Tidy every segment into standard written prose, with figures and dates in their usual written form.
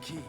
key.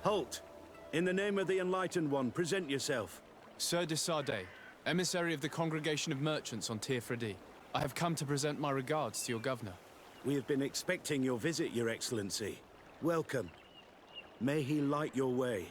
Halt! In the name of the Enlightened One, present yourself. Sir de Sardet, emissary of the Congregation of Merchants on Tirfredi. I have come to present my regards to your governor. We have been expecting your visit, Your Excellency. Welcome. May he light your way.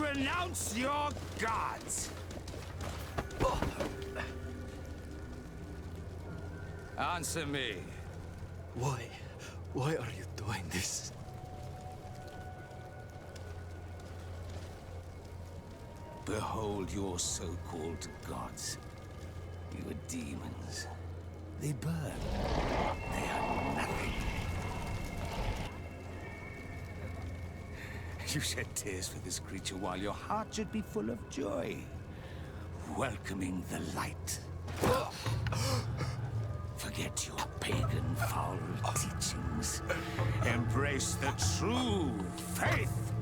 Renounce your gods! Answer me. Why? Why are you doing this? Behold your so-called gods. Your demons. They burn. They are nothing. You shed tears for this creature while your heart should be full of joy. Welcoming the light. Forget your pagan foul teachings. Embrace the true faith.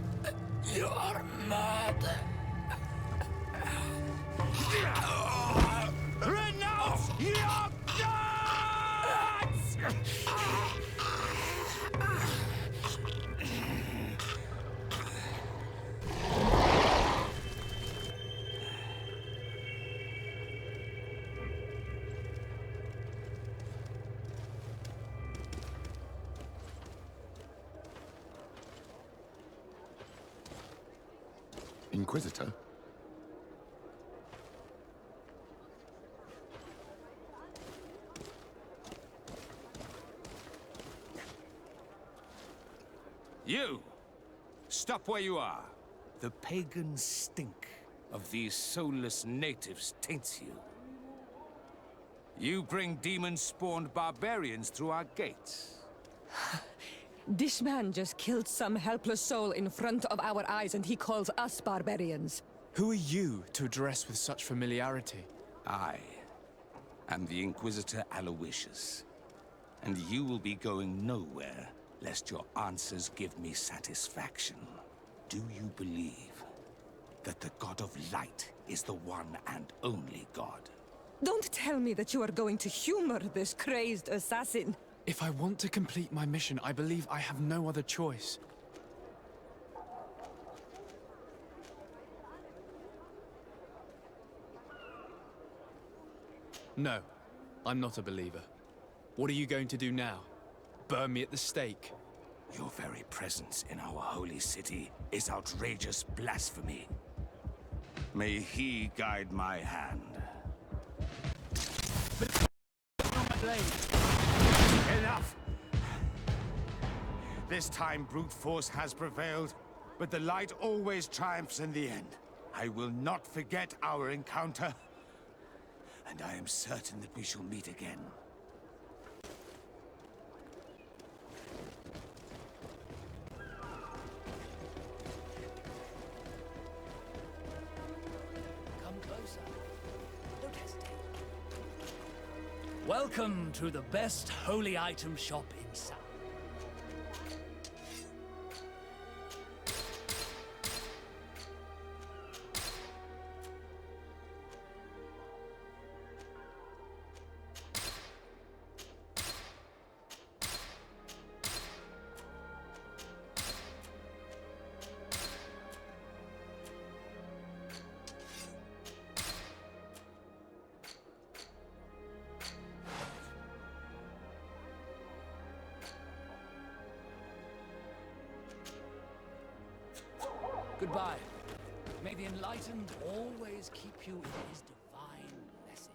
You are mad. Renounce your gods! Inquisitor? You! Stop where you are. The pagan stink of these soulless natives taints you. You bring demon-spawned barbarians through our gates. This man just killed some helpless soul in front of our eyes, and he calls us barbarians. Who are you to address with such familiarity? I am the Inquisitor Aloysius, and you will be going nowhere lest your answers give me satisfaction. Do you believe that the God of Light is the one and only God? Don't tell me that you are going to humor this crazed assassin. If I want to complete my mission, I believe I have no other choice. No, I'm not a believer. What are you going to do now? Burn me at the stake? Your very presence in our holy city is outrageous blasphemy. May he guide my hand. Enough! This time brute force has prevailed, but the light always triumphs in the end. I will not forget our encounter, and I am certain that we shall meet again. Come closer. Don't hesitate. Welcome to the best holy item shop in South. Goodbye. May the enlightened always keep you in his divine blessing.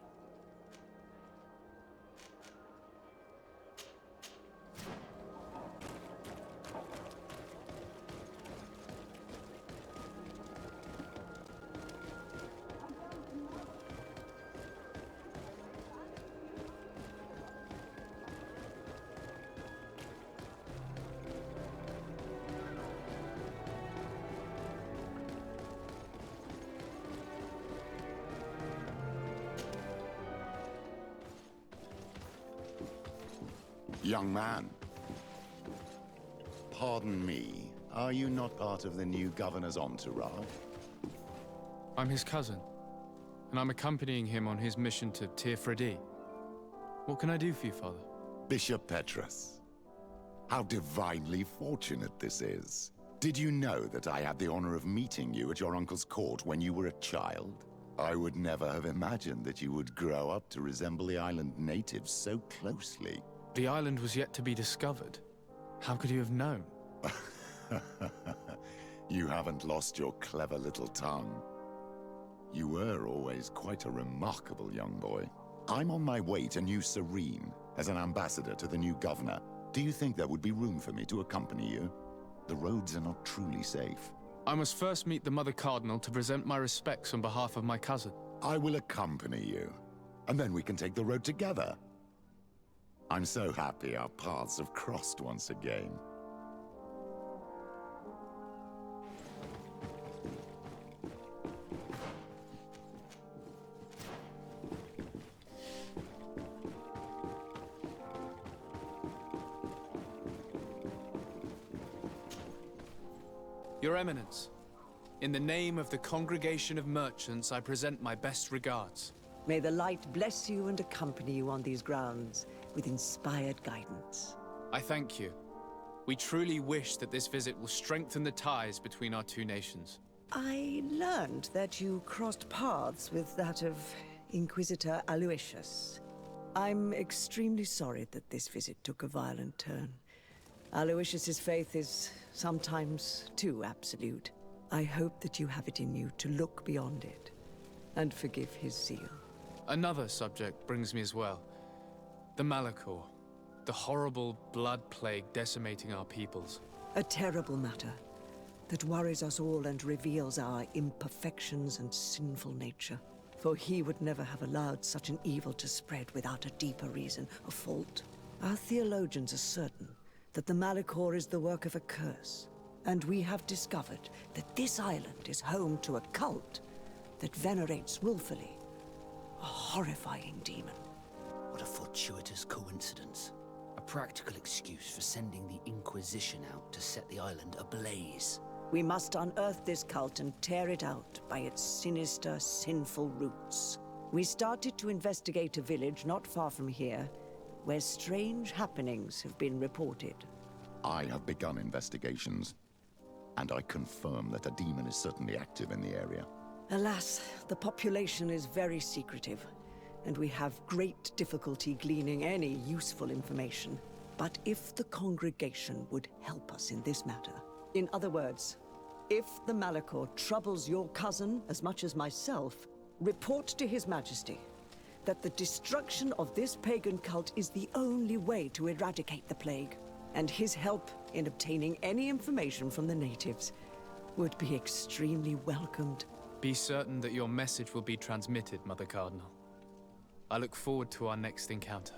Young man. Pardon me, are you not part of the new governor's entourage? I'm his cousin, and I'm accompanying him on his mission to Tir. What can I do for you, Father? Bishop Petrus. How divinely fortunate this is. Did you know that I had the honor of meeting you at your uncle's court when you were a child? I would never have imagined that you would grow up to resemble the island natives so closely. The island was yet to be discovered. How could you have known? You haven't lost your clever little tongue. You were always quite a remarkable young boy. I'm on my way to New Serene as an ambassador to the new governor. Do you think there would be room for me to accompany you? The roads are not truly safe. I must first meet the Mother Cardinal to present my respects on behalf of my cousin. I will accompany you, and then we can take the road together. I'm so happy our paths have crossed once again. Your Eminence, in the name of the Congregation of Merchants, I present my best regards. May the light bless you and accompany you on these grounds with inspired guidance. I thank you. We truly wish that this visit will strengthen the ties between our two nations. I learned that you crossed paths with that of Inquisitor Aloysius. I'm extremely sorry that this visit took a violent turn. Aloysius's faith is sometimes too absolute. I hope that you have it in you to look beyond it and forgive his zeal. Another subject brings me as well. The Malachor. The horrible blood plague decimating our peoples. A terrible matter that worries us all and reveals our imperfections and sinful nature. For he would never have allowed such an evil to spread without a deeper reason of fault. Our theologians are certain that the Malachor is the work of a curse, and we have discovered that this island is home to a cult that venerates willfully a horrifying demon. What a fortuitous coincidence. A practical excuse for sending the Inquisition out to set the island ablaze. We must unearth this cult and tear it out by its sinister, sinful roots. We started to investigate a village not far from here, where strange happenings have been reported. I have begun investigations, and I confirm that a demon is certainly active in the area. Alas, the population is very secretive, and we have great difficulty gleaning any useful information. But if the congregation would help us in this matter, in other words, if the Malachor troubles your cousin as much as myself, report to His Majesty that the destruction of this pagan cult is the only way to eradicate the plague, and his help in obtaining any information from the natives would be extremely welcomed. Be certain that your message will be transmitted, Mother Cardinal. I look forward to our next encounter.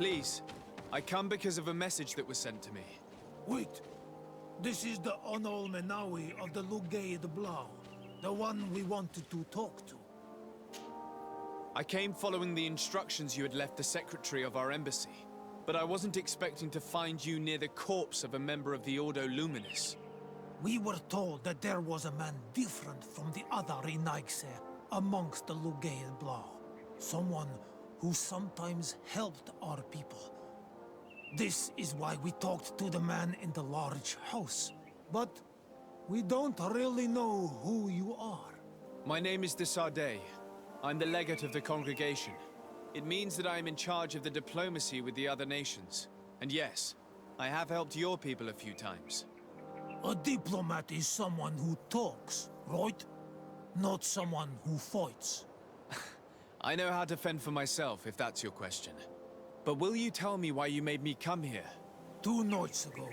Please, I come because of a message that was sent to me. Wait. This is the Onol Menawi of the Lugaid Blau. The one we wanted to talk to. I came following the instructions you had left the secretary of our embassy. But I wasn't expecting to find you near the corpse of a member of the Ordo Luminis. We were told that there was a man different from the other Renaigse amongst the Lugaid Blau. Someone who sometimes helped our people. This is why we talked to the man in the large house. But we don't really know who you are. My name is de Sardet. I'm the legate of the congregation. It means that I am in charge of the diplomacy with the other nations. And yes, I have helped your people a few times. A diplomat is someone who talks, right? Not someone who fights. I know how to fend for myself, if that's your question. But will you tell me why you made me come here? 2 nights ago,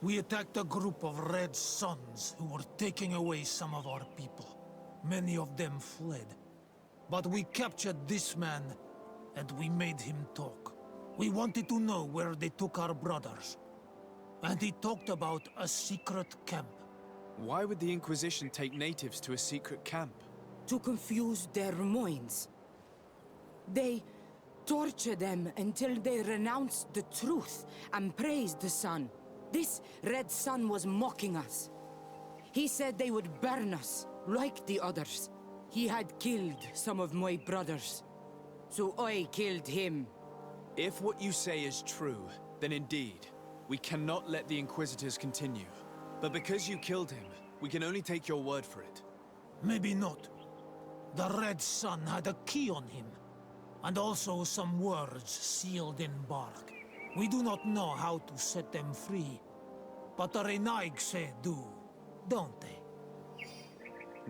we attacked a group of Red Suns who were taking away some of our people. Many of them fled. But we captured this man, and we made him talk. We wanted to know where they took our brothers. And he talked about a secret camp. Why would the Inquisition take natives to a secret camp? To confuse their minds. They torture them until they renounce the truth and praise the sun. This Red Sun was mocking us. He said they would burn us, like the others. He had killed some of my brothers, so I killed him. If what you say is true, then indeed, we cannot let the Inquisitors continue. But because you killed him, we can only take your word for it. Maybe not. The Red Sun had a key on him. And also some words sealed in bark. We do not know how to set them free. But the Renaigse do, don't they?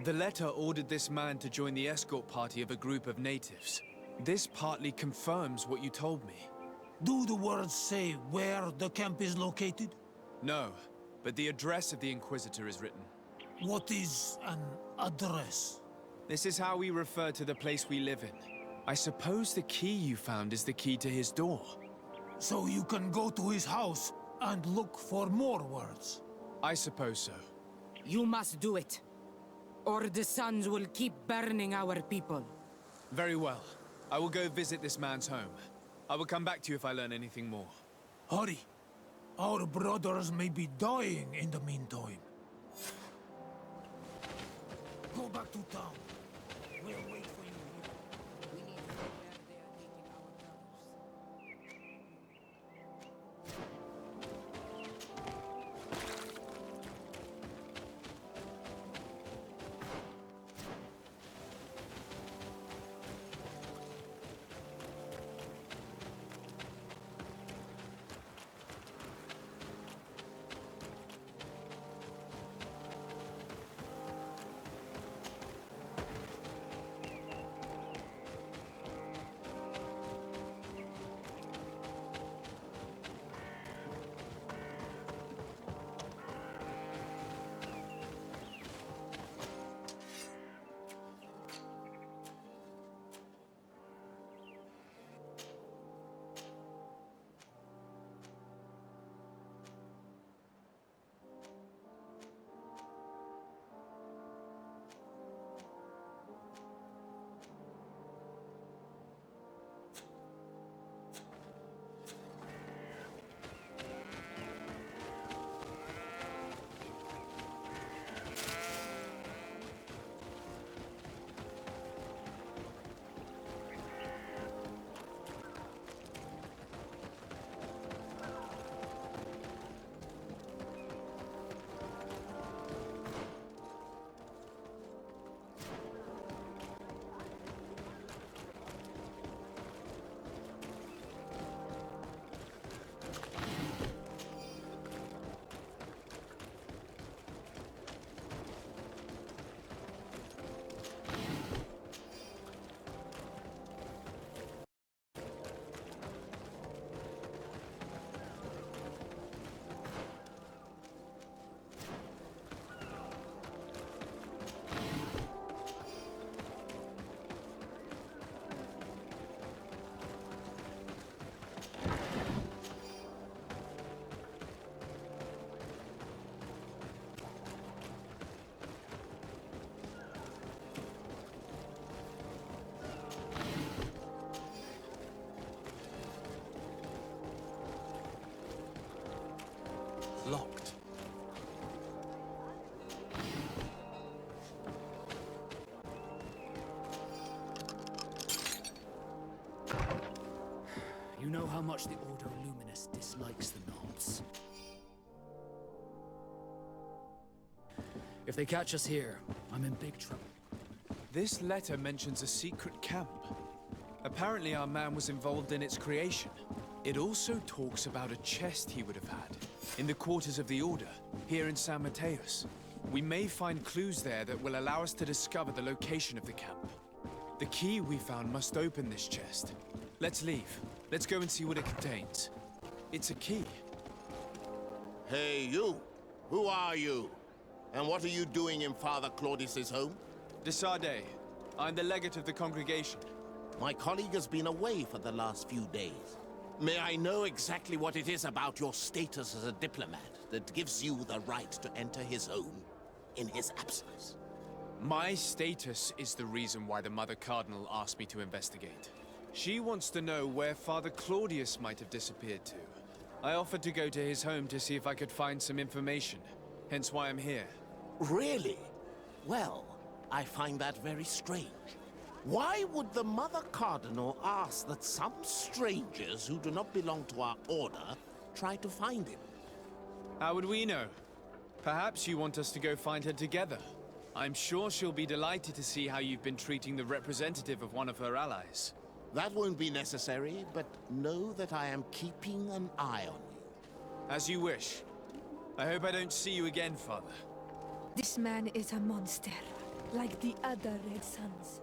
The letter ordered this man to join the escort party of a group of natives. This partly confirms what you told me. Do the words say where the camp is located? No, but the address of the Inquisitor is written. What is an address? This is how we refer to the place we live in. I suppose the key you found is the key to his door. So you can go to his house and look for more words? I suppose so. You must do it, or the suns will keep burning our people. Very well. I will go visit this man's home. I will come back to you if I learn anything more. Hurry. Our brothers may be dying in the meantime. Go back to town. We'll wait for you here. We need to know where they are taking our brothers. Locked. You know how much the Ordo Luminous dislikes the knobs. If they catch us here, I'm in big trouble. This letter mentions a secret camp. Apparently our man was involved in its creation. It also talks about a chest he would have had, in the quarters of the Order, here in San Mateus. We may find clues there that will allow us to discover the location of the camp. The key we found must open this chest. Let's leave. Let's go and see what it contains. It's a key. Hey, you! Who are you? And what are you doing in Father Claudius's home? Desarde. I'm the legate of the congregation. My colleague has been away for the last few days. May I know exactly what it is about your status as a diplomat that gives you the right to enter his home in his absence? My status is the reason why the Mother Cardinal asked me to investigate. She wants to know where Father Claudius might have disappeared to. I offered to go to his home to see if I could find some information, hence why I'm here. Really? Well, I find that very strange. Why would the Mother Cardinal ask that some strangers who do not belong to our order try to find him? How would we know? Perhaps you want us to go find her together. I'm sure she'll be delighted to see how you've been treating the representative of one of her allies. That won't be necessary, but know that I am keeping an eye on you. As you wish. I hope I don't see you again, Father. This man is a monster, like the other Red Suns.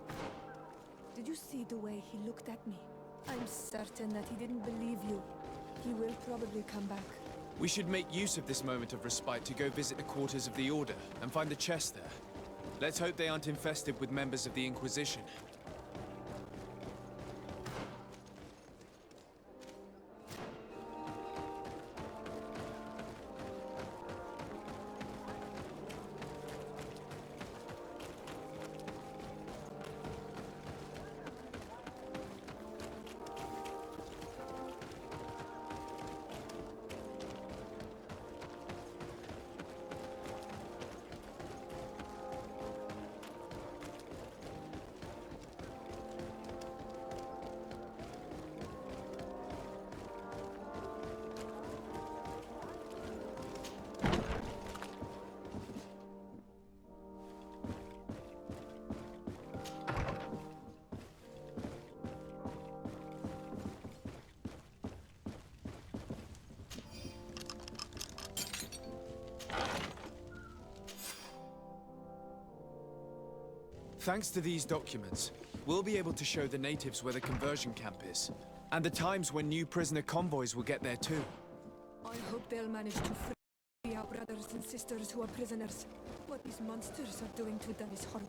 Did you see the way he looked at me? I'm certain that he didn't believe you. He will probably come back. We should make use of this moment of respite to go visit the quarters of the Order and find the chest there. Let's hope they aren't infested with members of the Inquisition. Thanks to these documents, we'll be able to show the natives where the conversion camp is, and the times when new prisoner convoys will get there too. I hope they'll manage to free our brothers and sisters who are prisoners. What these monsters are doing to them is horrible.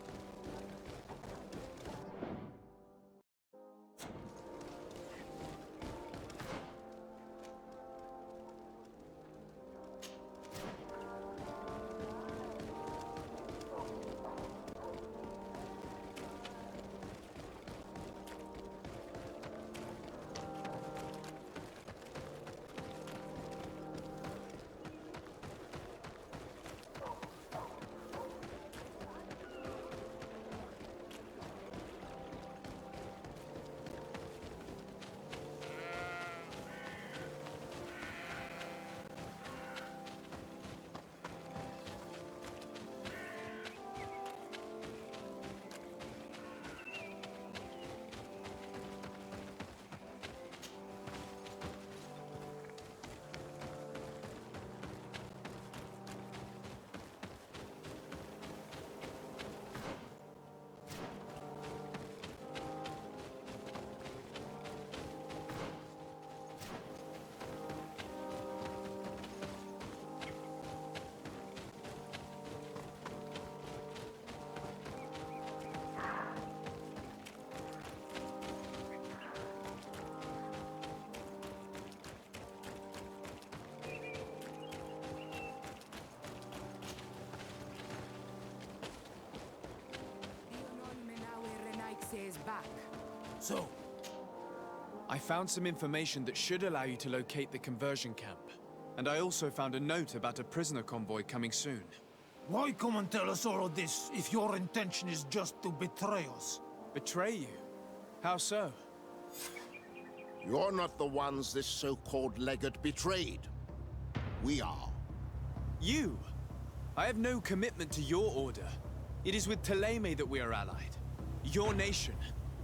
Is back. So, I found some information that should allow you to locate the conversion camp. And I also found a note about a prisoner convoy coming soon. Why come and tell us all of this if your intention is just to betray us? Betray you? How so? You're not the ones this so-called legate betrayed. We are. You? I have no commitment to your order. It is with Thélème that we are allied. Your nation,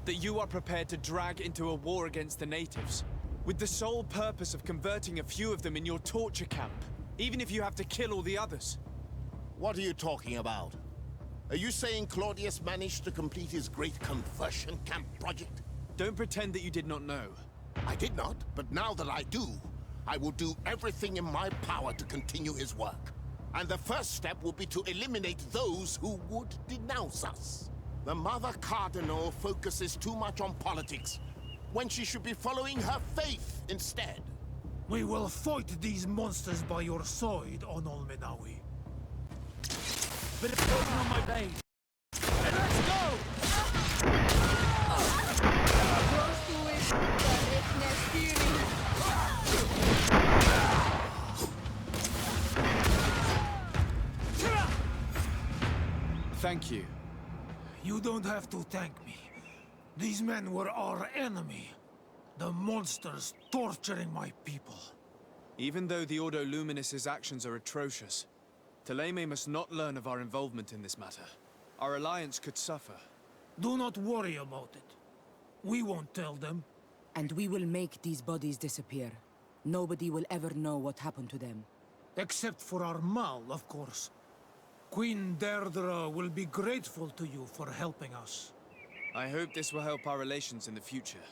that you are prepared to drag into a war against the natives, with the sole purpose of converting a few of them in your torture camp, even if you have to kill all the others. What are you talking about? Are you saying Claudius managed to complete his great conversion camp project? Don't pretend that you did not know. I did not, but now that I do, I will do everything in my power to continue his work. And the first step will be to eliminate those who would denounce us. The Mother Cardinal focuses too much on politics, when she should be following her faith instead. We will fight these monsters by your side, on Olmenawi. Bit of poison on my blade. And let's go! Thank you. You don't have to thank me. These men were our enemy. The monsters torturing my people. Even though the Ordo Luminis's actions are atrocious, Thélème must not learn of our involvement in this matter. Our alliance could suffer. Do not worry about it. We won't tell them. And we will make these bodies disappear. Nobody will ever know what happened to them. Except for our Mal, of course. Queen Deirdre will be grateful to you for helping us. I hope this will help our relations in the future.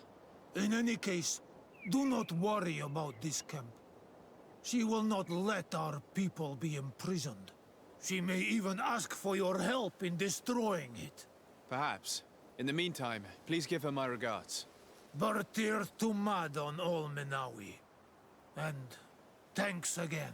In any case, do not worry about this camp. She will not let our people be imprisoned. She may even ask for your help in destroying it. Perhaps. In the meantime, please give her my regards. Bartir Tumad on Olmenawi. And thanks again.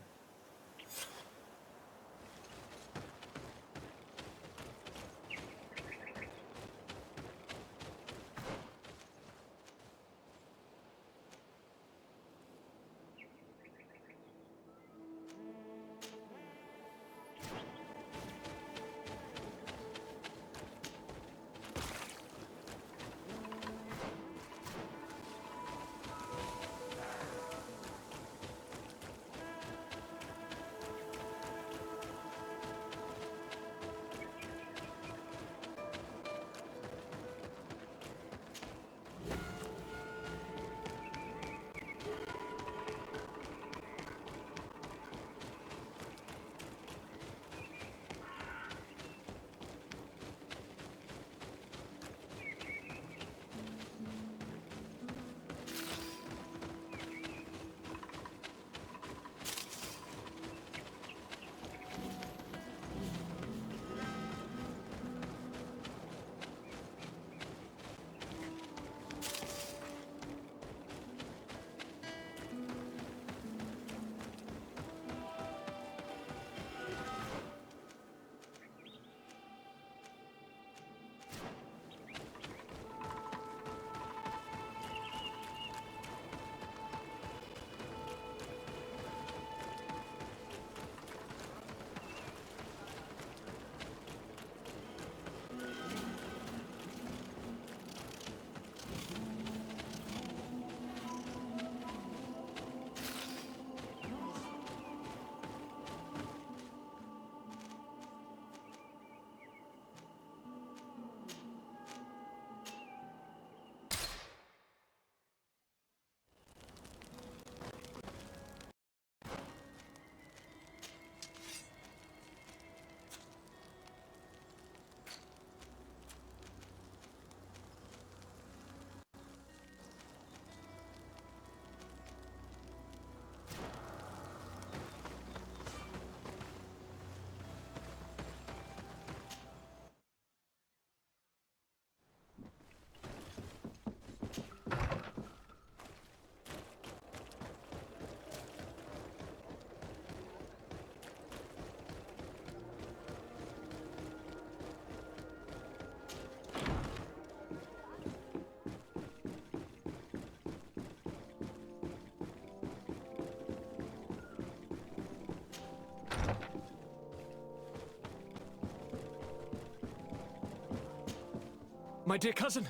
My dear cousin,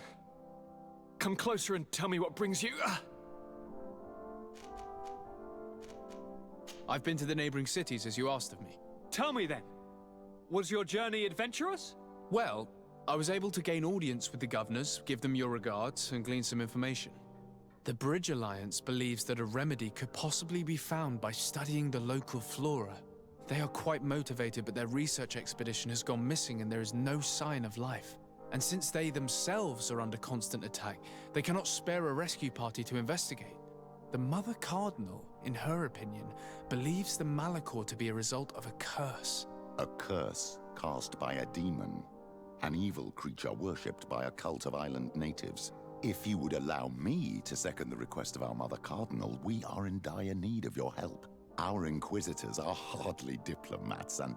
come closer and tell me what brings you. I've been to the neighboring cities as you asked of me. Tell me then, was your journey adventurous? Well, I was able to gain audience with the governors, give them your regards, and glean some information. The Bridge Alliance believes that a remedy could possibly be found by studying the local flora. They are quite motivated, but their research expedition has gone missing and there is no sign of life. And since they themselves are under constant attack, they cannot spare a rescue party to investigate. The Mother Cardinal, in her opinion, believes the Malachor to be a result of a curse. A curse cast by a demon. An evil creature worshipped by a cult of island natives. If you would allow me to second the request of our Mother Cardinal, we are in dire need of your help. Our Inquisitors are hardly diplomats and...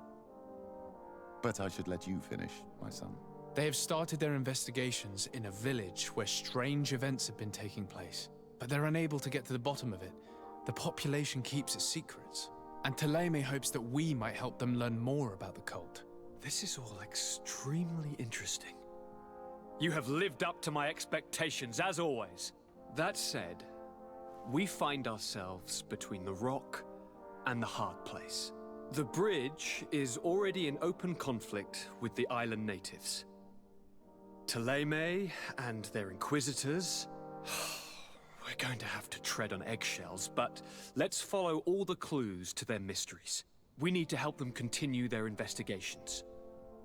But I should let you finish, my son. They have started their investigations in a village where strange events have been taking place, but they're unable to get to the bottom of it. The population keeps its secrets, and Thélème hopes that we might help them learn more about the cult. This is all extremely interesting. You have lived up to my expectations, as always. That said, we find ourselves between the rock and the hard place. The bridge is already in open conflict with the island natives. Thélème and their inquisitors... We're going to have to tread on eggshells, but let's follow all the clues to their mysteries. We need to help them continue their investigations.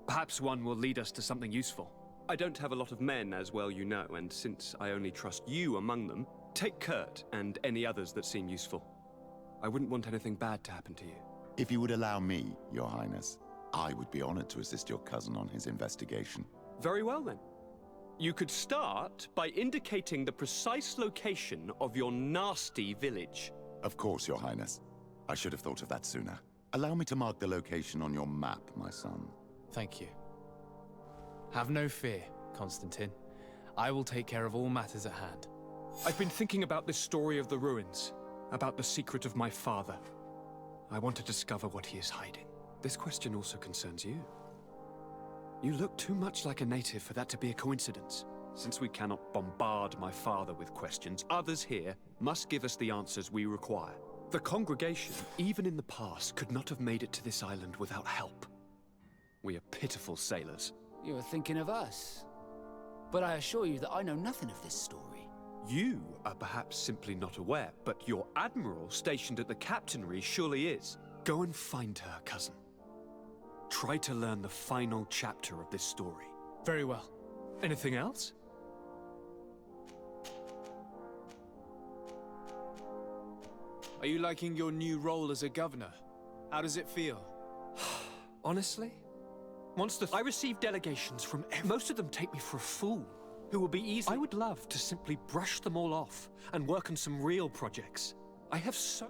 Perhaps one will lead us to something useful. I don't have a lot of men, as well you know, and since I only trust you among them, take Kurt and any others that seem useful. I wouldn't want anything bad to happen to you. If you would allow me, Your Highness, I would be honored to assist your cousin on his investigation. Very well, then. You could start by indicating the precise location of your nasty village. Of course, Your Highness. I should have thought of that sooner. Allow me to mark the location on your map, my son. Thank you. Have no fear, Constantine. I will take care of all matters at hand. I've been thinking about this story of the ruins, about the secret of my father. I want to discover what he is hiding. This question also concerns you. You look too much like a native for that to be a coincidence. Since we cannot bombard my father with questions, others here must give us the answers we require. The congregation, even in the past, could not have made it to this island without help. We are pitiful sailors. You were thinking of us. But I assure you that I know nothing of this story. You are perhaps simply not aware, but your admiral stationed at the captainry surely is. Go and find her, cousin. Try to learn the final chapter of this story. Very well. Anything else? Are you liking your new role as a governor? How does it feel? Honestly? I receive delegations from most of them take me for a fool, who will be easy. I would love to simply brush them all off and work on some real projects. I have so...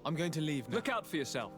I'm going to leave now. Look out for yourself.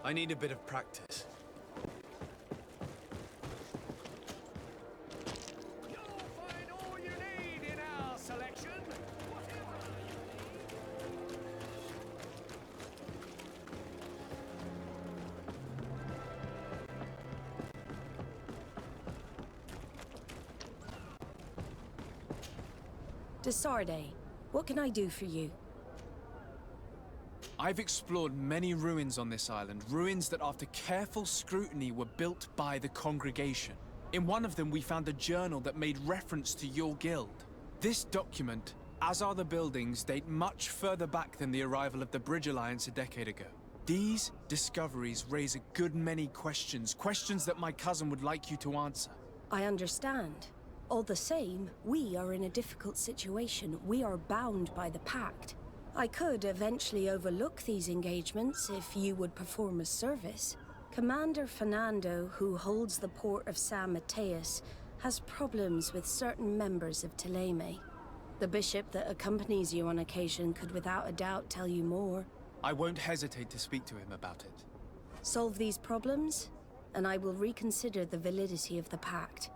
I need a bit of practice. Desarde, what can I do for you? I've explored many ruins on this island, ruins that after careful scrutiny were built by the congregation. In one of them we found a journal that made reference to your guild. This document, as are the buildings, date much further back than the arrival of the Bridge Alliance a decade ago. These discoveries raise a good many questions, questions that my cousin would like you to answer. I understand. All the same, we are in a difficult situation. We are bound by the Pact. I could eventually overlook these engagements if you would perform a service. Commander Fernando, who holds the port of San Mateus, has problems with certain members of Teleme. The bishop that accompanies you on occasion could without a doubt tell you more. I won't hesitate to speak to him about it. Solve these problems, and I will reconsider the validity of the Pact.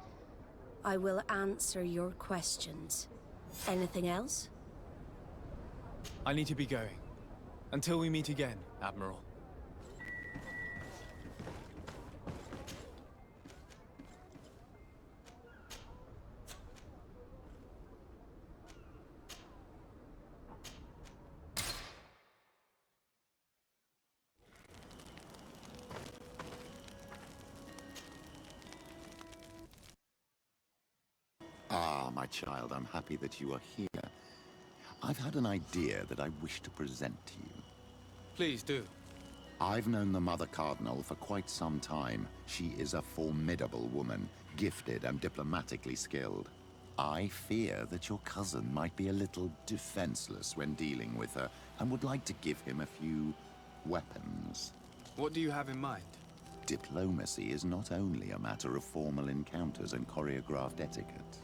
I will answer your questions. Anything else? I need to be going. Until we meet again, Admiral. Ah, my child, I'm happy that you are here. I've had an idea that I wish to present to you. Please do. I've known the Mother Cardinal for quite some time. She is a formidable woman, gifted and diplomatically skilled. I fear that your cousin might be a little defenseless when dealing with her, and would like to give him a few weapons. What do you have in mind? Diplomacy is not only a matter of formal encounters and choreographed etiquette.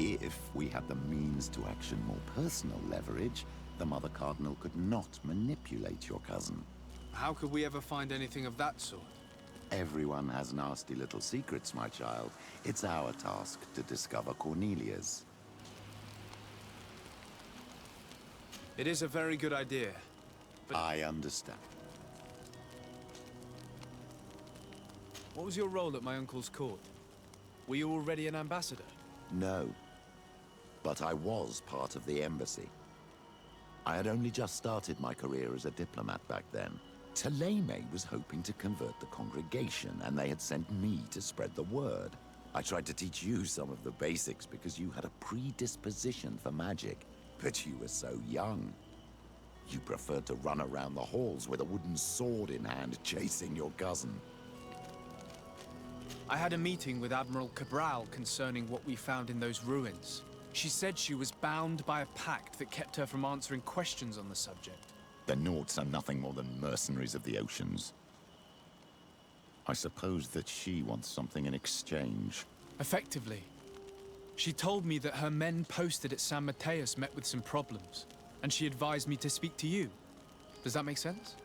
If we had the means to action more personal leverage, the Mother Cardinal could not manipulate your cousin. How could we ever find anything of that sort? Everyone has nasty little secrets, my child. It's our task to discover Cornelia's. It is a very good idea, but... I understand. What was your role at my uncle's court? Were you already an ambassador? No. But I was part of the embassy. I had only just started my career as a diplomat back then. Teleme was hoping to convert the congregation, and they had sent me to spread the word. I tried to teach you some of the basics because you had a predisposition for magic, but you were so young. You preferred to run around the halls with a wooden sword in hand, chasing your cousin. I had a meeting with Admiral Cabral concerning what we found in those ruins. She said she was bound by a pact that kept her from answering questions on the subject. The Nauts are nothing more than mercenaries of the oceans. I suppose that she wants something in exchange. Effectively. She told me that her men posted at San Mateus met with some problems, and she advised me to speak to you. Does that make sense?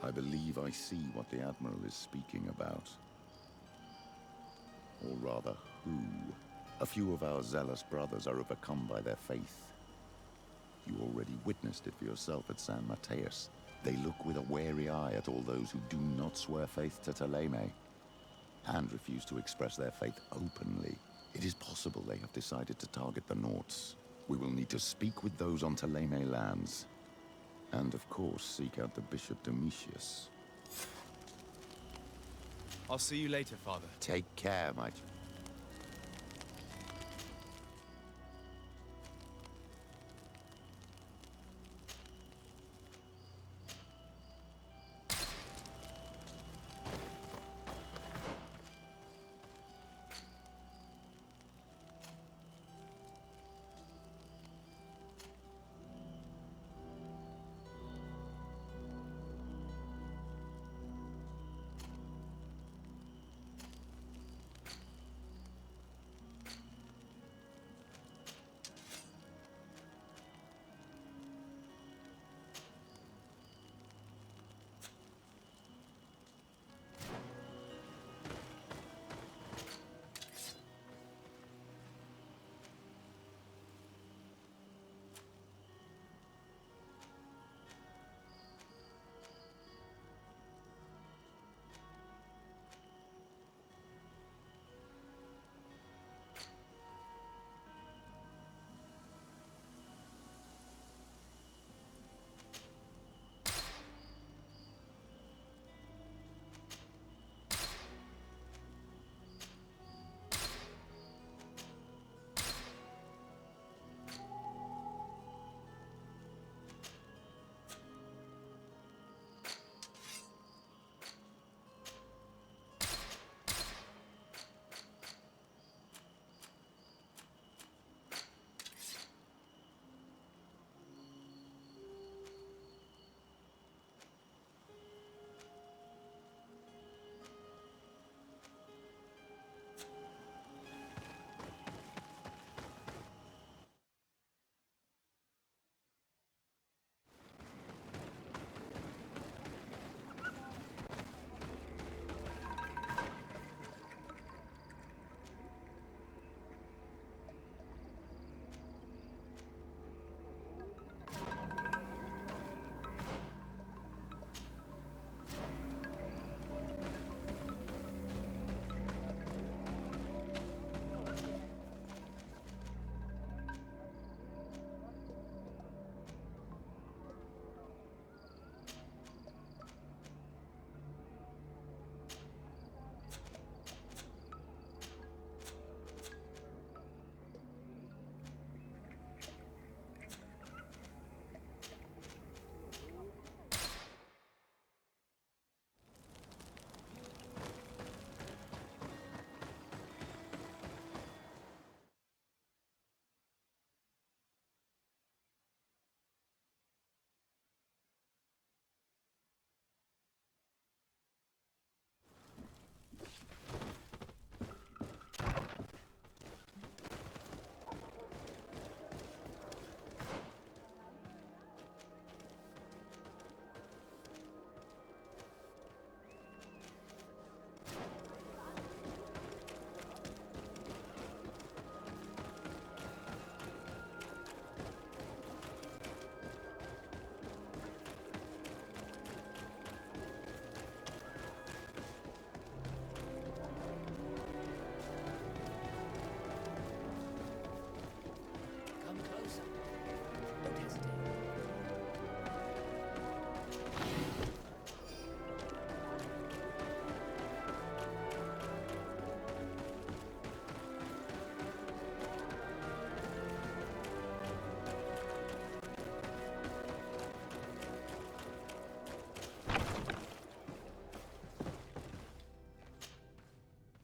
I believe I see what the Admiral is speaking about. Or rather, who? A few of our zealous brothers are overcome by their faith. You already witnessed it for yourself at San Mateus. They look with a wary eye at all those who do not swear faith to Teleme, and refuse to express their faith openly. It is possible they have decided to target the Nauts. We will need to speak with those on Teleme lands, and of course seek out the Bishop Domitius. I'll see you later, Father. Take care, my child.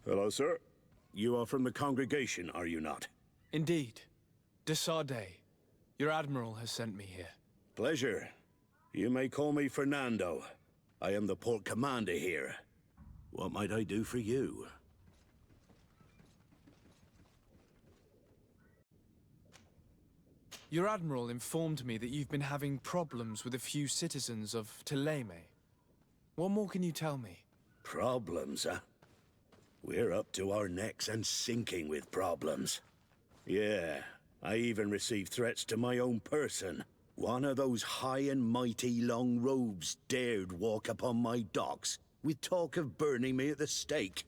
Hello, sir. You are from the congregation, are you not? Indeed. De Sardet. Your admiral has sent me here. Pleasure. You may call me Fernando. I am the port commander here. What might I do for you? Your admiral informed me that you've been having problems with a few citizens of Thélème. What more can you tell me? Problems, huh? We're up to our necks and sinking with problems. Yeah, I even received threats to my own person. One of those high and mighty long robes dared walk upon my docks with talk of burning me at the stake.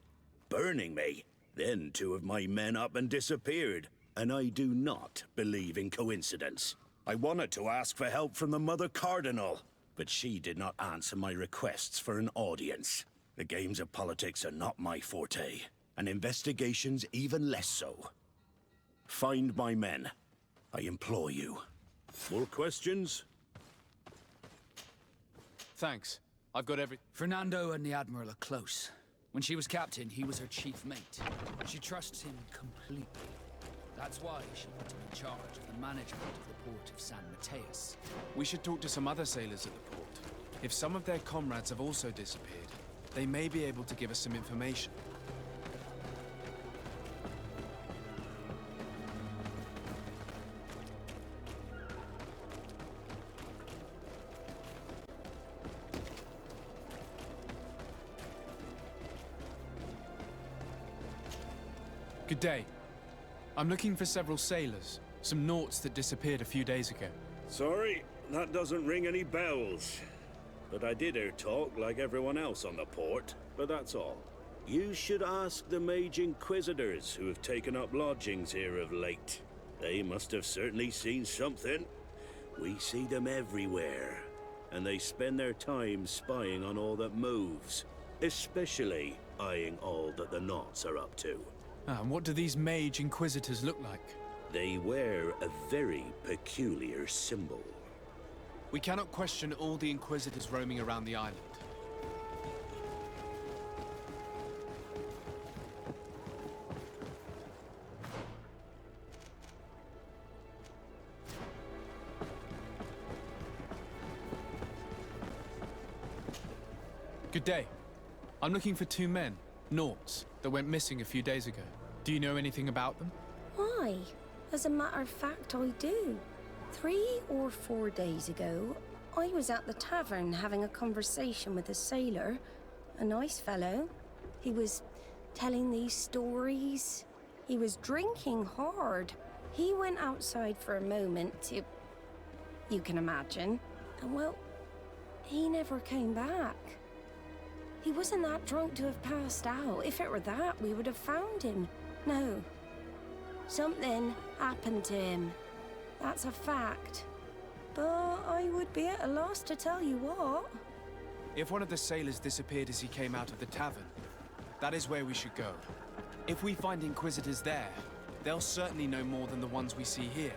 Burning me? Then two of my men up and disappeared. And I do not believe in coincidence. I wanted to ask for help from the Mother Cardinal, but she did not answer my requests for an audience. The games of politics are not my forte, and investigations even less so. Find my men. I implore you. More questions? Thanks. I've got every... Fernando and the Admiral are close. When she was captain, he was her chief mate. She trusts him completely. That's why she put him in charge of the management of the port of San Mateus. We should talk to some other sailors at the port. If some of their comrades have also disappeared, they may be able to give us some information. Good day. I'm looking for several sailors, some naughts that disappeared a few days ago. Sorry, that doesn't ring any bells. But I did hear talk like everyone else on the port, but that's all. You should ask the Mage Inquisitors who have taken up lodgings here of late. They must have certainly seen something. We see them everywhere, and they spend their time spying on all that moves, especially eyeing all that the Naughts are up to. And what do these Mage Inquisitors look like? They wear a very peculiar symbol. We cannot question all the Inquisitors roaming around the island. Good day. I'm looking for two men, Naughts, that went missing a few days ago. Do you know anything about them? Why? As a matter of fact, I do. 3 or 4 days ago, I was at the tavern having a conversation with a sailor, a nice fellow. He was telling these stories. He was drinking hard. He went outside for a moment to... you can imagine. And well, he never came back. He wasn't that drunk to have passed out. If it were that, we would have found him. No. Something happened to him. That's a fact. But I would be at a loss to tell you what. If one of the sailors disappeared as he came out of the tavern, that is where we should go. If we find Inquisitors there, they'll certainly know more than the ones we see here.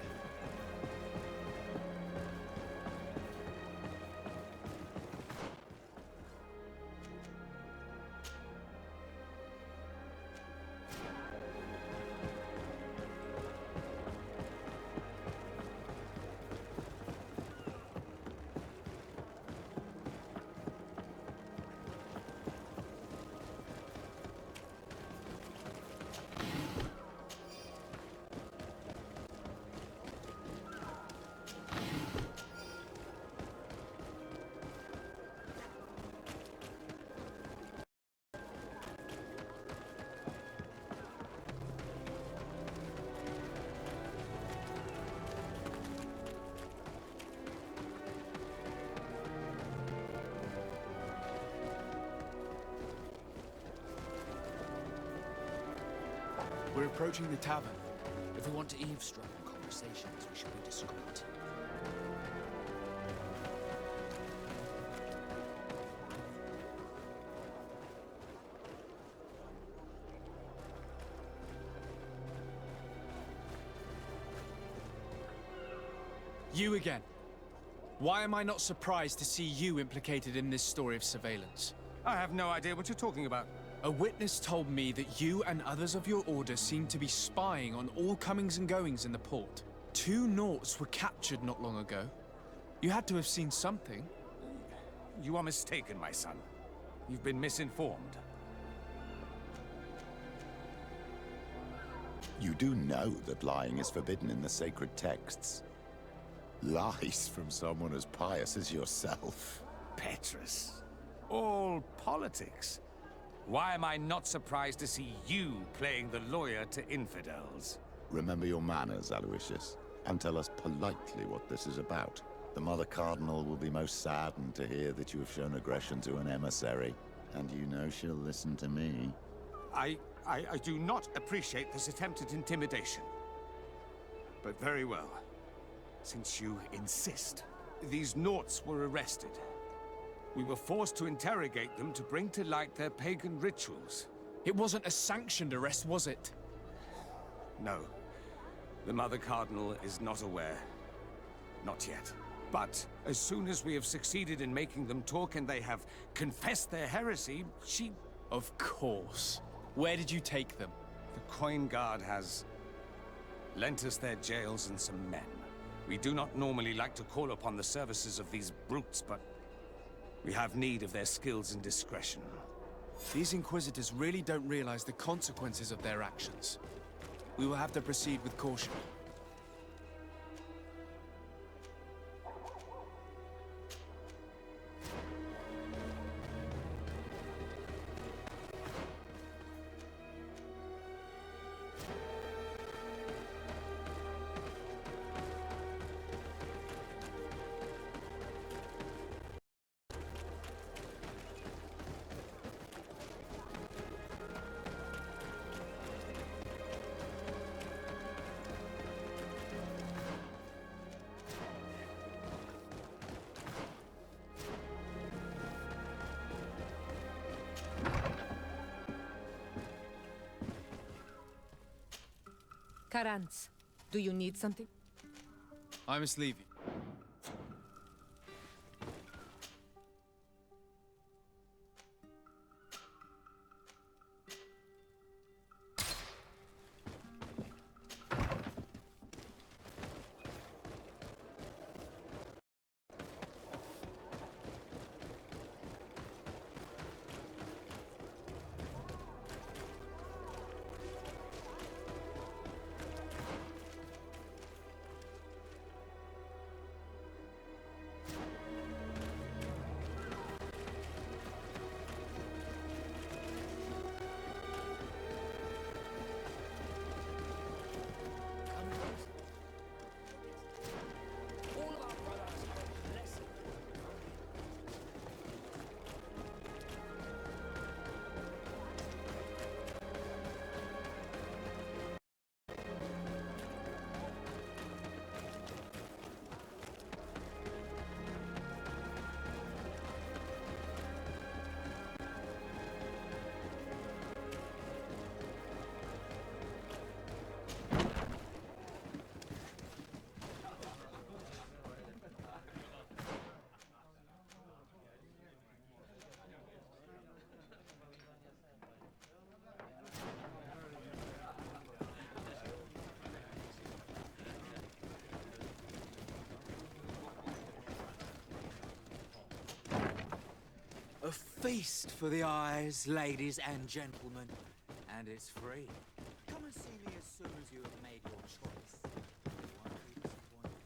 We're approaching the tavern. If we want to eavesdrop on conversations, we should be discreet. You again. Why am I not surprised to see you implicated in this story of surveillance? I have no idea what you're talking about. A witness told me that you and others of your order seem to be spying on all comings and goings in the port. 2 Nauts were captured not long ago. You had to have seen something. You are mistaken, my son. You've been misinformed. You do know that lying is forbidden in the sacred texts. Lies from someone as pious as yourself. Petrus. All politics. Why am I not surprised to see you playing the lawyer to infidels? Remember your manners, Aloysius, and tell us politely what this is about. The Mother Cardinal will be most saddened to hear that you have shown aggression to an emissary, and you know she'll listen to me. I do not appreciate this attempted intimidation. But very well. Since you insist, these Nauts were arrested. We were forced to interrogate them to bring to light their pagan rituals. It wasn't a sanctioned arrest, was it? No. The Mother Cardinal is not aware. Not yet. But as soon as we have succeeded in making them talk and they have confessed their heresy, she... Of course. Where did you take them? The Coin Guard has lent us their jails and some men. We do not normally like to call upon the services of these brutes, but we have need of their skills and discretion. These Inquisitors really don't realize the consequences of their actions. We will have to proceed with caution. Karantz, do you need something? I must leave you. A feast for the eyes, ladies and gentlemen. And it's free. Come and see me as soon as you have made your choice. You won't be disappointed.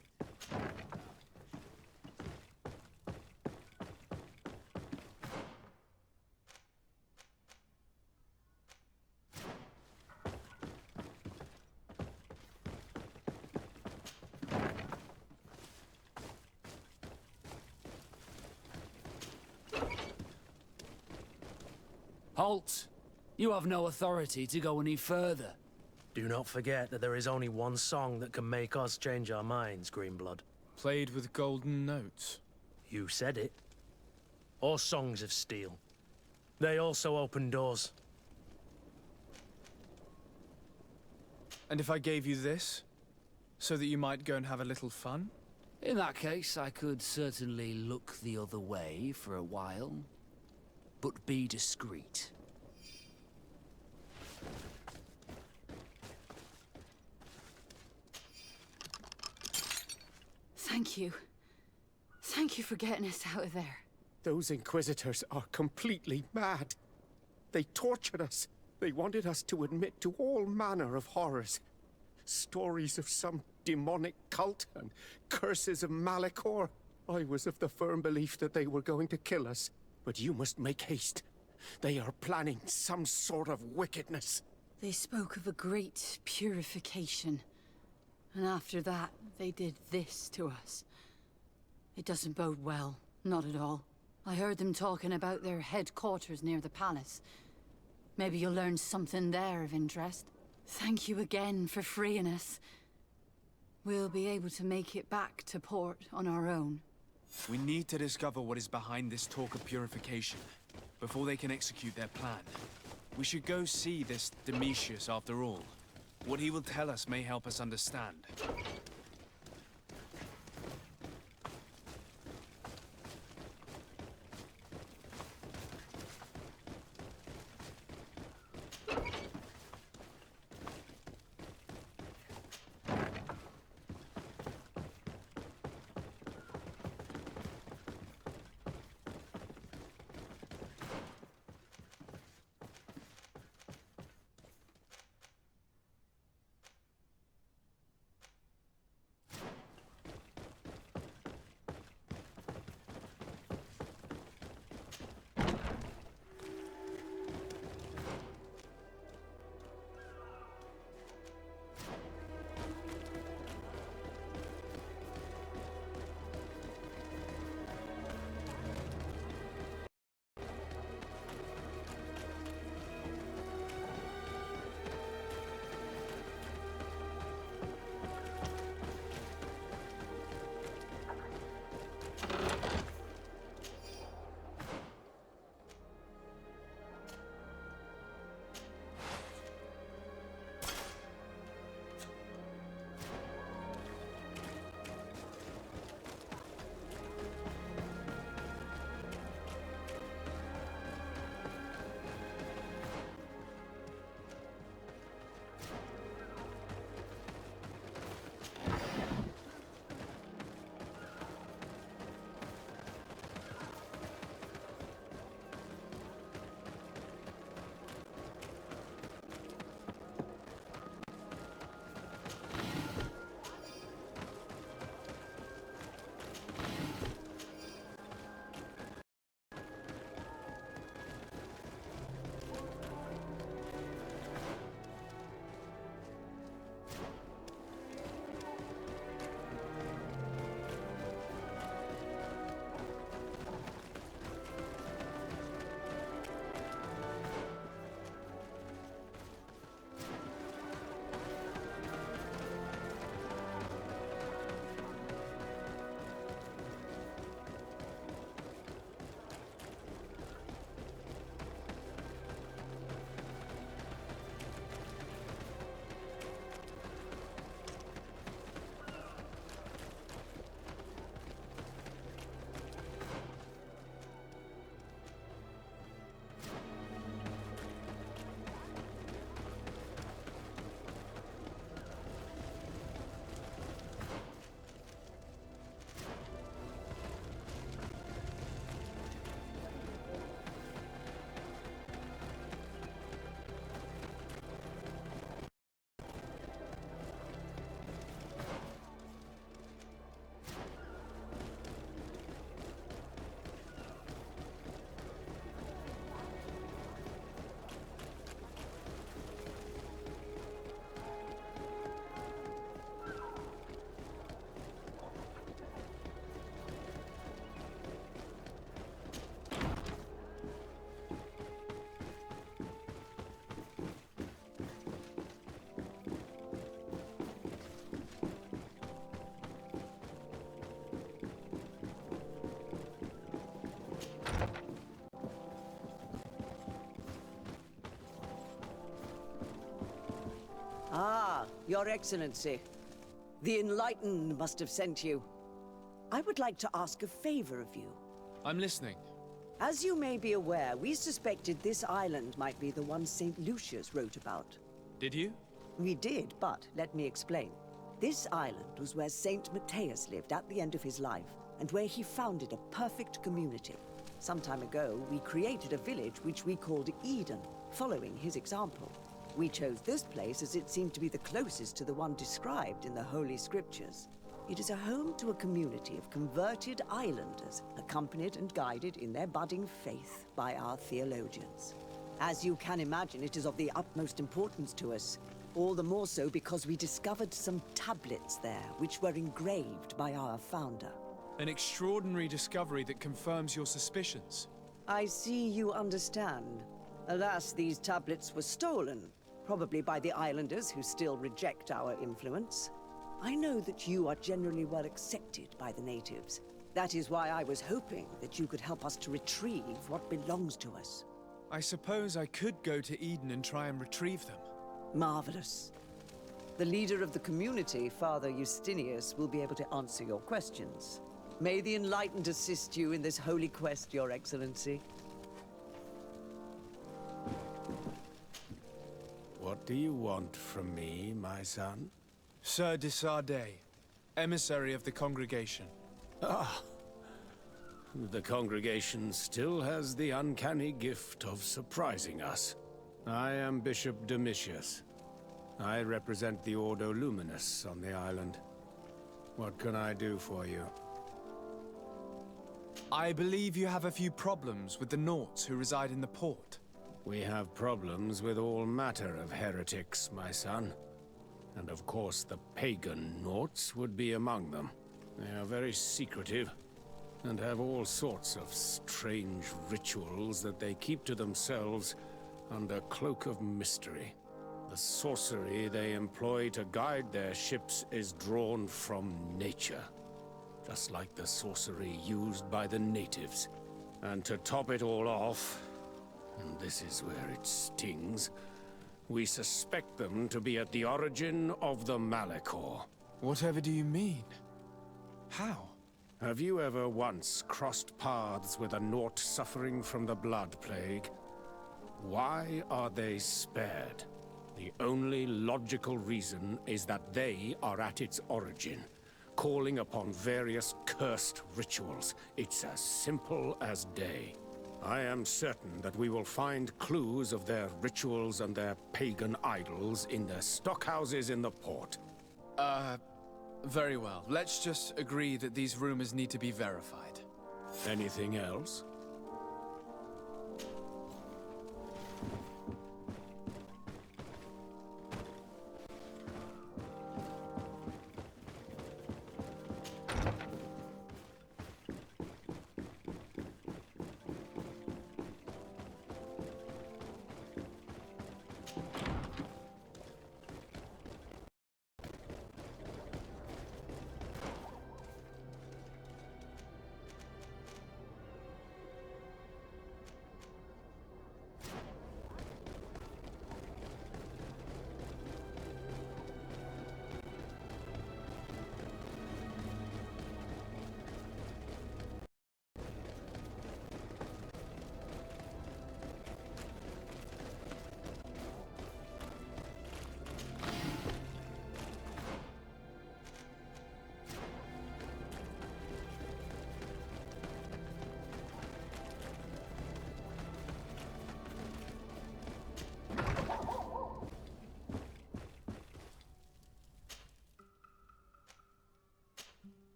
Halt! You have no authority to go any further. Do not forget that there is only one song that can make us change our minds, Greenblood. Played with golden notes. You said it. Or songs of steel. They also open doors. And if I gave you this, so that you might go and have a little fun? In that case, I could certainly look the other way for a while. But be discreet. Thank you. Thank you for getting us out of there. Those Inquisitors are completely mad. They tortured us. They wanted us to admit to all manner of horrors. Stories of some demonic cult and curses of Malachor. I was of the firm belief that they were going to kill us. But you must make haste. They are planning some sort of wickedness. They spoke of a great purification. And after that, they did this to us. It doesn't bode well. Not at all. I heard them talking about their headquarters near the palace. Maybe you'll learn something there of interest. Thank you again for freeing us. We'll be able to make it back to port on our own. We need to discover what is behind this talk of purification, before they can execute their plan. We should go see this Domitius after all. What he will tell us may help us understand. Ah, Your Excellency. The Enlightened must have sent you. I would like to ask a favor of you. I'm listening. As you may be aware, we suspected this island might be the one St. Lucius wrote about. Did you? We did, but let me explain. This island was where Saint Matthias lived at the end of his life, and where he founded a perfect community. Some time ago, we created a village which we called Eden, following his example. We chose this place as it seemed to be the closest to the one described in the Holy Scriptures. It is a home to a community of converted islanders, accompanied and guided in their budding faith by our theologians. As you can imagine, it is of the utmost importance to us. All the more so because we discovered some tablets there, which were engraved by our founder. An extraordinary discovery that confirms your suspicions. I see you understand. Alas, these tablets were stolen, probably by the islanders who still reject our influence. I know that you are generally well accepted by the natives. That is why I was hoping that you could help us to retrieve what belongs to us. I suppose I could go to Eden and try and retrieve them. Marvelous. The leader of the community, Father Justinius, will be able to answer your questions. May the Enlightened assist you in this holy quest, Your Excellency. What do you want from me, my son? Sir de Sardet, emissary of the congregation. Ah, the congregation still has the uncanny gift of surprising us. I am Bishop Domitius. I represent the Ordo Luminous on the island. What can I do for you? I believe you have a few problems with the Nauts who reside in the port. We have problems with all matter of heretics, my son. And of course the pagan Nauts would be among them. They are very secretive, and have all sorts of strange rituals that they keep to themselves under cloak of mystery. The sorcery they employ to guide their ships is drawn from nature, just like the sorcery used by the natives. And to top it all off, and this is where it stings, we suspect them to be at the origin of the Malachor. Whatever do you mean? How? Have you ever once crossed paths with a Naut suffering from the Blood Plague? Why are they spared? The only logical reason is that they are at its origin, calling upon various cursed rituals. It's as simple as day. I am certain that we will find clues of their rituals and their pagan idols in their stockhouses in the port. Very well. Let's just agree that these rumors need to be verified. Anything else?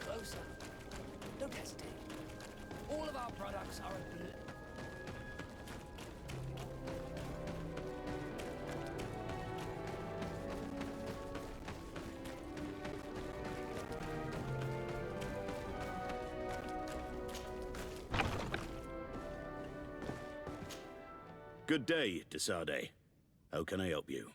Closer. Don't hesitate. All of our products are Good day, de Sardet. How can I help you?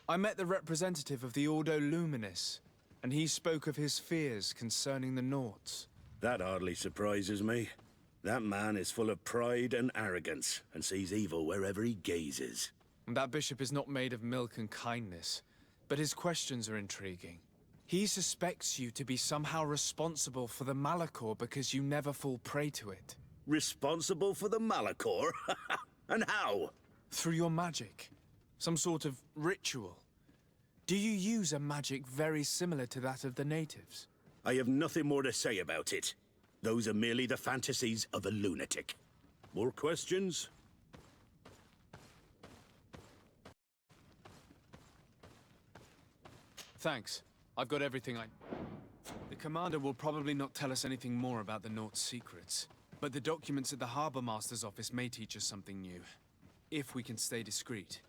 I met the representative of the Ordo Luminis. and he spoke of his fears concerning the Nauts. That hardly surprises me. That man is full of pride and arrogance, and sees evil wherever he gazes. And that bishop is not made of milk and kindness, but his questions are intriguing. He suspects you to be somehow responsible for the Malachor because you never fall prey to it. Responsible for the Malachor? And how? Through your magic. Some sort of ritual. Do you use a magic very similar to that of the natives? I have nothing more to say about it. Those are merely the fantasies of a lunatic. More questions? Thanks. I've got everything I... The commander will probably not tell us anything more about the Naught's secrets, but the documents at the Harbor Master's office may teach us something new, if we can stay discreet.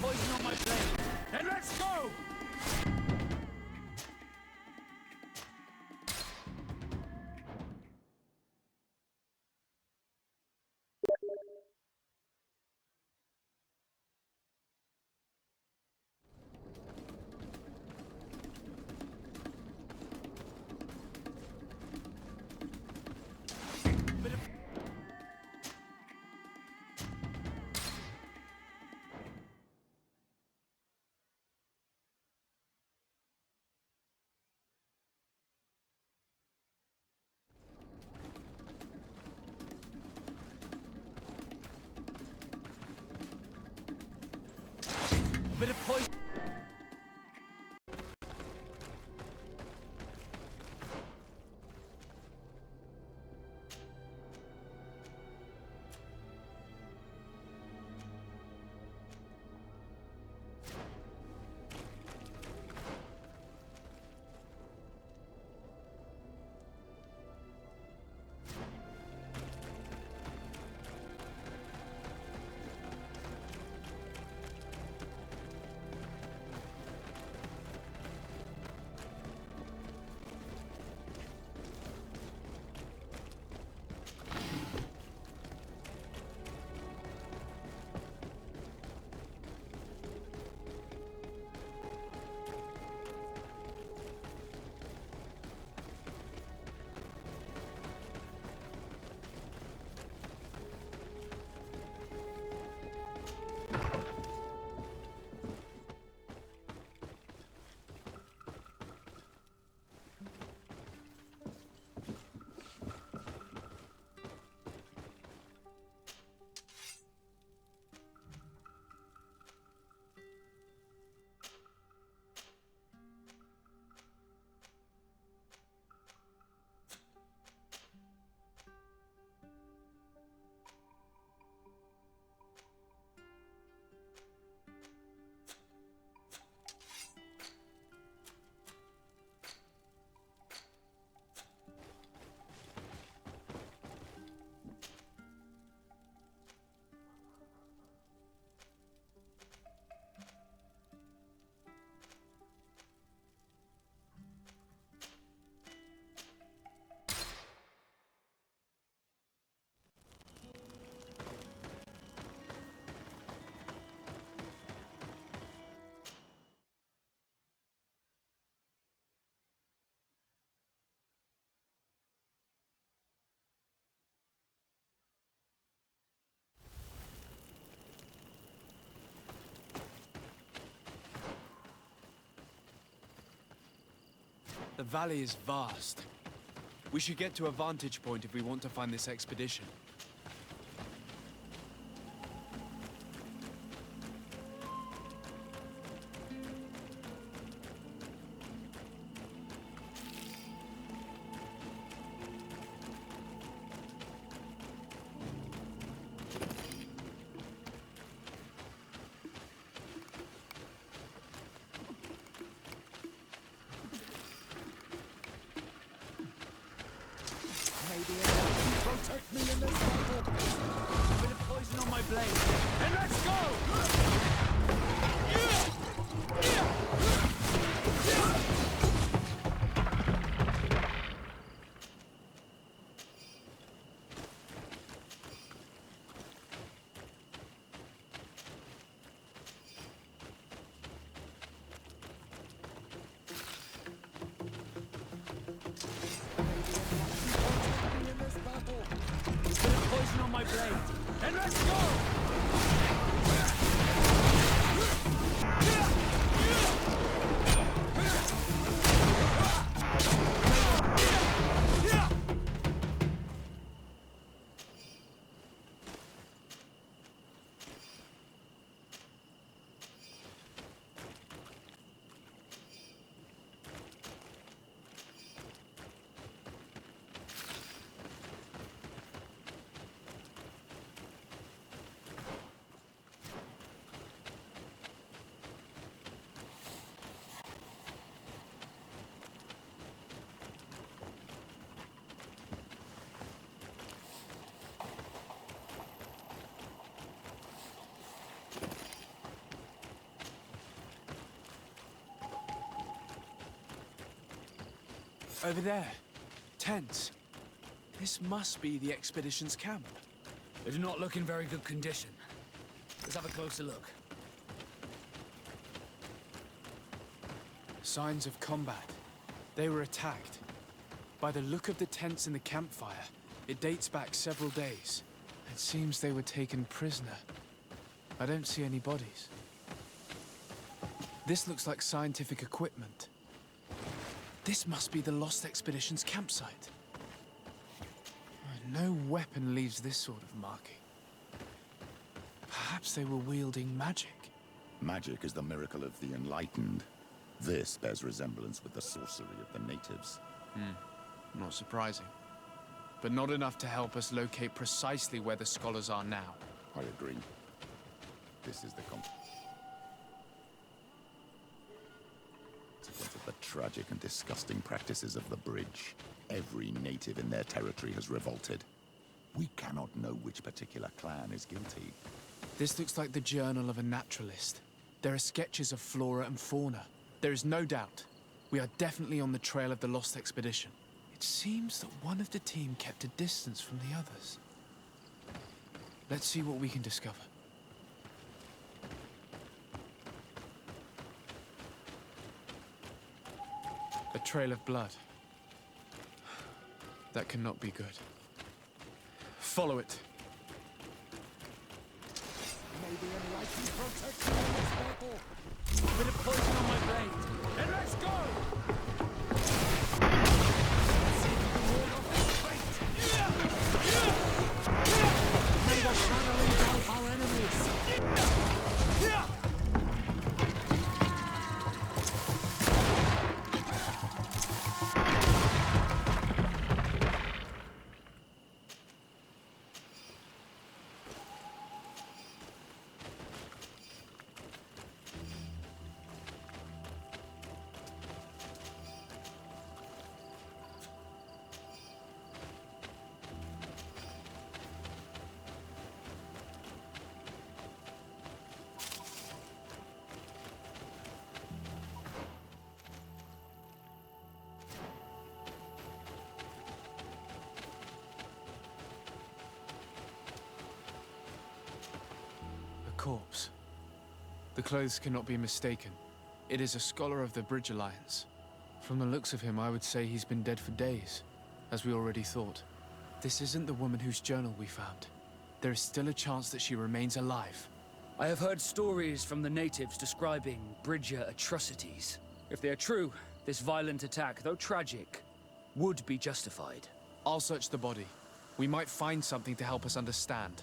Poison on my blade. Then let's go! The valley is vast. We should get to a vantage point if we want to find this expedition. Protect me in this battle! A bit of poison on my blade. And let's go! Poison on my blade. And let's go! Over there. Tents. This must be the expedition's camp. They do not look in very good condition. Let's have a closer look. Signs of combat. They were attacked. By the look of the tents and the campfire, it dates back several days. It seems they were taken prisoner. I don't see any bodies. This looks like scientific equipment. This must be the Lost Expedition's campsite. No weapon leaves this sort of marking. Perhaps they were wielding magic. Magic is the miracle of the enlightened. This bears resemblance with the sorcery of the natives. Not surprising. But not enough to help us locate precisely where the scholars are now. I agree. This is the consequence of the tragic and disgusting practices of the bridge. Every native in their territory has revolted. We cannot know which particular clan is guilty. This looks like the journal of a naturalist. There are sketches of flora and fauna. There is no doubt. We are definitely on the trail of the Lost Expedition. It seems that one of the team kept a distance from the others. Let's see what we can discover. A trail of blood. That cannot be good. Follow it. May the enlightened protect me in this battle. A bit of poison on my blade. And let's go! Let's see if we can ward off this fate. May the channeling help our enemies. Corpse. The clothes cannot be mistaken. It is a scholar of the Bridge Alliance. From the looks of him, I would say he's been dead for days, as we already thought. This isn't the woman whose journal we found. There is still a chance that she remains alive. I have heard stories from the natives describing Bridger atrocities. If they are true, This violent attack, though tragic, would be justified. I'll search the body. We might find something to help us understand.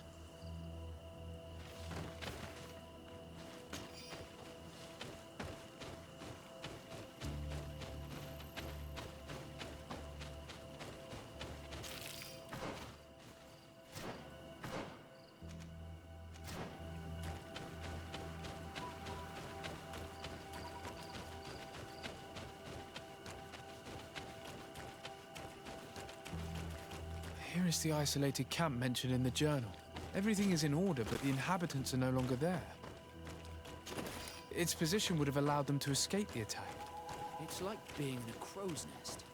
Here is the isolated camp mentioned in the journal. Everything is in order, but the inhabitants are no longer there. Its position would have allowed them to escape the attack. It's like being in a crow's nest.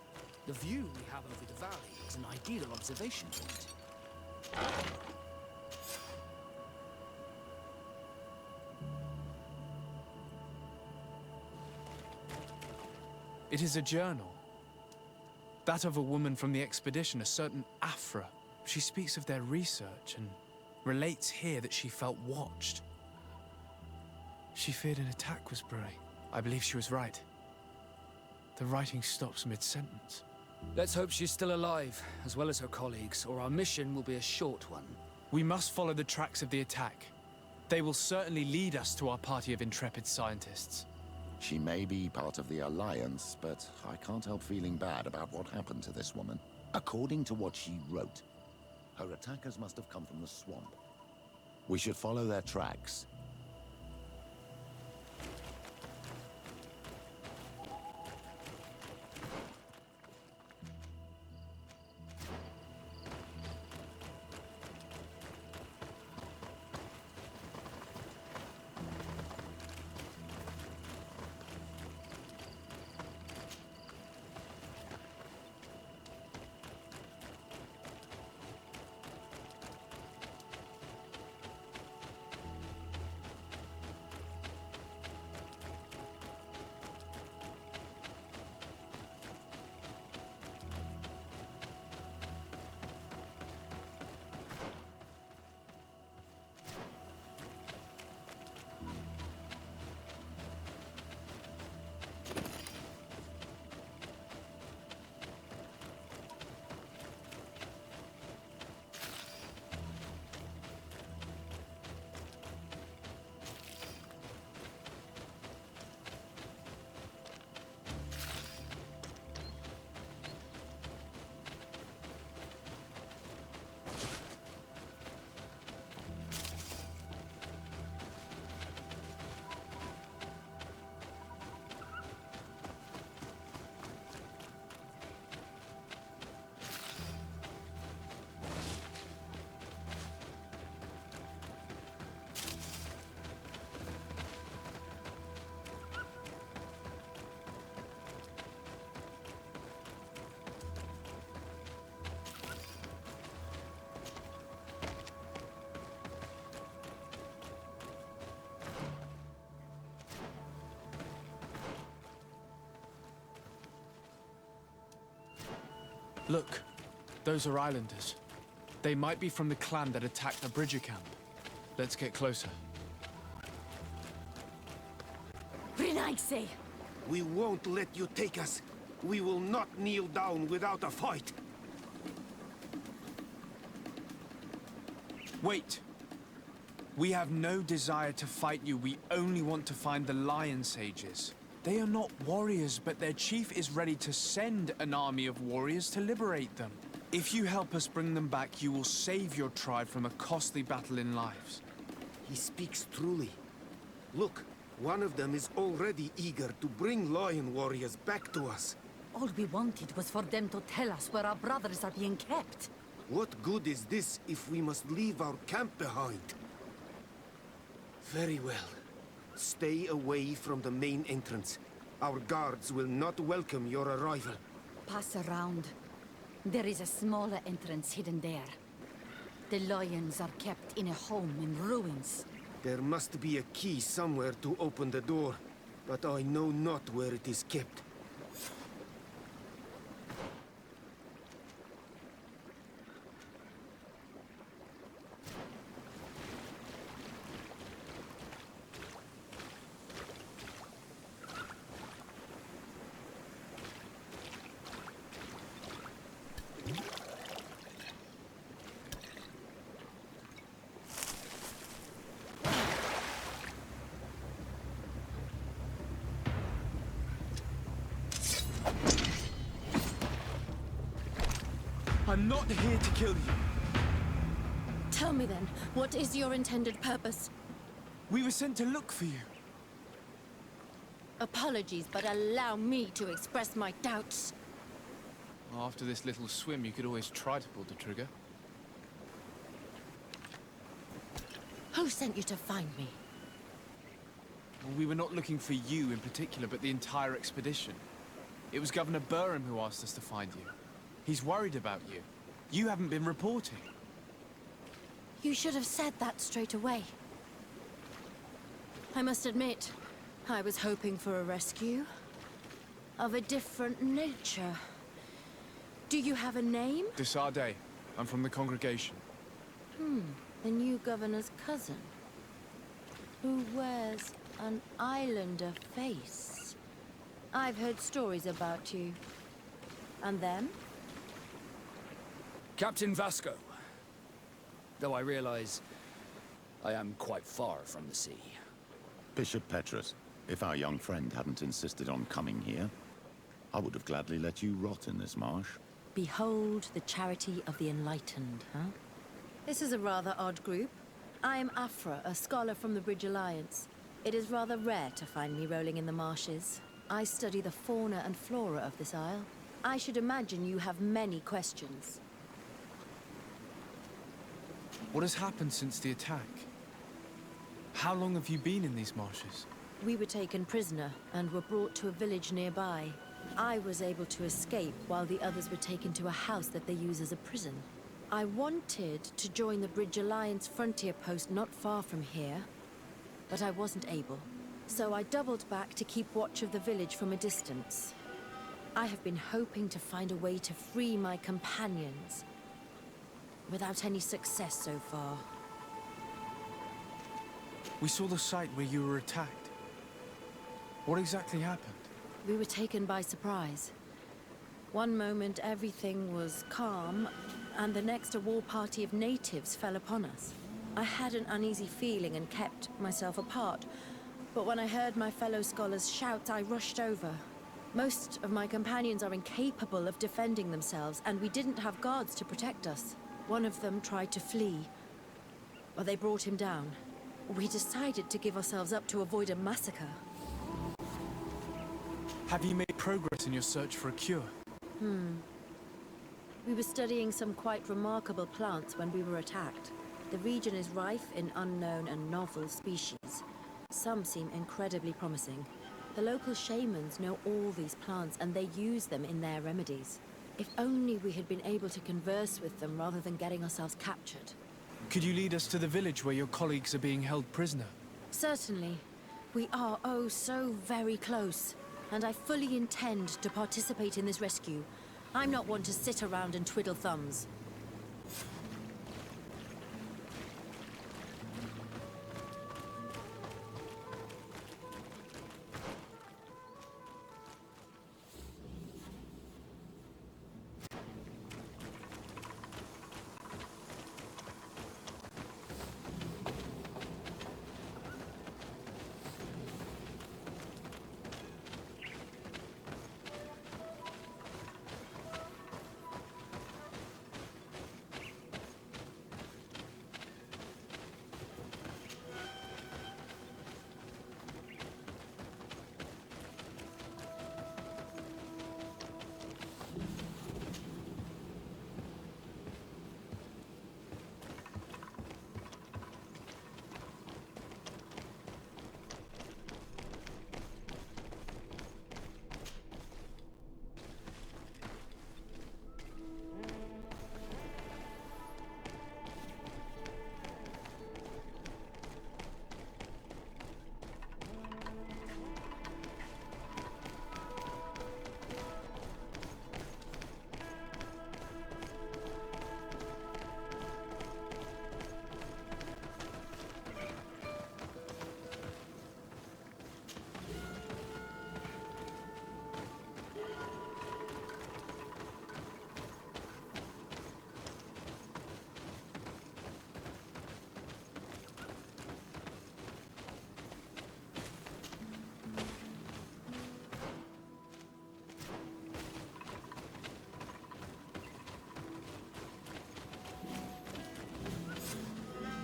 The view we have over the valley is an ideal observation point. It is a journal. That of a woman from the expedition, a certain Afra. She speaks of their research and relates here that she felt watched. She feared an attack was brewing. I believe she was right. The writing stops mid-sentence. Let's hope she's still alive, as well as her colleagues, or our mission will be a short one. We must follow the tracks of the attack. They will certainly lead us to our party of intrepid scientists. She may be part of the Alliance, but I can't help feeling bad about what happened to this woman. According to what she wrote, her attackers must have come from the swamp. We should follow their tracks. Look, those are islanders. They might be from the clan that attacked the Bridger camp. Let's get closer. Renaise! We won't let you take us. We will not kneel down without a fight. Wait! We have no desire to fight you. We only want to find the Lion Sages. They are not warriors, but their chief is ready to send an army of warriors to liberate them. If you help us bring them back, you will save your tribe from a costly battle in lives. He speaks truly. Look, one of them is already eager to bring Lion warriors back to us. All we wanted was for them to tell us where our brothers are being kept. What good is this if we must leave our camp behind? Very well. Stay away from the main entrance. Our guards will not welcome your arrival. Pass around. There is a smaller entrance hidden there. The lions are kept in a home in ruins. There must be a key somewhere to open the door, but I know not where it is kept. I'm not here to kill you. Tell me then, what is your intended purpose? We were sent to look for you. Apologies, but allow me to express my doubts. After this little swim, you could always try to pull the trigger. Who sent you to find me? Well, we were not looking for you in particular, but the entire expedition. It was Governor Burham who asked us to find you. He's worried about you. You haven't been reporting. You should have said that straight away. I must admit, I was hoping for a rescue of a different nature. Do you have a name? Desade. I'm from the congregation. The new governor's cousin, who wears an islander face. I've heard stories about you. And them? Captain Vasco. Though I realize I am quite far from the sea. Bishop Petrus, if our young friend hadn't insisted on coming here, I would have gladly let you rot in this marsh. Behold the charity of the enlightened, huh? This is a rather odd group. I am Afra, a scholar from the Bridge Alliance. It is rather rare to find me rolling in the marshes. I study the fauna and flora of this isle. I should imagine you have many questions. What has happened since the attack? How long have you been in these marshes? We were taken prisoner and were brought to a village nearby. I was able to escape while the others were taken to a house that they use as a prison. I wanted to join the Bridge Alliance frontier post not far from here, but I wasn't able. So I doubled back to keep watch of the village from a distance. I have been hoping to find a way to free my companions, without any success so far. We saw the site where you were attacked. What exactly happened? We were taken by surprise. One moment everything was calm, and the next a war party of natives fell upon us. I had an uneasy feeling and kept myself apart, but when I heard my fellow scholars shout, I rushed over. Most of my companions are incapable of defending themselves, and we didn't have guards to protect us. One of them tried to flee, but they brought him down. We decided to give ourselves up to avoid a massacre. Have you made progress in your search for a cure? We were studying some quite remarkable plants when we were attacked. The region is rife in unknown and novel species. Some seem incredibly promising. The local shamans know all these plants and they use them in their remedies. If only we had been able to converse with them rather than getting ourselves captured. Could you lead us to the village where your colleagues are being held prisoner? Certainly. We are oh so very close. And I fully intend to participate in this rescue. I'm not one to sit around and twiddle thumbs.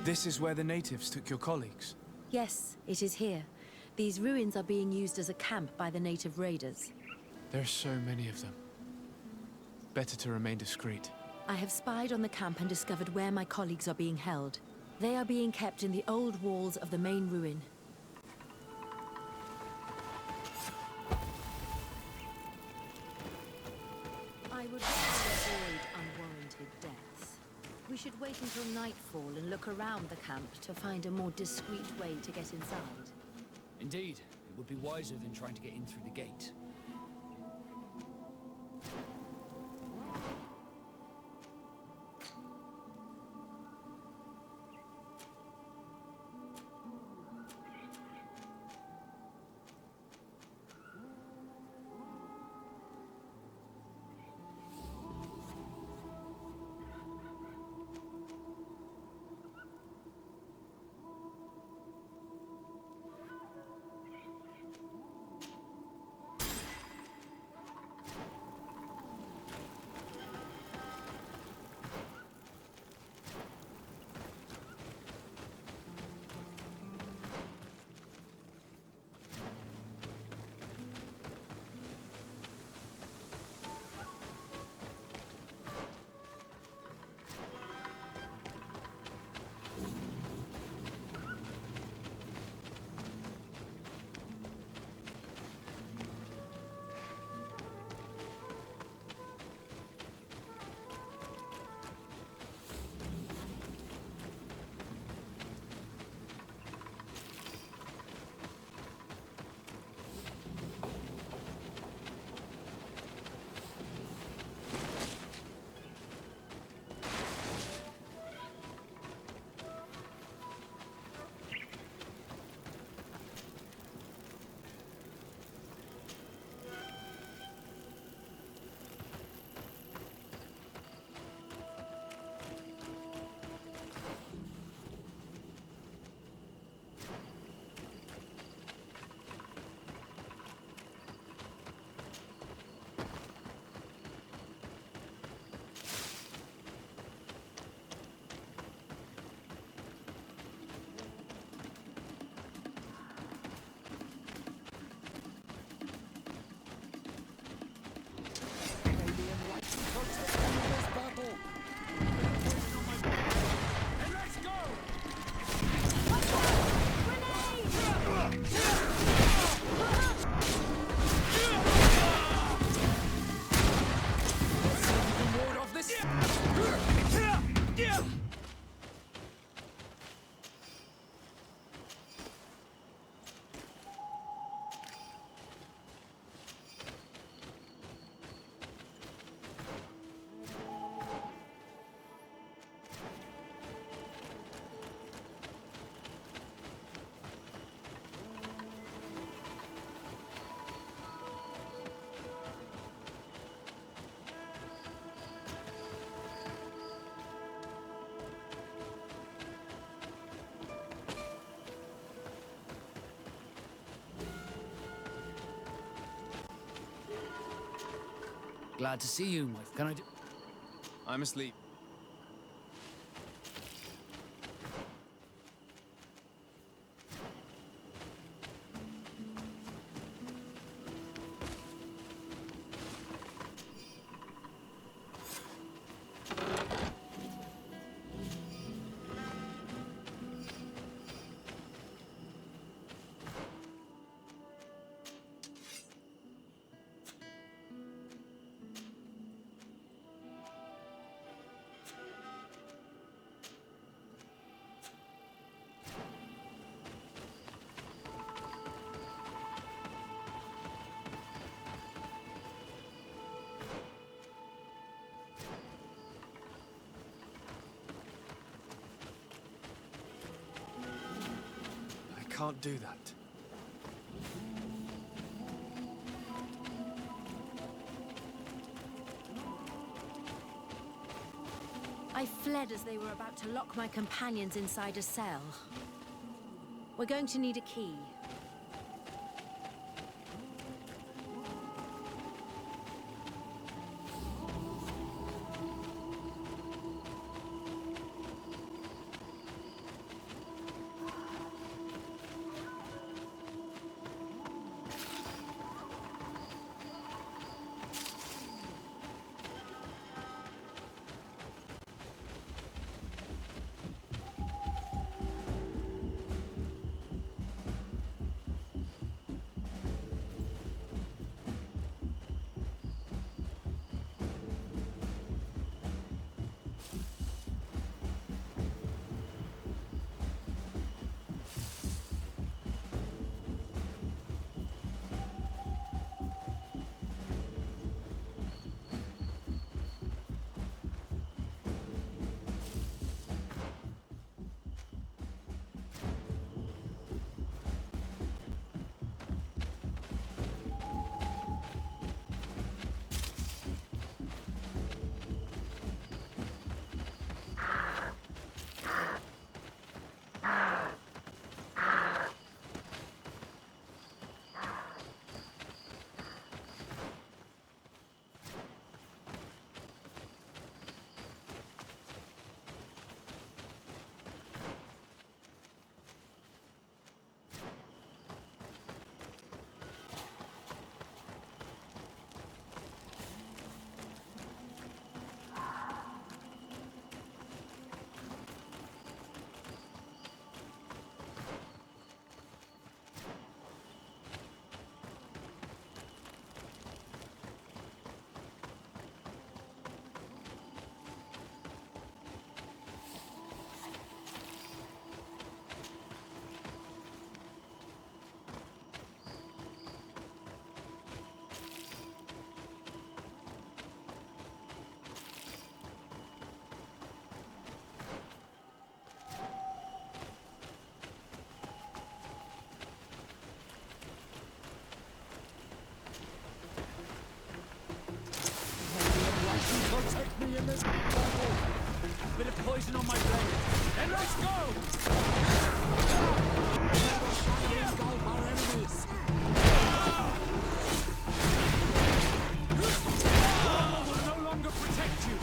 This is where the natives took your colleagues? Yes, it is here. These ruins are being used as a camp by the native raiders. There are so many of them. Better to remain discreet. I have spied on the camp and discovered where my colleagues are being held. They are being kept in the old walls of the main ruin. I would rather avoid unwarranted deaths. We should wait until nightfall and look around the camp to find a more discreet way to get inside. Indeed, it would be wiser than trying to get in through the gate. Glad to see you, Mike. Can I do... I'm asleep. I can't do that. I fled as they were about to lock my companions inside a cell. We're going to need a key. Bit of poison on my blade. And let's go! Our enemies. Armor will no longer protect you.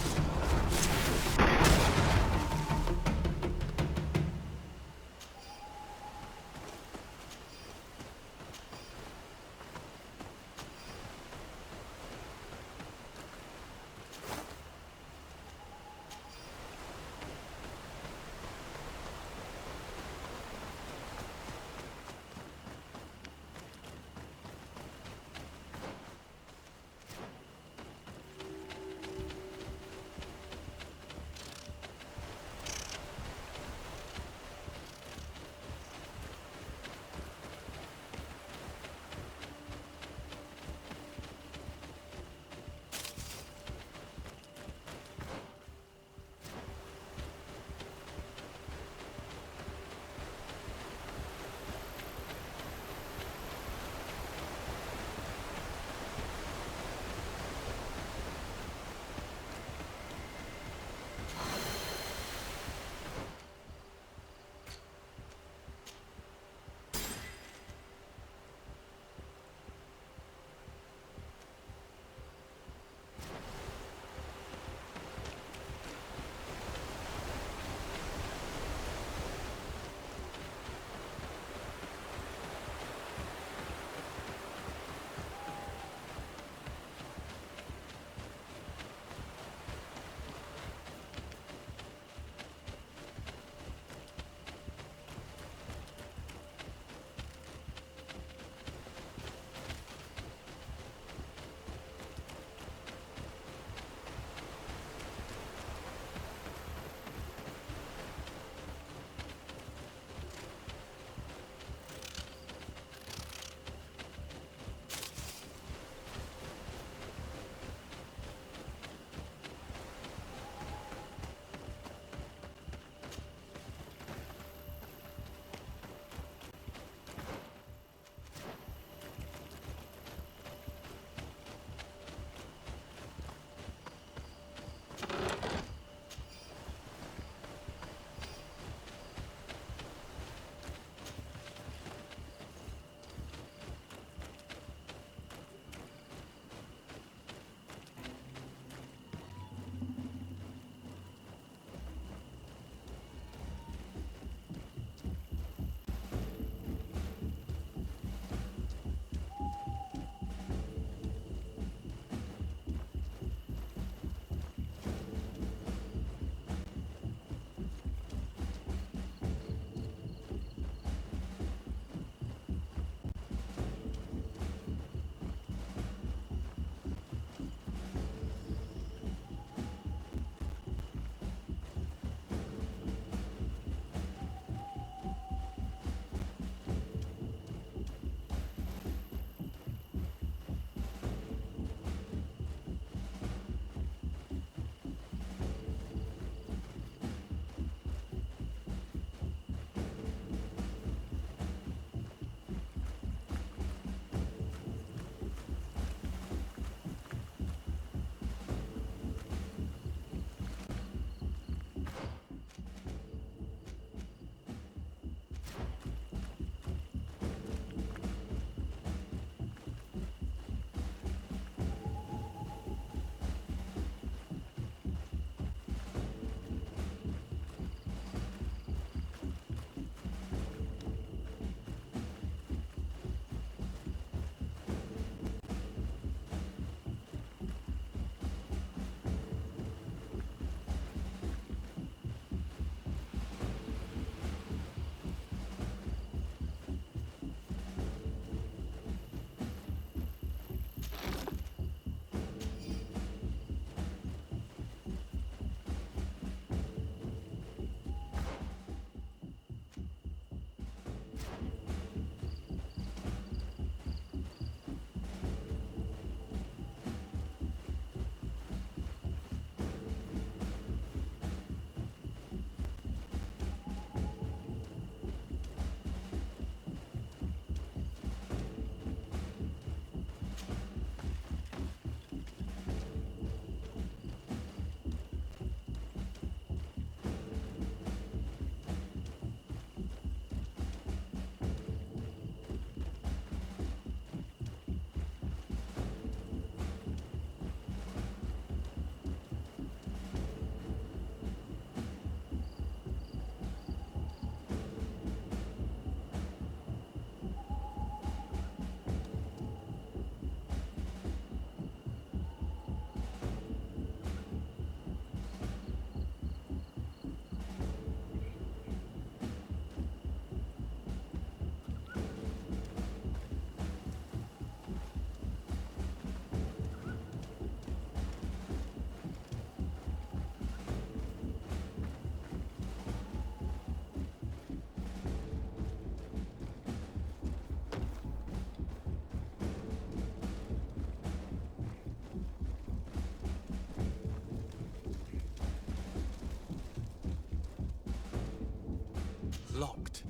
locked.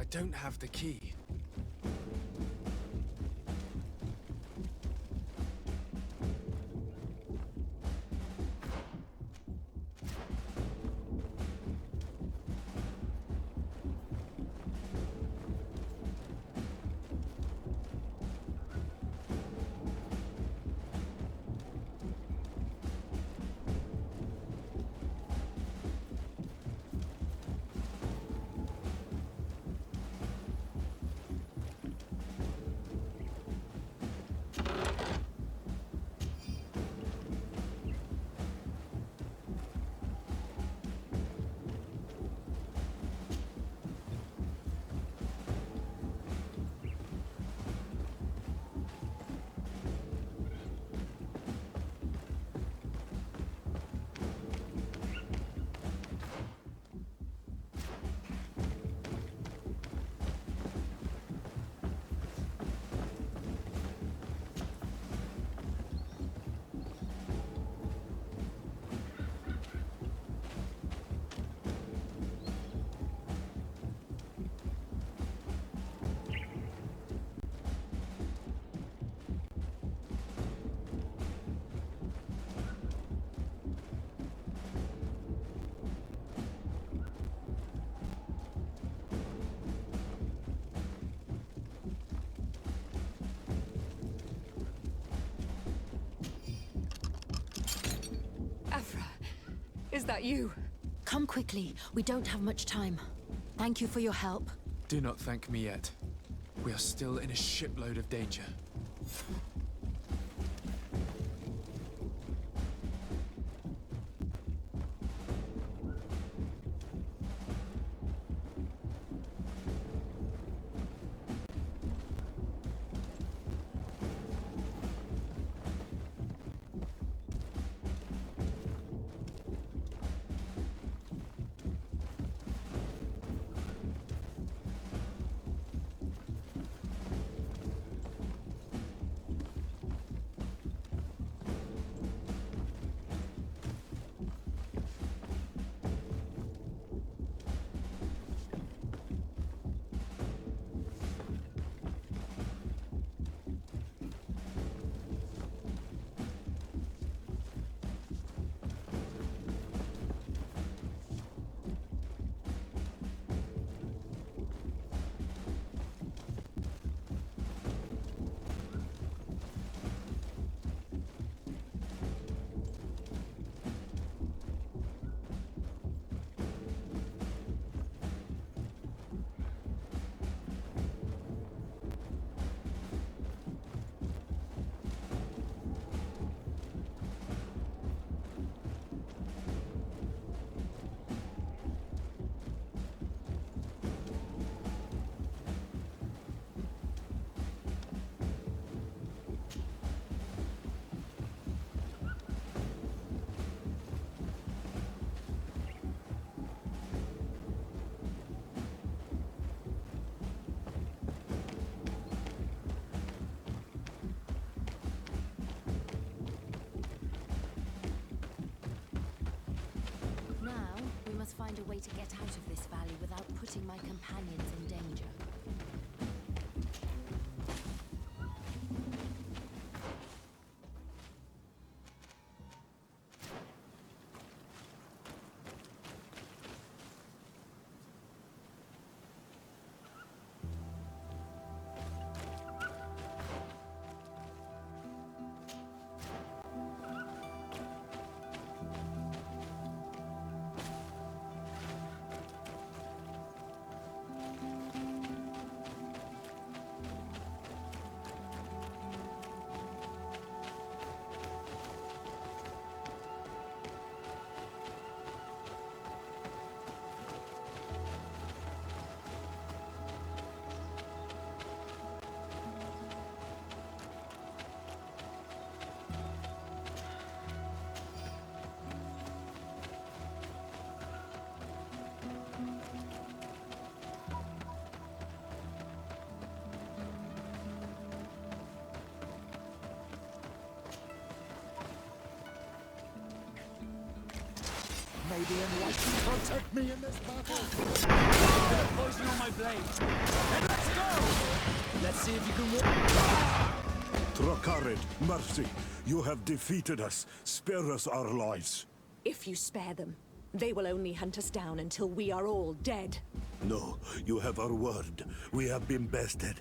I don't have the key. Is that you? Come quickly. We don't have much time. Thank you for your help. Do not thank me yet. We are still in a shipload of danger. Find a way to get out of this valley without putting my companions in danger. lady and watch you protect me in this battle. Poison on my blade. And let's go! Let's see if you can walk. Trakarid, mercy. You have defeated us. Spare us our lives. If you spare them, they will only hunt us down until we are all dead. No, you have our word. We have been bested.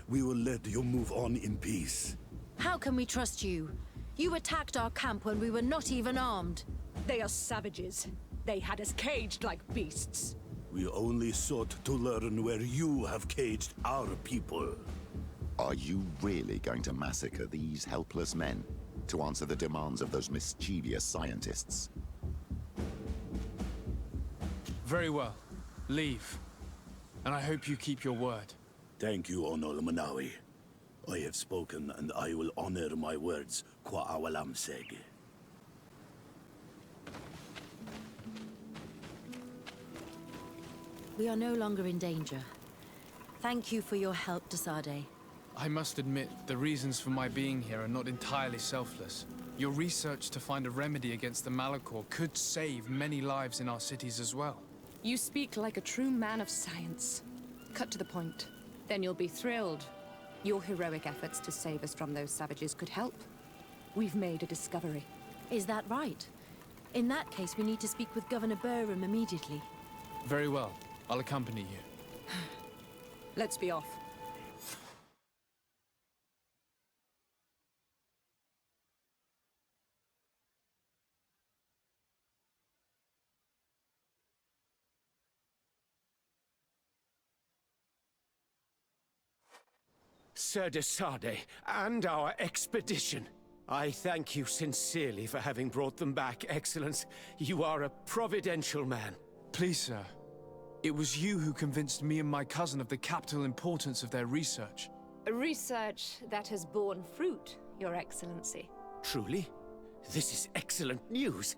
We will let you move on in peace. How can we trust you? You attacked our camp when we were not even armed. They are savages. They had us caged like beasts. We only sought to learn where you have caged our people. Are you really going to massacre these helpless men to answer the demands of those mischievous scientists? Very well. Leave. And I hope you keep your word. Thank you, Onol Manawi. I have spoken, and I will honor my words, Kwa awalam seg. We are no longer in danger. Thank you for your help, Desade. I must admit, the reasons for my being here are not entirely selfless. Your research to find a remedy against the Malachor could save many lives in our cities as well. You speak like a true man of science. Cut to the point. Then you'll be thrilled. Your heroic efforts to save us from those savages could help. We've made a discovery. Is that right? In that case, we need to speak with Governor Burham immediately. Very well. I'll accompany you. Let's be off. Sir Desade, and our expedition. I thank you sincerely for having brought them back, Excellence. You are a providential man. Please, sir. It was you who convinced me and my cousin of the capital importance of their research. A research that has borne fruit, Your Excellency. Truly? This is excellent news.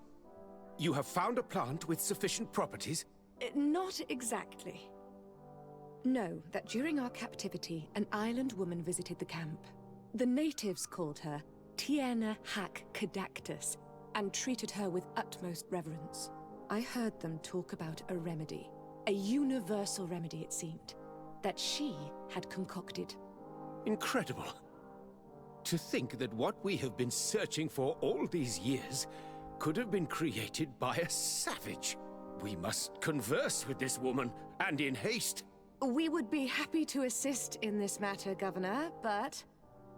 You have found a plant with sufficient properties? Not exactly. Know that during our captivity, an island woman visited the camp. The natives called her Tiena Hac Cadactus and treated her with utmost reverence. I heard them talk about a remedy, a universal remedy it seemed, that she had concocted. Incredible. To think that what we have been searching for all these years could have been created by a savage. We must converse with this woman, and in haste. We would be happy to assist in this matter, Governor, but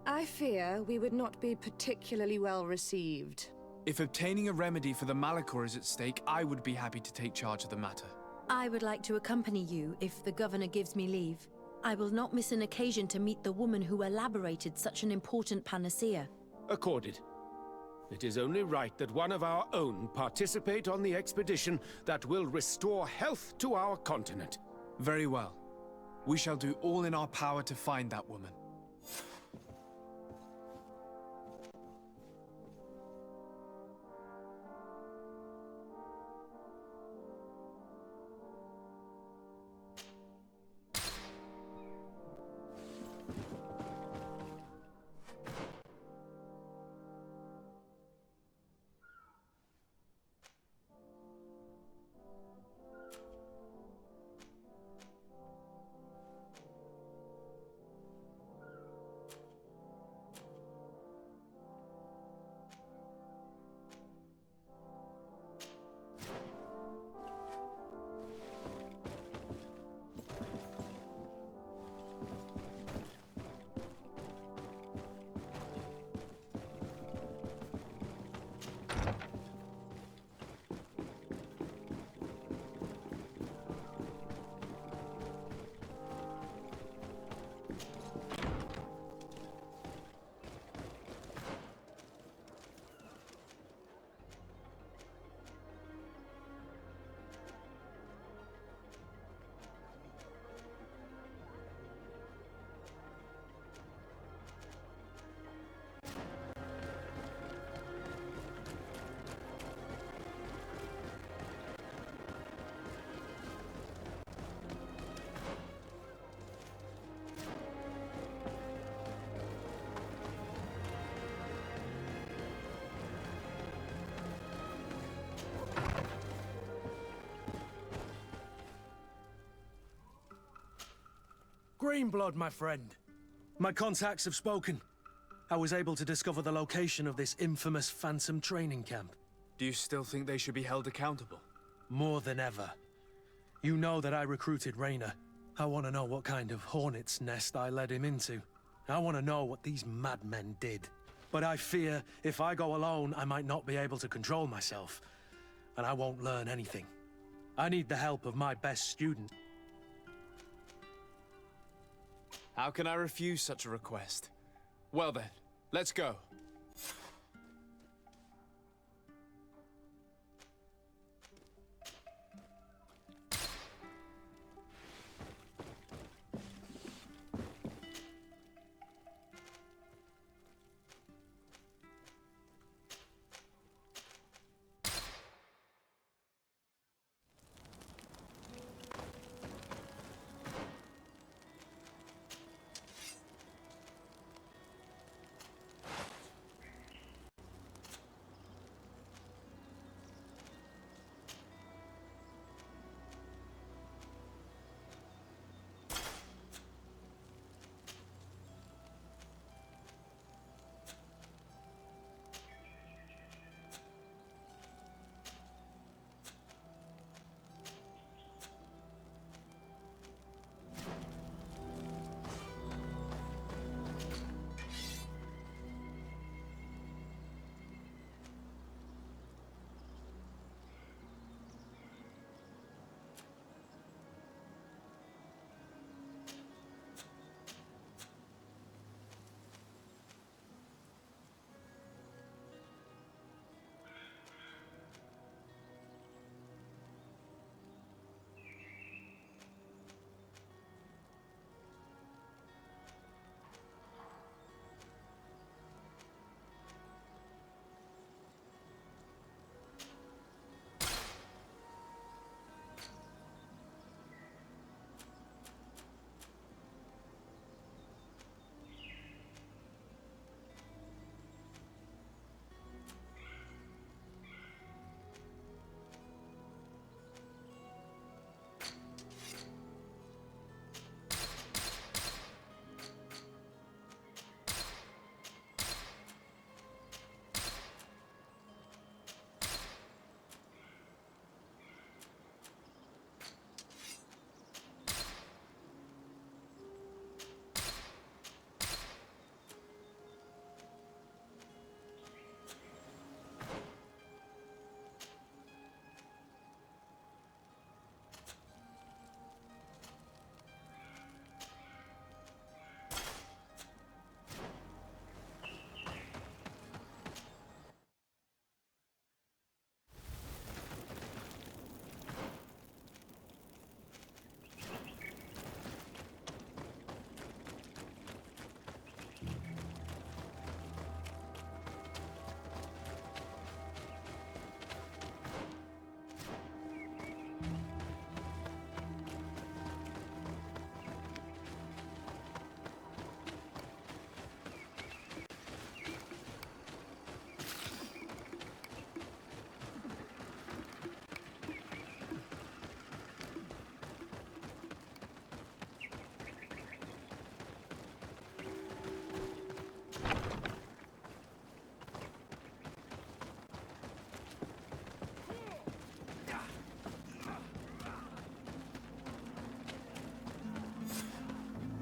I fear we would not be particularly well received. If obtaining a remedy for the Malachor is at stake, I would be happy to take charge of the matter. I would like to accompany you if the Governor gives me leave. I will not miss an occasion to meet the woman who elaborated such an important panacea. Accorded. It is only right that one of our own participate on the expedition that will restore health to our continent. Very well. We shall do all in our power to find that woman. Greenblood, my friend. My contacts have spoken. I was able to discover the location of this infamous Phantom training camp. Do you still think they should be held accountable? More than ever. You know that I recruited Rayner. I want to know what kind of hornet's nest I led him into. I want to know what these madmen did. But I fear if I go alone, I might not be able to control myself. And I won't learn anything. I need the help of my best student. How can I refuse such a request? Well then, let's go.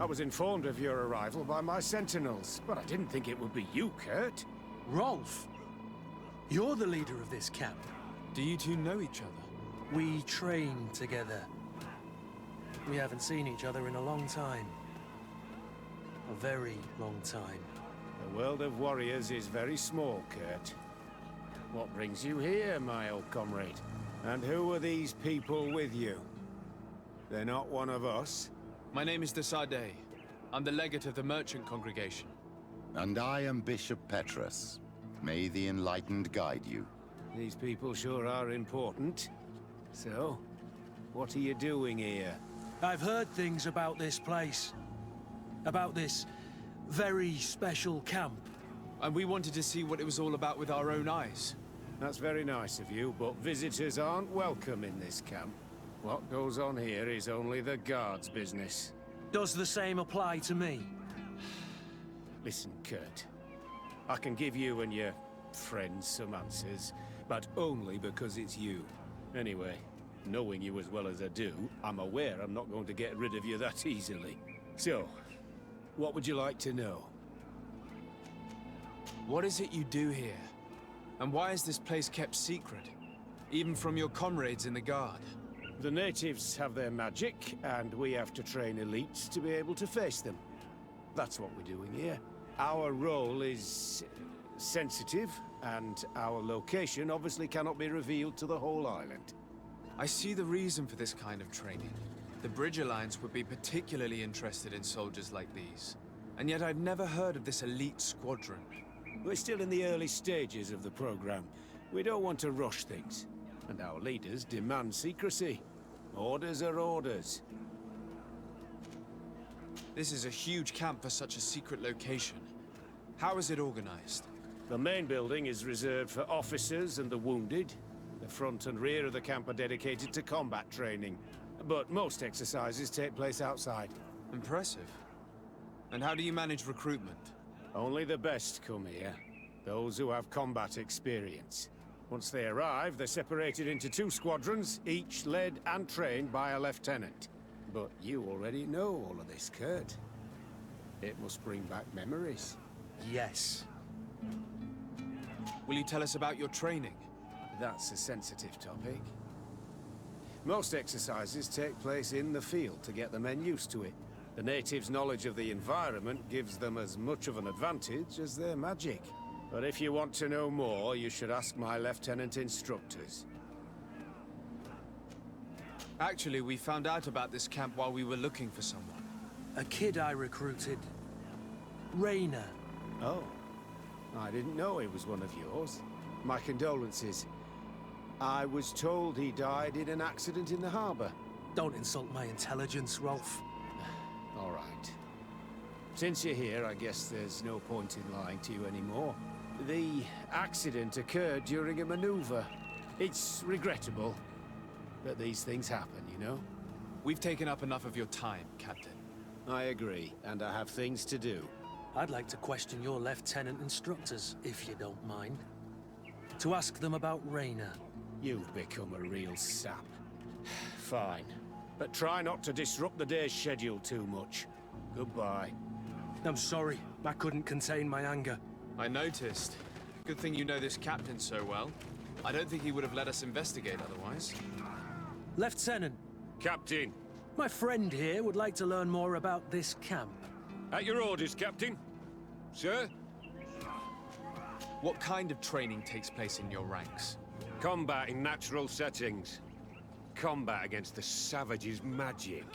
I was informed of your arrival by my sentinels, but I didn't think it would be you, Kurt. Rolf, you're the leader of this camp. Do you two know each other? We train together. We haven't seen each other in a long time. A very long time. The world of warriors is very small, Kurt. What brings you here, my old comrade? And who are these people with you? They're not one of us? My name is Desade. I'm the legate of the merchant congregation. And I am Bishop Petrus. May the Enlightened guide you. These people sure are important. So, what are you doing here? I've heard things about this place. About this very special camp. And we wanted to see what it was all about with our own eyes. That's very nice of you, but visitors aren't welcome in this camp. What goes on here is only the guards' business. Does the same apply to me? Listen, Kurt. I can give you and your friends some answers, but only because it's you. Anyway, knowing you as well as I do, I'm aware I'm not going to get rid of you that easily. So, what would you like to know? What is it you do here? And why is this place kept secret? Even from your comrades in the Guard? The natives have their magic, and we have to train elites to be able to face them. That's what we're doing here. Our role is sensitive, and our location obviously cannot be revealed to the whole island. I see the reason for this kind of training. The Bridge Alliance would be particularly interested in soldiers like these. And yet I've never heard of this elite squadron. We're still in the early stages of the program. We don't want to rush things. And our leaders demand secrecy. Orders are orders. This is a huge camp for such a secret location. How is it organized? The main building is reserved for officers and the wounded. The front and rear of the camp are dedicated to combat training. But most exercises take place outside. Impressive. And how do you manage recruitment? Only the best come here. Those who have combat experience. Once they arrive, they're separated into 2 squadrons, each led and trained by a lieutenant. But you already know all of this, Kurt. It must bring back memories. Yes. Will you tell us about your training? That's a sensitive topic. Most exercises take place in the field to get the men used to it. The natives' knowledge of the environment gives them as much of an advantage as their magic. But if you want to know more, you should ask my lieutenant instructors. Actually, we found out about this camp while we were looking for someone. A kid I recruited. Rainer. Oh. I didn't know he was one of yours. My condolences. I was told he died in an accident in the harbor. Don't insult my intelligence, Rolf. All right. Since you're here, I guess there's no point in lying to you anymore. The accident occurred during a maneuver. It's regrettable, but these things happen, you know? We've taken up enough of your time, Captain. I agree, and I have things to do. I'd like to question your lieutenant instructors, if you don't mind. To ask them about Rainer. You've become a real sap. Fine. But try not to disrupt the day's schedule too much. Goodbye. I'm sorry. I couldn't contain my anger. I noticed. Good thing you know this captain so well. I don't think he would have let us investigate otherwise. Lieutenant. Captain. My friend here would like to learn more about this camp. At your orders, Captain. Sir? What kind of training takes place in your ranks? Combat in natural settings. Combat against the savages' magic.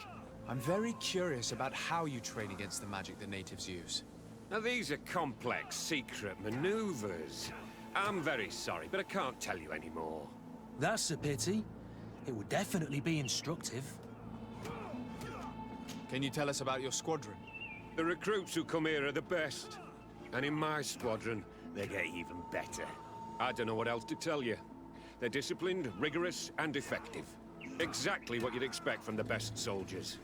I'm very curious about how you train against the magic the natives use. Now, these are complex, secret maneuvers. I'm very sorry, but I can't tell you anymore. That's a pity. It would definitely be instructive. Can you tell us about your squadron? The recruits who come here are the best. And in my squadron, they get even better. I don't know what else to tell you. They're disciplined, rigorous, and effective. Exactly what you'd expect from the best soldiers.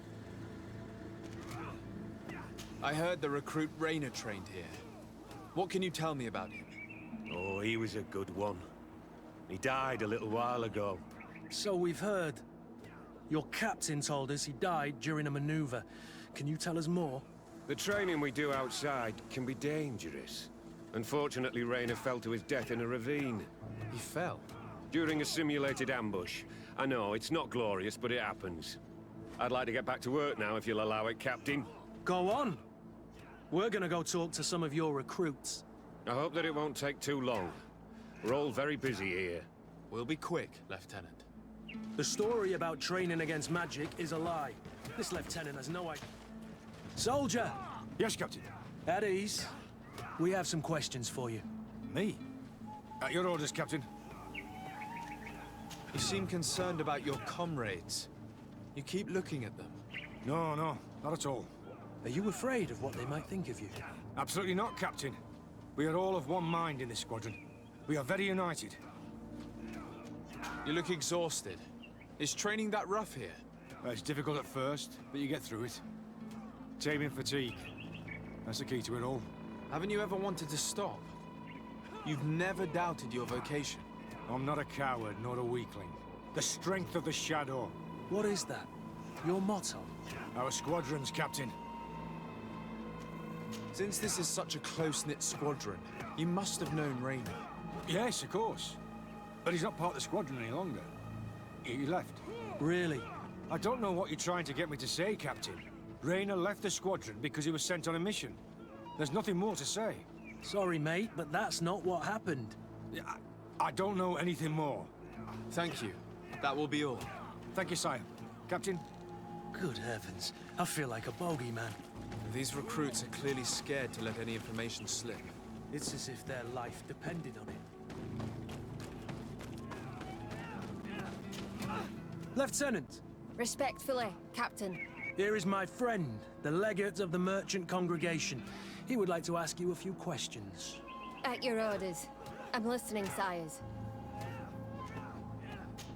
I heard the recruit Rainer trained here. What can you tell me about him? Oh, he was a good one. He died a little while ago. So we've heard. Your captain told us he died during a maneuver. Can you tell us more? The training we do outside can be dangerous. Unfortunately, Rainer fell to his death in a ravine. He fell? During a simulated ambush. I know, it's not glorious, but it happens. I'd like to get back to work now, if you'll allow it, Captain. Go on. We're gonna go talk to some of your recruits. I hope that it won't take too long. We're all very busy here. We'll be quick, Lieutenant. The story about training against magic is a lie. This lieutenant has no idea. Soldier! Yes, Captain. At ease. We have some questions for you. Me? At your orders, Captain. You seem concerned about your comrades. You keep looking at them. No, not at all. Are you afraid of what they might think of you? Absolutely not, Captain. We are all of one mind in this squadron. We are very united. You look exhausted. Is training that rough here? It's difficult at first, but you get through it. Taming fatigue. That's the key to it all. Haven't you ever wanted to stop? You've never doubted your vocation. I'm not a coward, nor a weakling. The strength of the Shadow. What is that? Your motto? Our squadron's captain. Since this is such a close-knit squadron, you must have known Raynor. Yes, of course. But he's not part of the squadron any longer. He left. Really? I don't know what you're trying to get me to say, Captain. Raynor left the squadron because he was sent on a mission. There's nothing more to say. Sorry, mate, but that's not what happened. I don't know anything more. Thank you. That will be all. Thank you, sire. Captain? Good heavens. I feel like a bogeyman. These recruits are clearly scared to let any information slip. It's as if their life depended on it. Lieutenant! Respectfully, Captain. Here is my friend, the legate of the merchant congregation. He would like to ask you a few questions. At your orders. I'm listening, sires.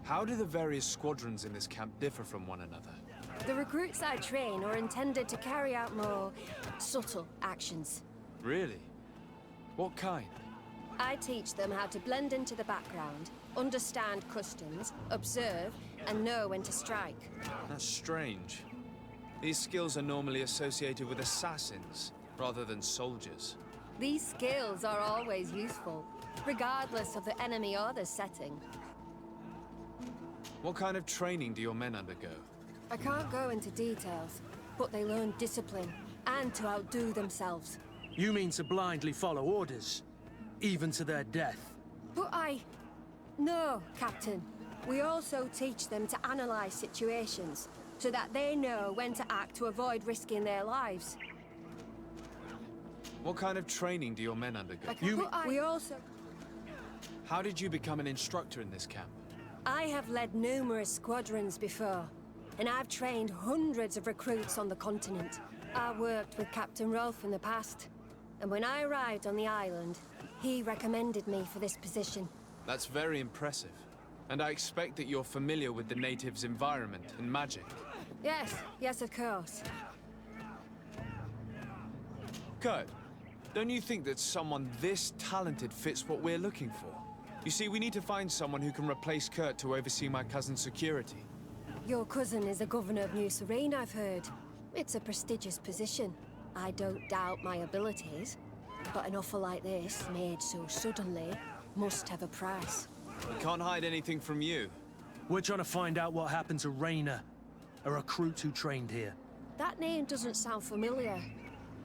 How do the various squadrons in this camp differ from one another? The recruits I train are intended to carry out more subtle actions. Really? What kind? I teach them how to blend into the background, understand customs, observe, and know when to strike. That's strange. These skills are normally associated with assassins, rather than soldiers. These skills are always useful, regardless of the enemy or the setting. What kind of training do your men undergo? I can't go into details, but they learn discipline, and to outdo themselves. You mean to blindly follow orders, even to their death? But No, Captain. We also teach them to analyze situations, so that they know when to act to avoid risking their lives. What kind of training do your men undergo? We also... How did you become an instructor in this camp? I have led numerous squadrons before, and I've trained hundreds of recruits on the continent. I worked with Captain Rolfe in the past, and when I arrived on the island, he recommended me for this position. That's very impressive. And I expect that you're familiar with the natives' environment and magic. Yes, of course. Kurt, don't you think that someone this talented fits what we're looking for? You see, we need to find someone who can replace Kurt to oversee my cousin's security. Your cousin is the governor of New Serene, I've heard. It's a prestigious position. I don't doubt my abilities, but an offer like this, made so suddenly, must have a price. We can't hide anything from you. We're trying to find out what happened to Raynor, a recruit who trained here. That name doesn't sound familiar.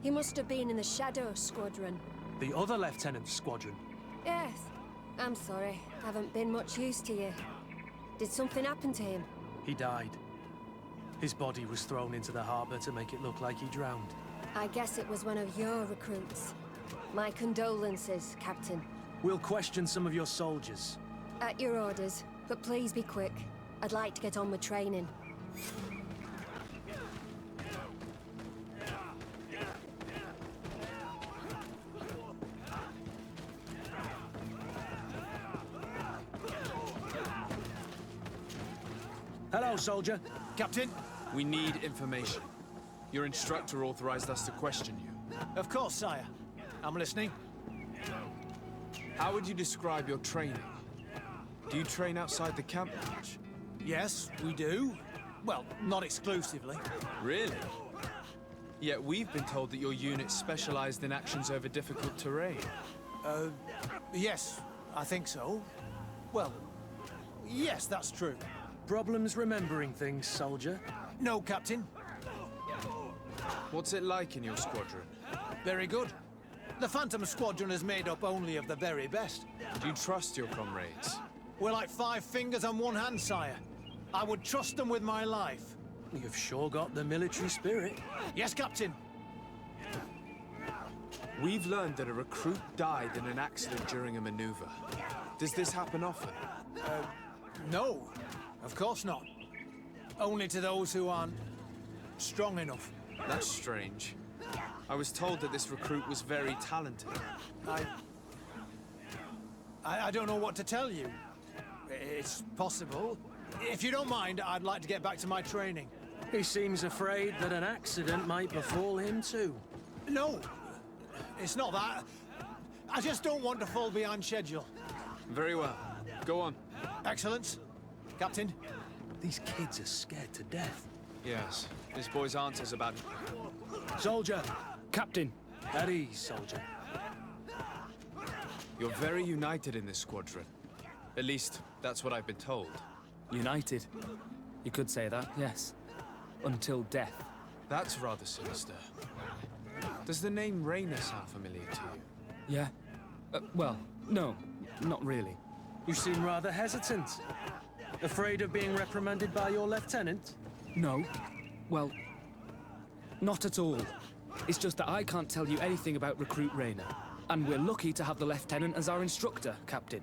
He must have been in the Shadow Squadron. The other lieutenant's squadron? Yes. I'm sorry. Haven't been much use to you. Did something happen to him? He died. His body was thrown into the harbor to make it look like he drowned. I guess it was one of your recruits. My condolences, Captain. We'll question some of your soldiers. At your orders, but please be quick. I'd like to get on with training. Hello, soldier. Captain, we need information. Your instructor authorized us to question you. Of course, sire. I'm listening. How would you describe your training? Do you train outside the camp much? Yes, we do. Well, not exclusively. Really? Yet we've been told that your unit specialized in actions over difficult terrain. Yes, I think so. Well, yes, that's true. Problems remembering things, soldier? No, Captain. What's it like in your squadron? Very good. The Phantom Squadron is made up only of the very best. Do you trust your comrades? We're like 5 fingers on one hand, sire. I would trust them with my life. You've sure got the military spirit. Yes, Captain. We've learned that a recruit died in an accident during a maneuver. Does this happen often? No. Of course not. Only to those who aren't strong enough. That's strange. I was told that this recruit was very talented. I don't know what to tell you. It's possible. If you don't mind, I'd like to get back to my training. He seems afraid that an accident might befall him too. No, it's not that. I just don't want to fall behind schedule. Very well. Go on. Excellence. Captain. These kids are scared to death. Yes. This boy's answer's about... Soldier! Captain! At ease, soldier. You're very united in this squadron. At least, that's what I've been told. United? You could say that, yes. Until death. That's rather sinister. Does the name Raynor sound familiar to you? Yeah. Well, no, not really. You seem rather hesitant. Afraid of being reprimanded by your lieutenant? No. Well, not at all. It's just that I can't tell you anything about Recruit Raynor. And we're lucky to have the Lieutenant as our instructor, Captain.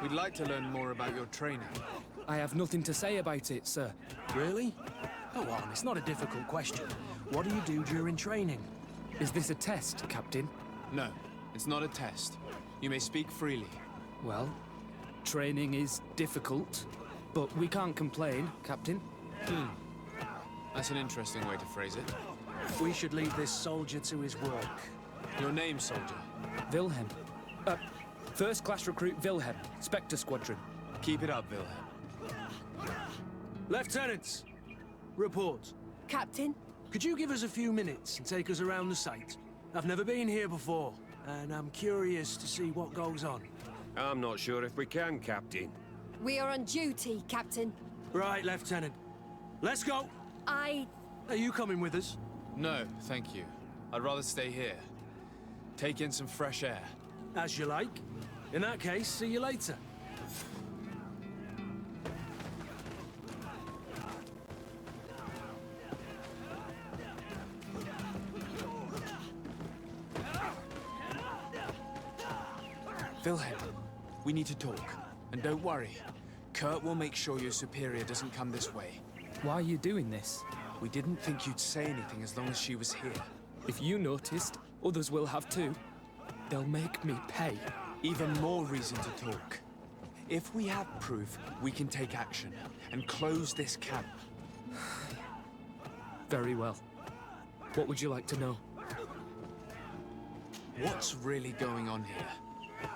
We'd like to learn more about your training. I have nothing to say about it, sir. Really? Go on, it's not a difficult question. What do you do during training? Is this a test, Captain? No, it's not a test. You may speak freely. Well, training is difficult, but we can't complain, Captain. That's an interesting way to phrase it. We should leave this soldier to his work. Your name, soldier? Wilhelm. First class recruit Wilhelm, Spectre Squadron. Keep it up, Wilhelm. Lieutenants! Report. Captain? Could you give us a few minutes and take us around the site? I've never been here before, and I'm curious to see what goes on. I'm not sure if we can, Captain. We are on duty, Captain. Right, Lieutenant. Let's go! Are you coming with us? No, thank you. I'd rather stay here. Take in some fresh air. As you like. In that case, see you later. Wilhelm, we need to talk. And don't worry. Kurt will make sure your superior doesn't come this way. Why are you doing this? We didn't think you'd say anything as long as she was here. If you noticed, others will have too. They'll make me pay. Even more reason to talk. If we have proof, we can take action and close this camp. Very well. What would you like to know? What's really going on here?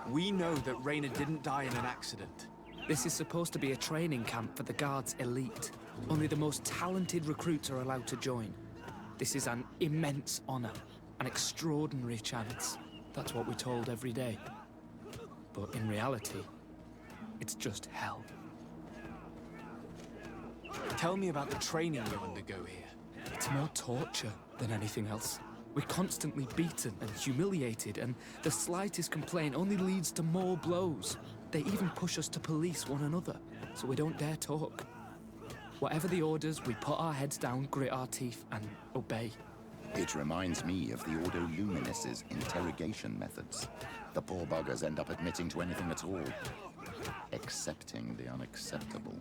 We know that Raynor didn't die in an accident. This is supposed to be a training camp for the Guard's elite. Only the most talented recruits are allowed to join. This is an immense honor, an extraordinary chance. That's what we're told every day. But in reality, it's just hell. Tell me about the training you undergo here. It's more torture than anything else. We're constantly beaten and humiliated, and the slightest complaint only leads to more blows. They even push us to police one another, so we don't dare talk. Whatever the orders, we put our heads down, grit our teeth, and obey. It reminds me of the Ordo Luminis's interrogation methods. The poor buggers end up admitting to anything at all, accepting the unacceptable.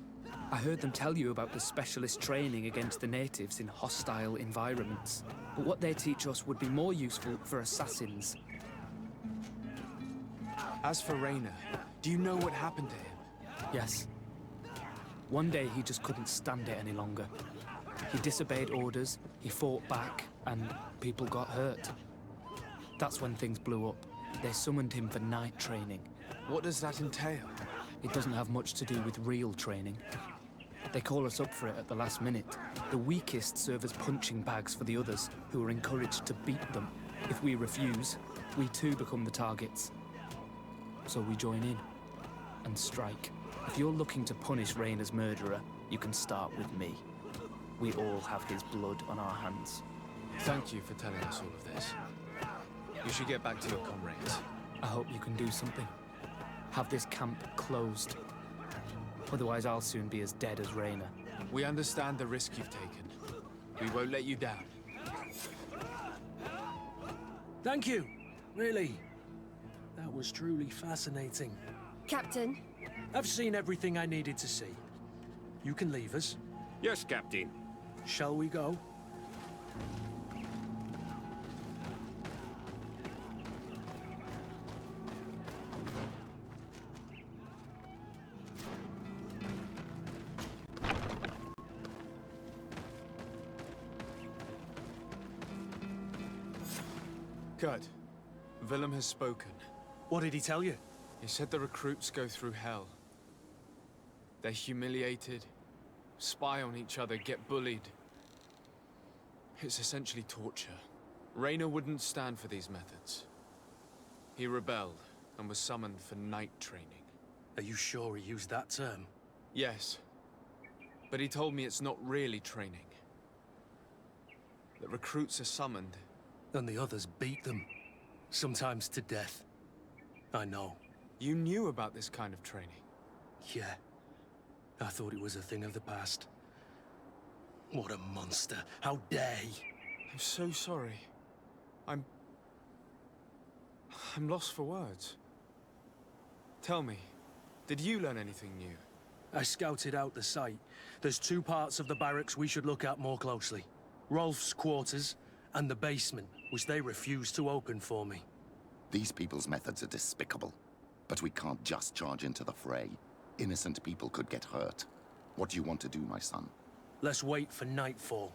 I heard them tell you about the specialist training against the natives in hostile environments. But what they teach us would be more useful for assassins. As for Raynor, do you know what happened to him? Yes. One day he just couldn't stand it any longer. He disobeyed orders, he fought back, and people got hurt. That's when things blew up. They summoned him for night training. What does that entail? It doesn't have much to do with real training. They call us up for it at the last minute. The weakest serve as punching bags for the others, who are encouraged to beat them. If we refuse, we too become the targets. So we join in and strike. If you're looking to punish Raynor's murderer, you can start with me. We all have his blood on our hands. Thank you for telling us all of this. You should get back to your comrades. I hope you can do something. Have this camp closed. Otherwise, I'll soon be as dead as Raynor. We understand the risk you've taken. We won't let you down. Thank you. Really. That was truly fascinating. Captain? I've seen everything I needed to see. You can leave us. Yes, Captain. Shall we go? Good. Willem has spoken. What did he tell you? He said the recruits go through hell. They're humiliated, spy on each other, get bullied. It's essentially torture. Raynor wouldn't stand for these methods. He rebelled and was summoned for night training. Are you sure he used that term? Yes. But he told me it's not really training. The recruits are summoned. And the others beat them. Sometimes to death. I know. You knew about this kind of training? Yeah. I thought it was a thing of the past. What a monster. How dare he? I'm so sorry. I'm lost for words. Tell me, did you learn anything new? I scouted out the site. There's 2 parts of the barracks we should look at more closely. Rolf's quarters and the basement, which they refused to open for me. These people's methods are despicable. But we can't just charge into the fray. Innocent people could get hurt. What do you want to do, my son? Let's wait for nightfall.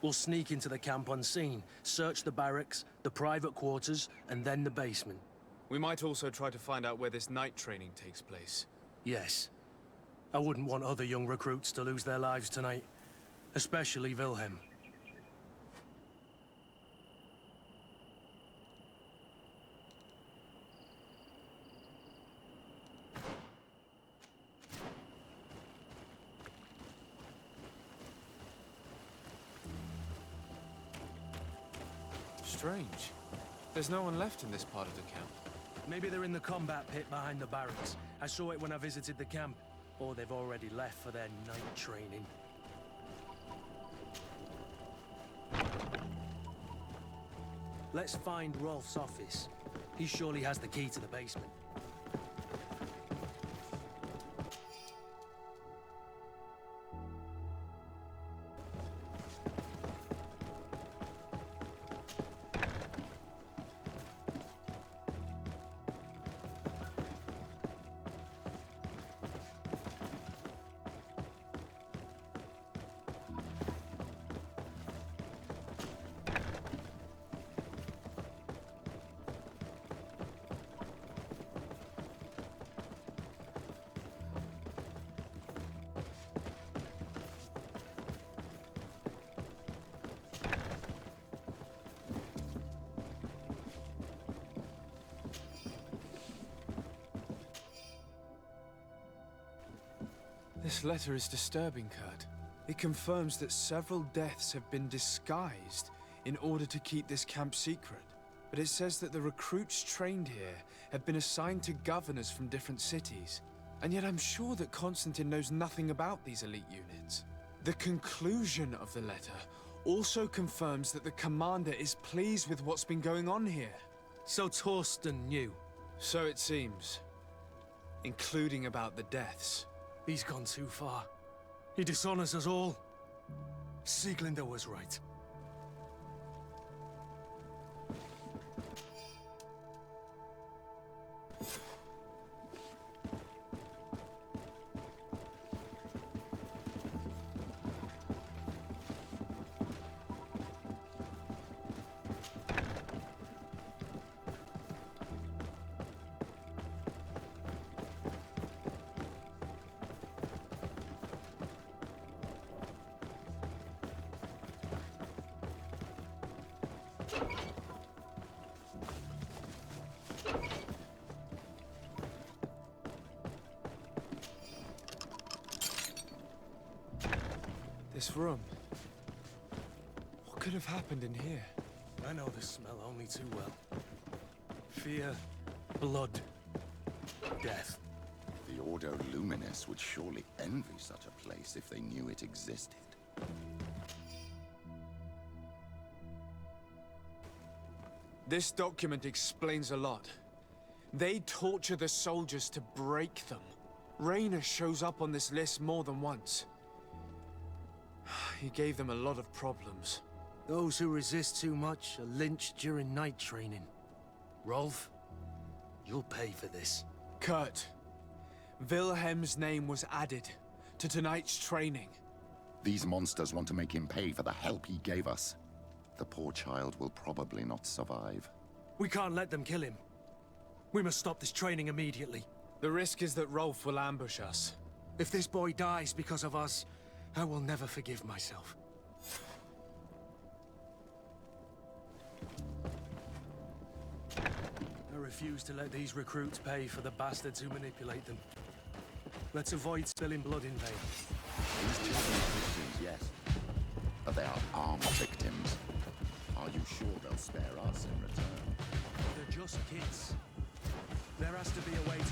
We'll sneak into the camp unseen, search the barracks, the private quarters, and then the basement. We might also try to find out where this night training takes place. Yes. I wouldn't want other young recruits to lose their lives tonight. Especially Wilhelm. Strange. There's no one left in this part of the camp. Maybe they're in the combat pit behind the barracks. I saw it when I visited the camp. Or they've already left for their night training. Let's find Rolf's office. He surely has the key to the basement. This letter is disturbing, Kurt. It confirms that several deaths have been disguised in order to keep this camp secret. But it says that the recruits trained here have been assigned to governors from different cities. And yet I'm sure that Constantine knows nothing about these elite units. The conclusion of the letter also confirms that the commander is pleased with what's been going on here. So Torsten knew? So it seems. Including about the deaths. He's gone too far. He dishonors us all. Sieglinder was right. This room. What could have happened in here? I know this smell only too well. Fear, blood, death. The Ordo Luminis would surely envy such a place if they knew it existed. This document explains a lot. They torture the soldiers to break them. Raynor shows up on this list more than once. He gave them a lot of problems. Those who resist too much are lynched during night training. Rolf, you'll pay for this. Kurt, Wilhelm's name was added to tonight's training. These monsters want to make him pay for the help he gave us. The poor child will probably not survive. We can't let them kill him. We must stop this training immediately. The risk is that Rolf will ambush us. If this boy dies because of us, I will never forgive myself. I refuse to let these recruits pay for the bastards who manipulate them. Let's avoid spilling blood in vain. These children are victims, yes. But they are armed victims. Are you sure they'll spare us in return? They're just kids. There has to be a way to...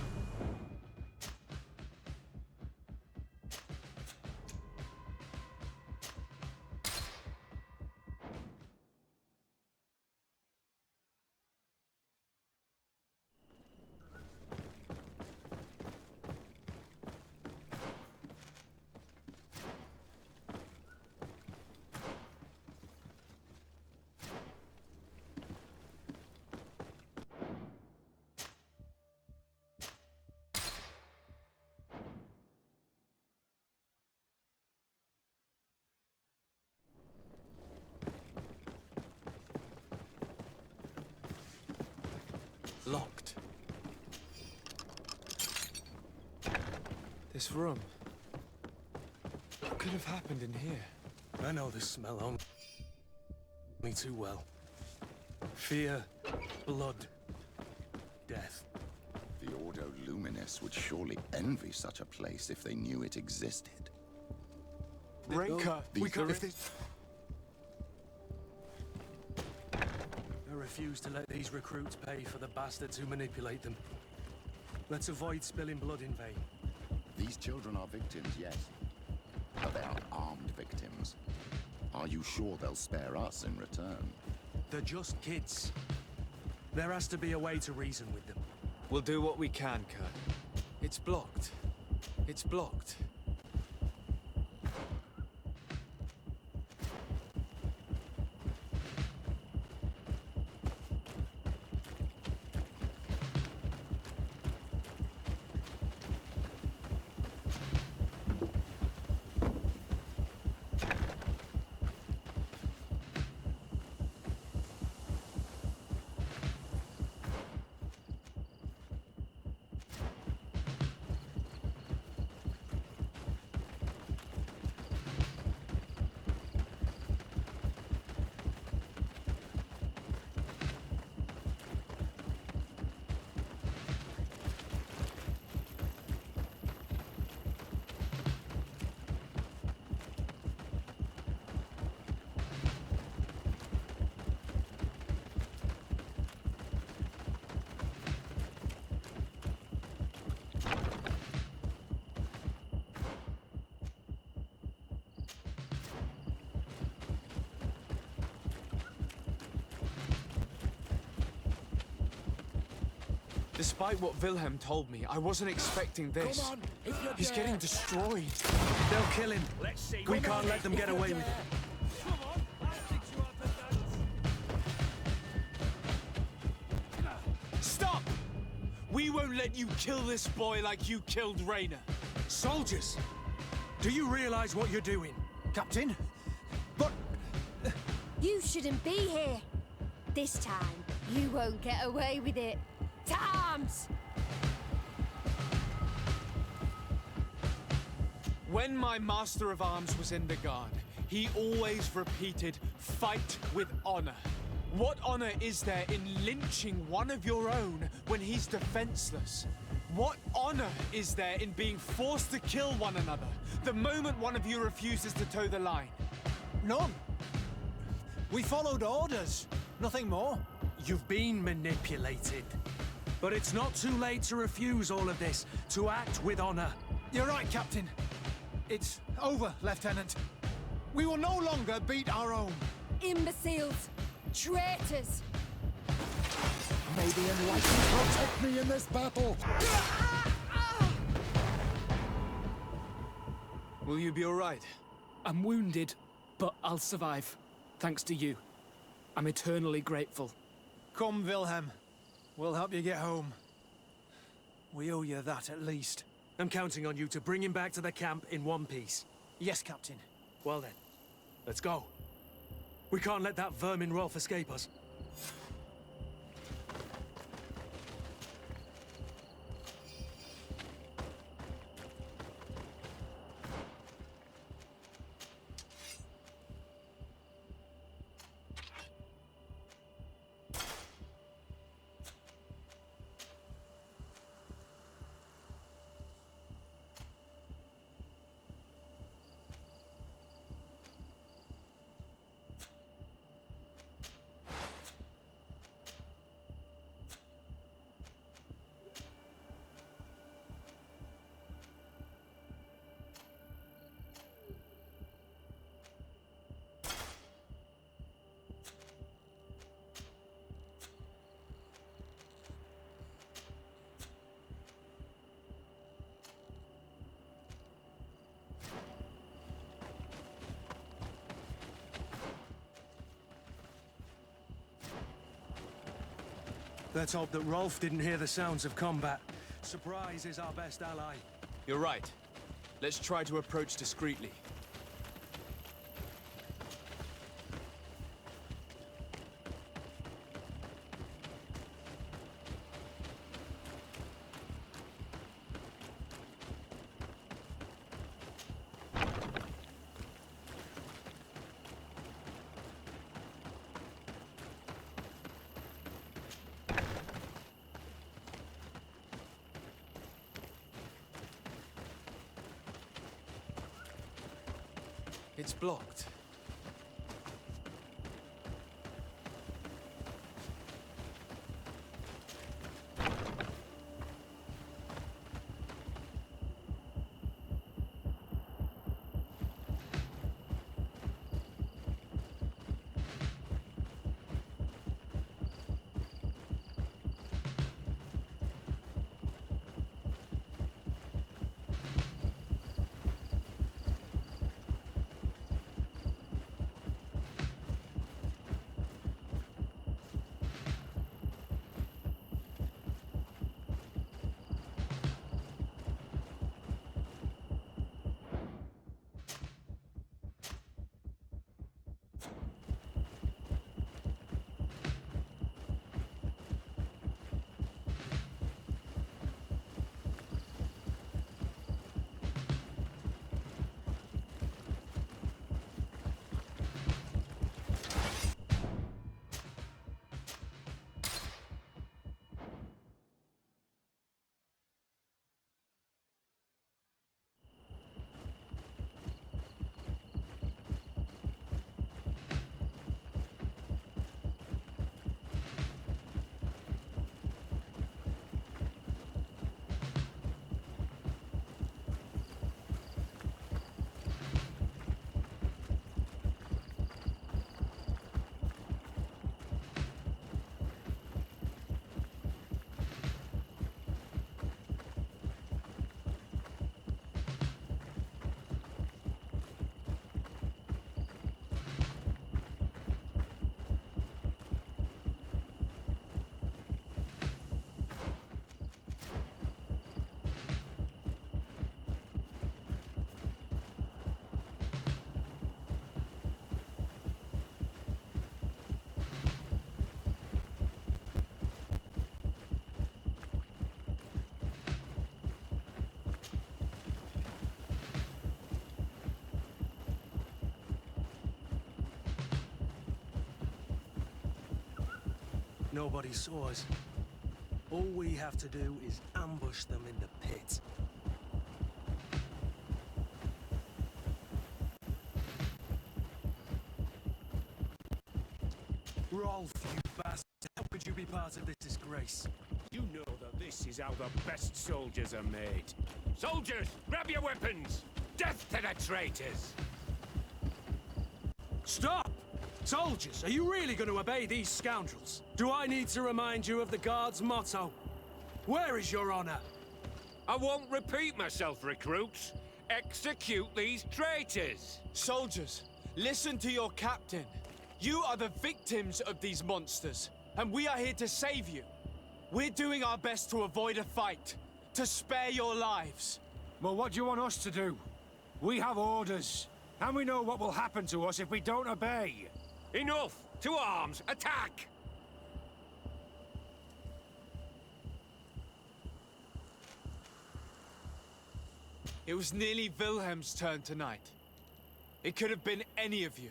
Locked. This room. What could have happened in here? I know this smell only too well. Fear, blood, death. The Ordo Luminis would surely envy such a place if they knew it existed. Raker, we can't... I refuse to let these recruits pay for the bastards who manipulate them. Let's avoid spilling blood in vain. These children are victims, yes. But they are armed victims. Are you sure they'll spare us in return? They're just kids. There has to be a way to reason with them. We'll do what we can, Kurt. It's blocked. It's blocked. Despite what Wilhelm told me, I wasn't expecting this. Come on, if you're He's there. getting destroyed. They'll kill him. We can't let them get away with it. Stop! We won't let you kill this boy like you killed Rainer. Soldiers! Do you realize what you're doing? Captain? You shouldn't be here. This time, you won't get away with it. To arms! When my Master of Arms was in the Guard, he always repeated, fight with honor. What honor is there in lynching one of your own when he's defenseless? What honor is there in being forced to kill one another the moment one of you refuses to toe the line? None. We followed orders. Nothing more. You've been manipulated. But it's not too late to refuse all of this, to act with honor. You're right, Captain. It's over, Lieutenant. We will no longer beat our own. Imbeciles! Traitors! May the Enlightened protect me in this battle! Will you be all right? I'm wounded, but I'll survive. Thanks to you. I'm eternally grateful. Come, Wilhelm. We'll help you get home. We owe you that, at least. I'm counting on you to bring him back to the camp in one piece. Yes, Captain. Well then, let's go. We can't let that vermin Rolf escape us. Let's hope that Rolf didn't hear the sounds of combat. Surprise is our best ally. You're right. Let's try to approach discreetly. It's blocked. Nobody saw us. All we have to do is ambush them in the pit. Rolf, you bastard! How could you be part of this disgrace? You know that this is how the best soldiers are made. Soldiers, grab your weapons! Death to the traitors! Stop! Soldiers, are you really going to obey these scoundrels? Do I need to remind you of the Guard's motto? Where is your honor? I won't repeat myself, recruits. Execute these traitors! Soldiers, listen to your captain. You are the victims of these monsters, and we are here to save you. We're doing our best to avoid a fight, to spare your lives. Well, what do you want us to do? We have orders, and we know what will happen to us if we don't obey. Enough! To arms! Attack! It was nearly Wilhelm's turn tonight. It could have been any of you.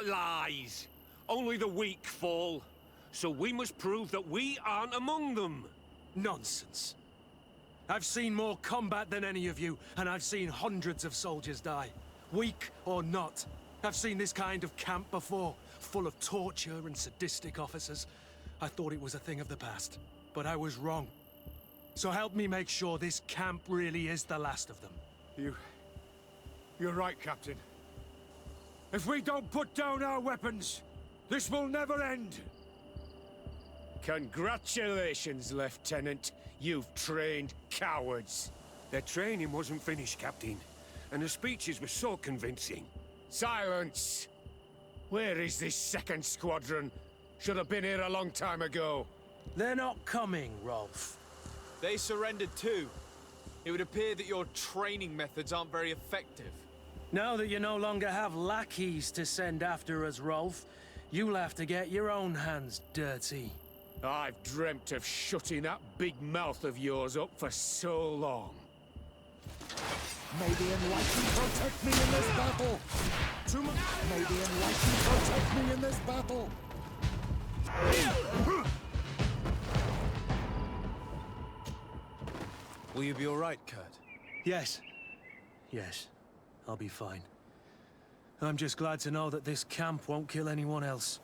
Lies! Only the weak fall. So we must prove that we aren't among them. Nonsense. I've seen more combat than any of you, and I've seen hundreds of soldiers die. Weak or not. I've seen this kind of camp before, full of torture and sadistic officers. I thought it was a thing of the past, but I was wrong. So help me make sure this camp really is the last of them. You're right, Captain. If we don't put down our weapons, this will never end. Congratulations, Lieutenant. You've trained cowards. Their training wasn't finished, Captain, and the speeches were so convincing. Silence! Where is this second squadron? Should have been here a long time ago. They're not coming, Rolf. They surrendered too. It would appear that your training methods aren't very effective. Now that you no longer have lackeys to send after us, Rolf, you'll have to get your own hands dirty. I've dreamt of shutting that big mouth of yours up for so long. May the Enlightened protect me in this battle! May the Enlightened protect me in this battle! Will you be all right, Kurt? Yes. Yes. I'll be fine. I'm just glad to know that this camp won't kill anyone else.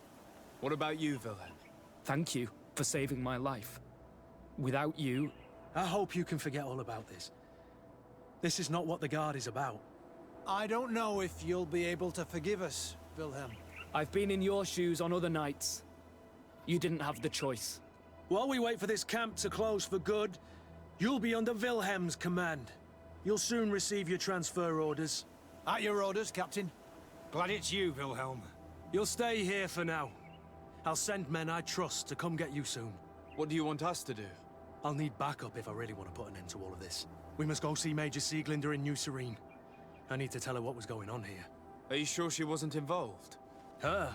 What about you, Wilhelm? Thank you for saving my life. Without you... I hope you can forget all about this. This is not what the Guard is about. I don't know if you'll be able to forgive us, Wilhelm. I've been in your shoes on other nights. You didn't have the choice. While we wait for this camp to close for good, you'll be under Wilhelm's command. You'll soon receive your transfer orders. At your orders, Captain. Glad it's you, Wilhelm. You'll stay here for now. I'll send men I trust to come get you soon. What do you want us to do? I'll need backup if I really want to put an end to all of this. We must go see Major Sieglinder in New Serene. I need to tell her what was going on here. Are you sure she wasn't involved? Her?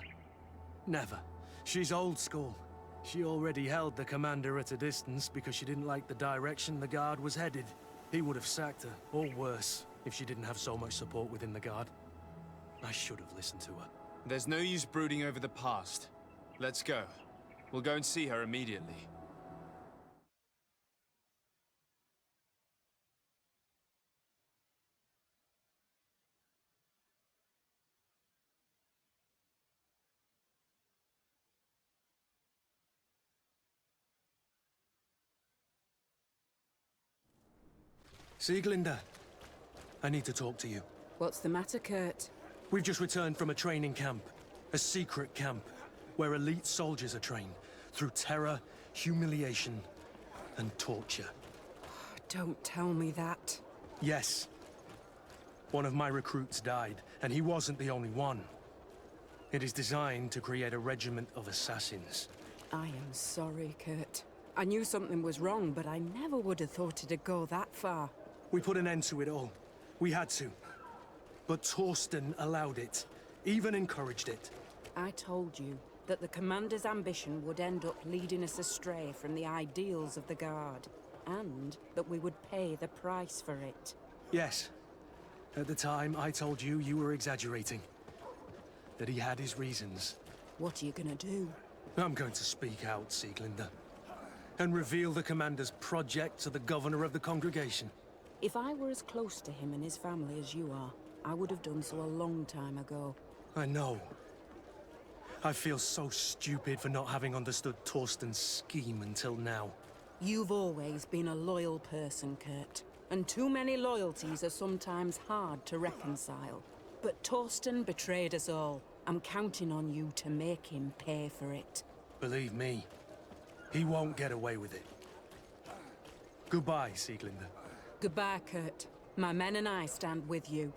Never. She's old school. She already held the commander at a distance because she didn't like the direction the Guard was headed. He would have sacked her, or worse, if she didn't have so much support within the Guard. I should have listened to her. There's no use brooding over the past. Let's go. We'll go and see her immediately. Sieglinder, I need to talk to you. What's the matter, Kurt? We've just returned from a training camp. A secret camp, where elite soldiers are trained through terror, humiliation, and torture. Don't tell me that. Yes. One of my recruits died, and he wasn't the only one. It is designed to create a regiment of assassins. I am sorry, Kurt. I knew something was wrong, but I never would have thought it'd go that far. We put an end to it all. We had to. But Torsten allowed it, even encouraged it. I told you that the Commander's ambition would end up leading us astray from the ideals of the Guard, and that we would pay the price for it. Yes. At the time, I told you you were exaggerating. That he had his reasons. What are you gonna do? I'm going to speak out, Sieglinder. And reveal the Commander's project to the Governor of the Congregation. If I were as close to him and his family as you are, I would have done so a long time ago. I know. I feel so stupid for not having understood Torsten's scheme until now. You've always been a loyal person, Kurt. And too many loyalties are sometimes hard to reconcile. But Torsten betrayed us all. I'm counting on you to make him pay for it. Believe me, he won't get away with it. Goodbye, Sieglinder. Goodbye, Kurt. My men and I stand with you.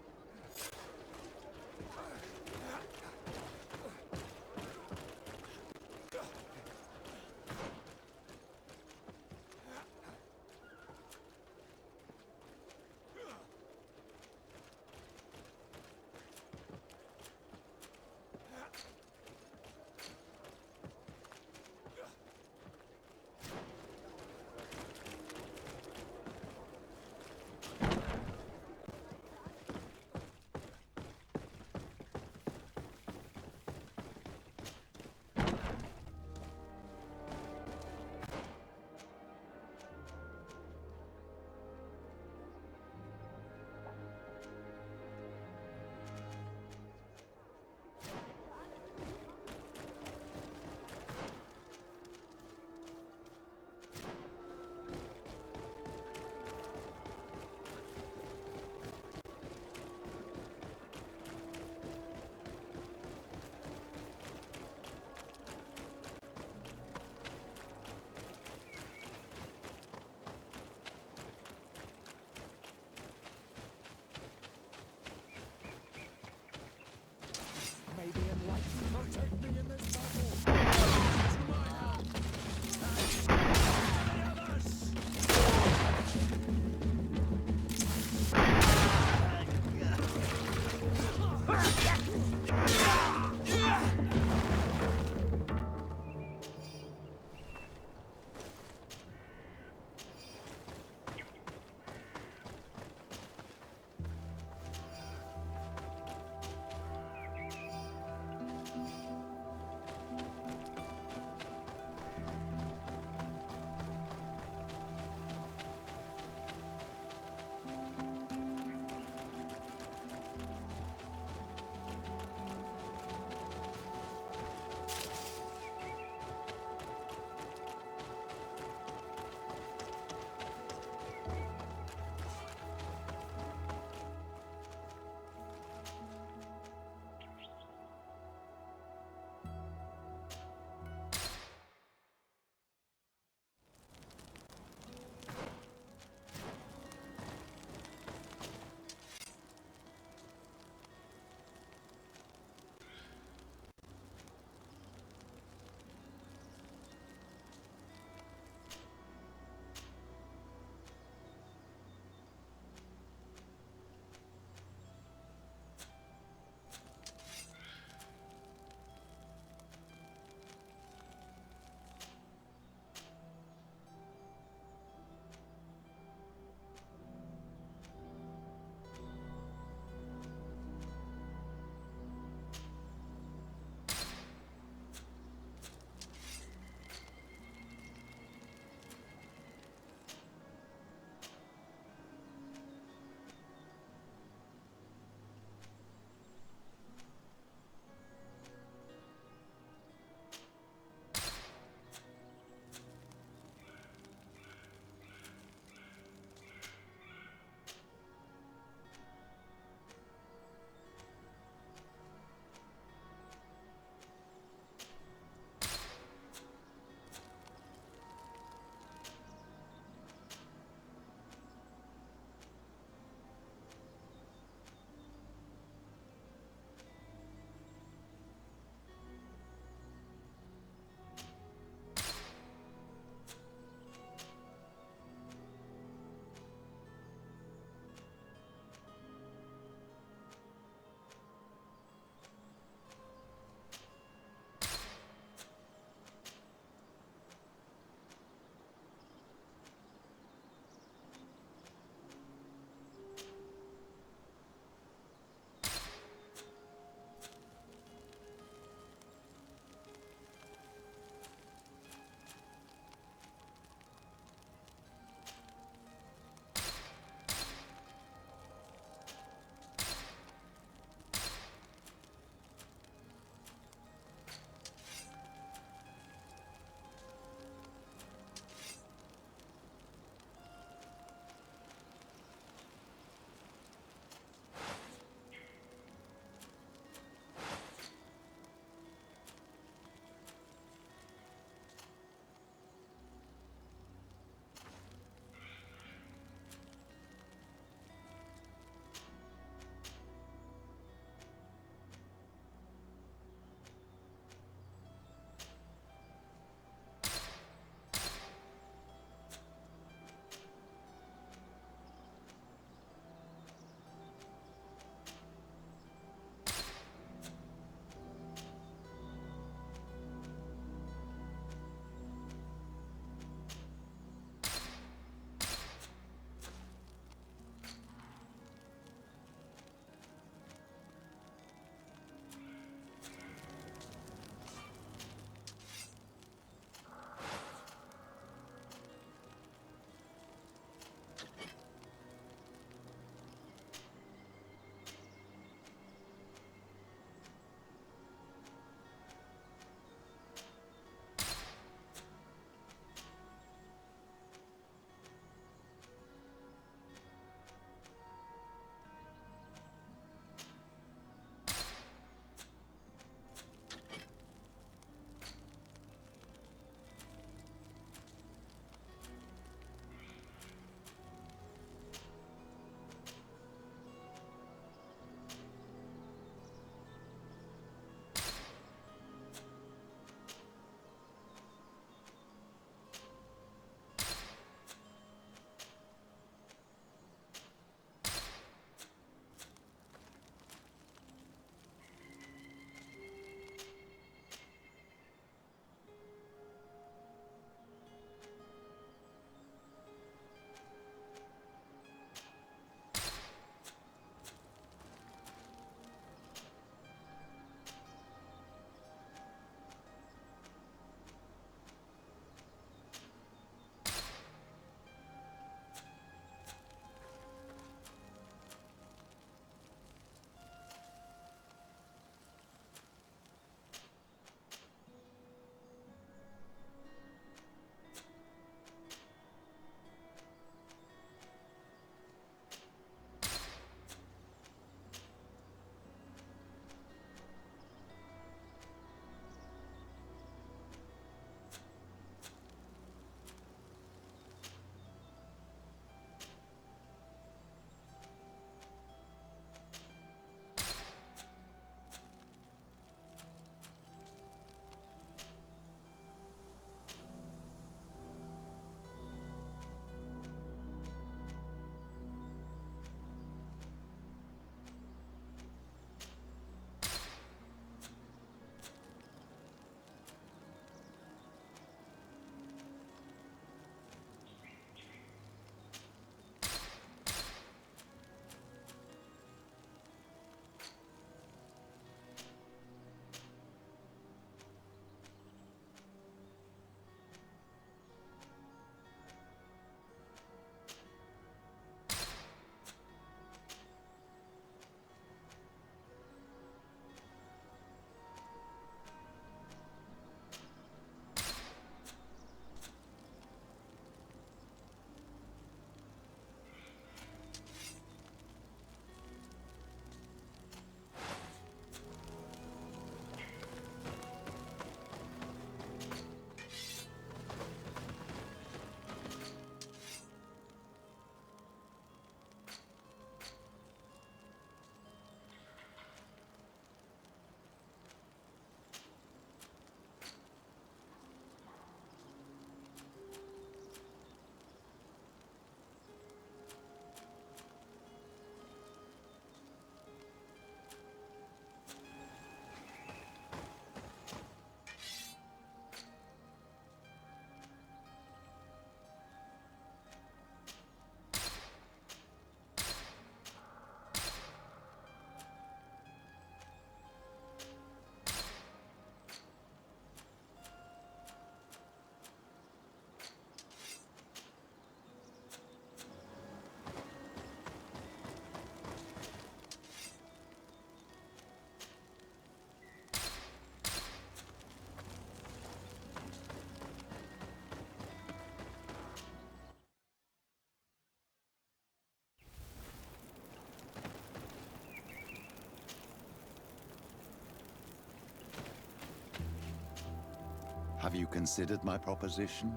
Have you considered my proposition?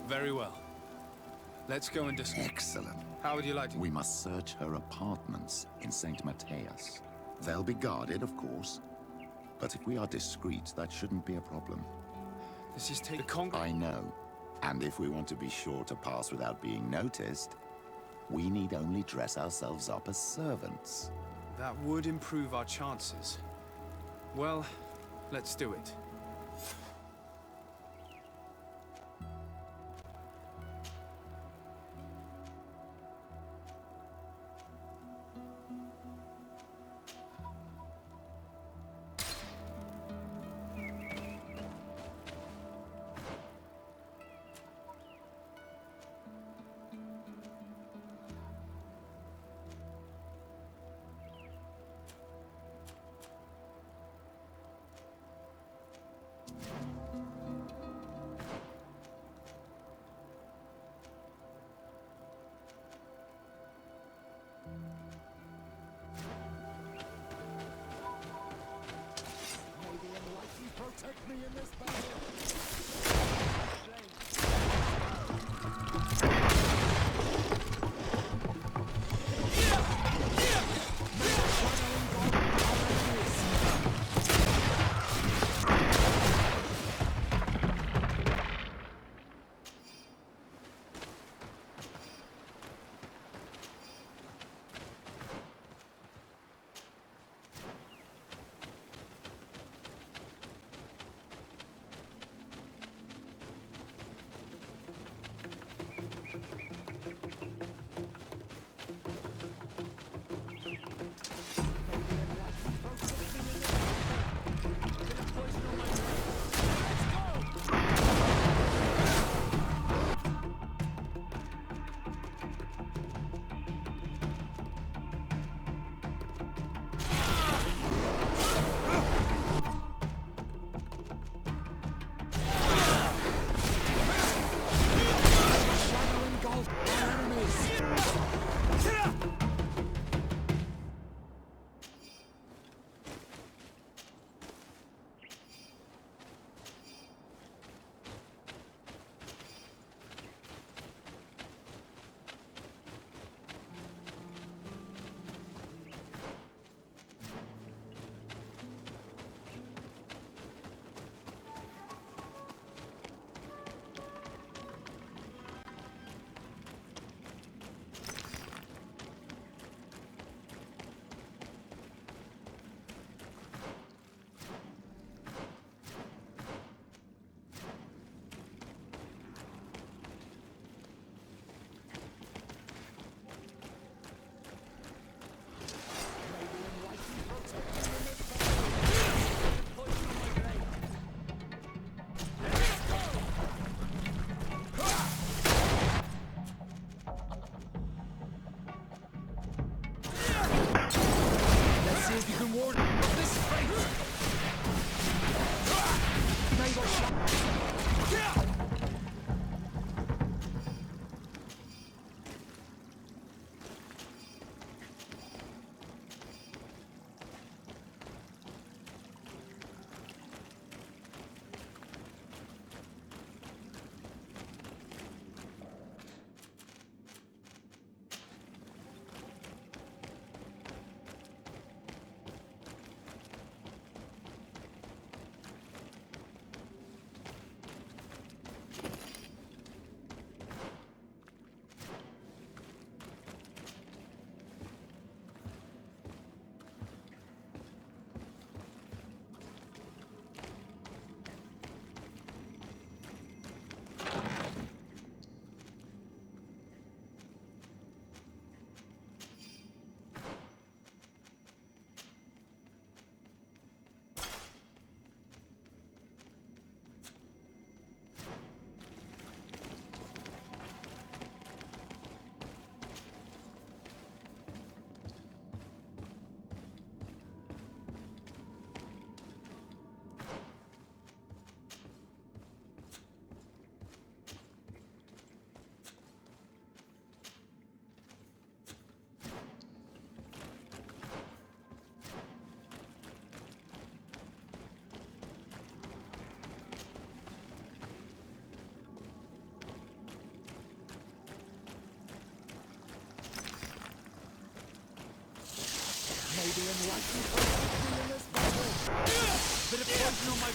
Very well. Let's go and discuss. Excellent. How would you like to? We must search her apartments in St. Matthias. They'll be guarded, of course. But if we are discreet, that shouldn't be a problem. This is take the I know. And if we want to be sure to pass without being noticed, we need only dress ourselves up as servants. That would improve our chances. Well, let's do it.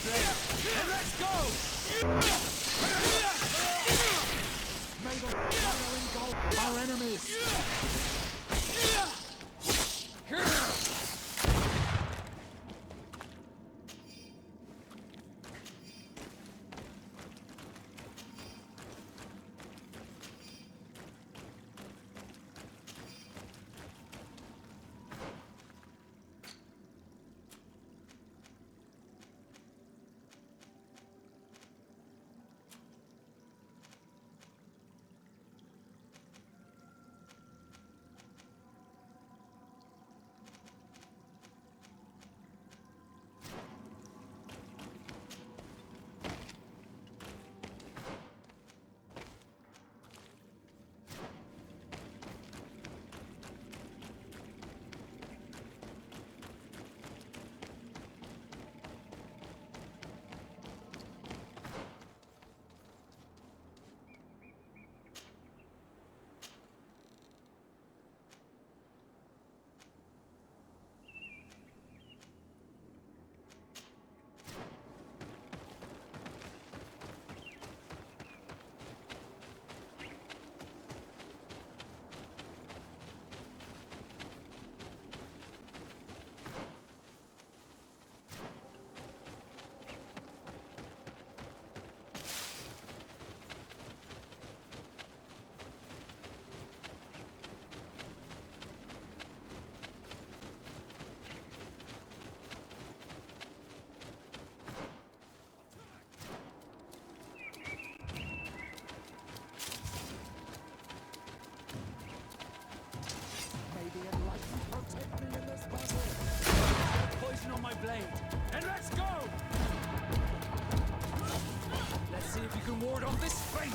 blade, and let's go! May the fire engulf our enemies! Poison on my blade, and let's go! Let's see if you can ward off this fate!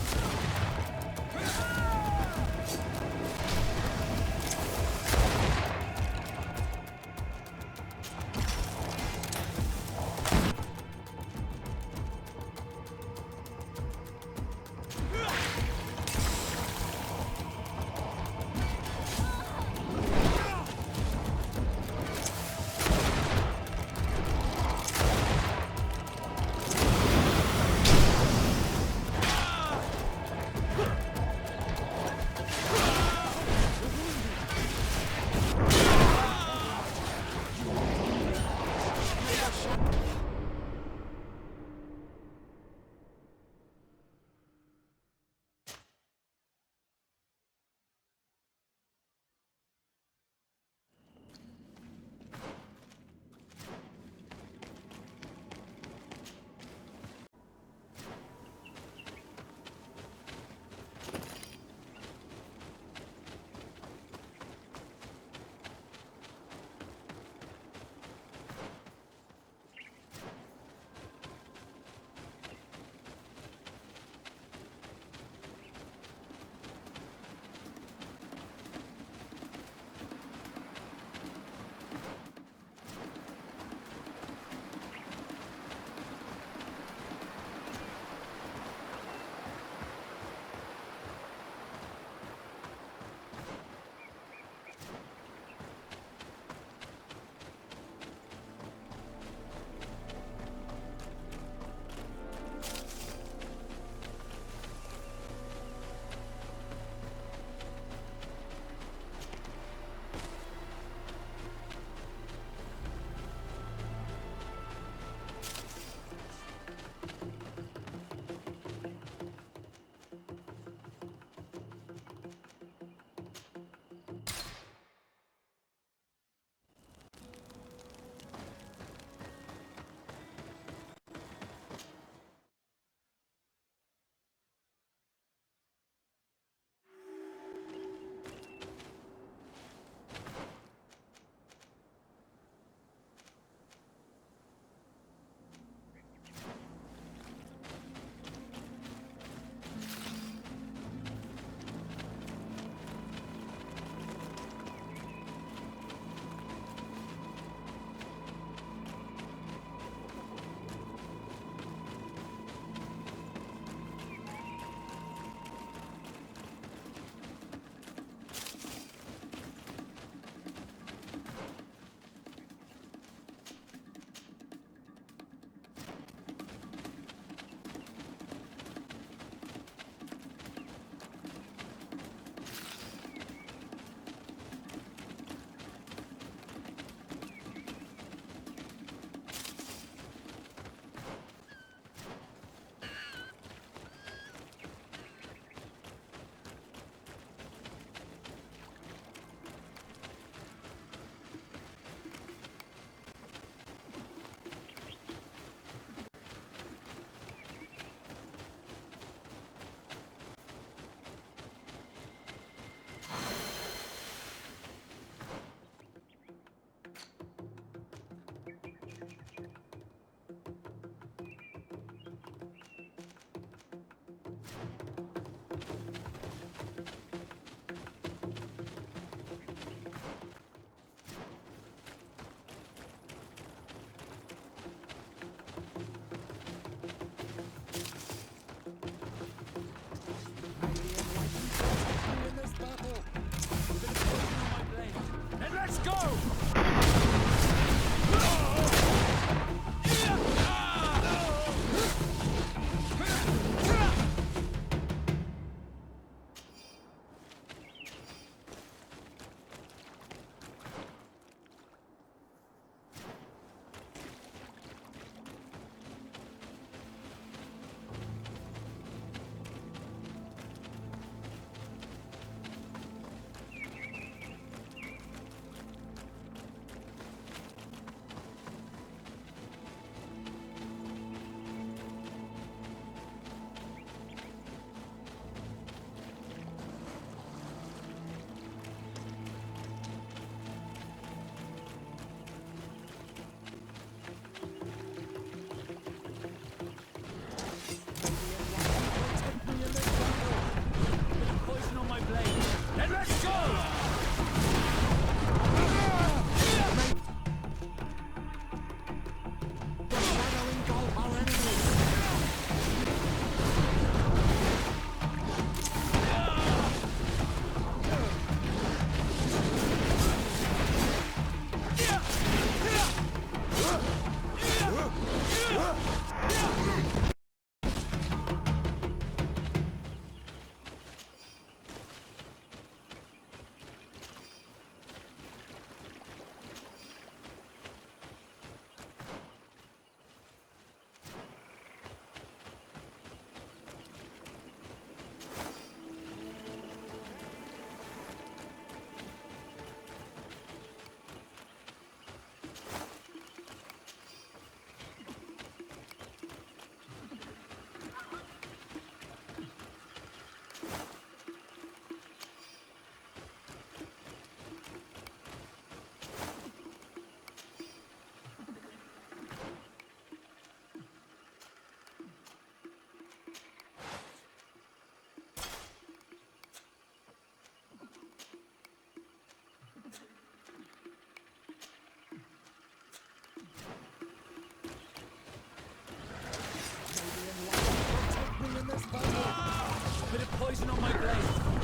Bit of poison on my blade.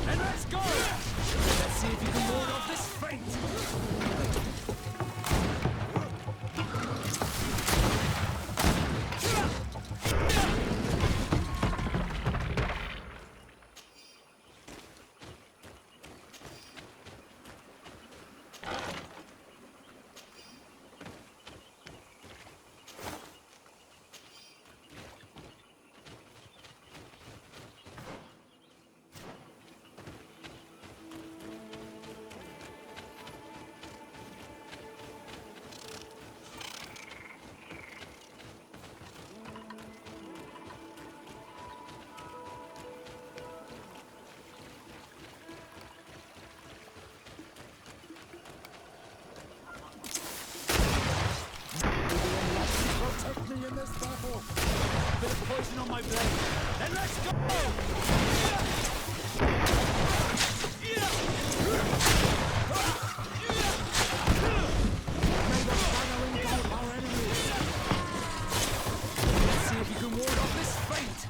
And let's go! Let's see if you can ward off this fate! Protect me in this battle! Bit of poison on my blade. Then let's go! May the shadow engulf our enemies! Let's see if you can ward off this fate!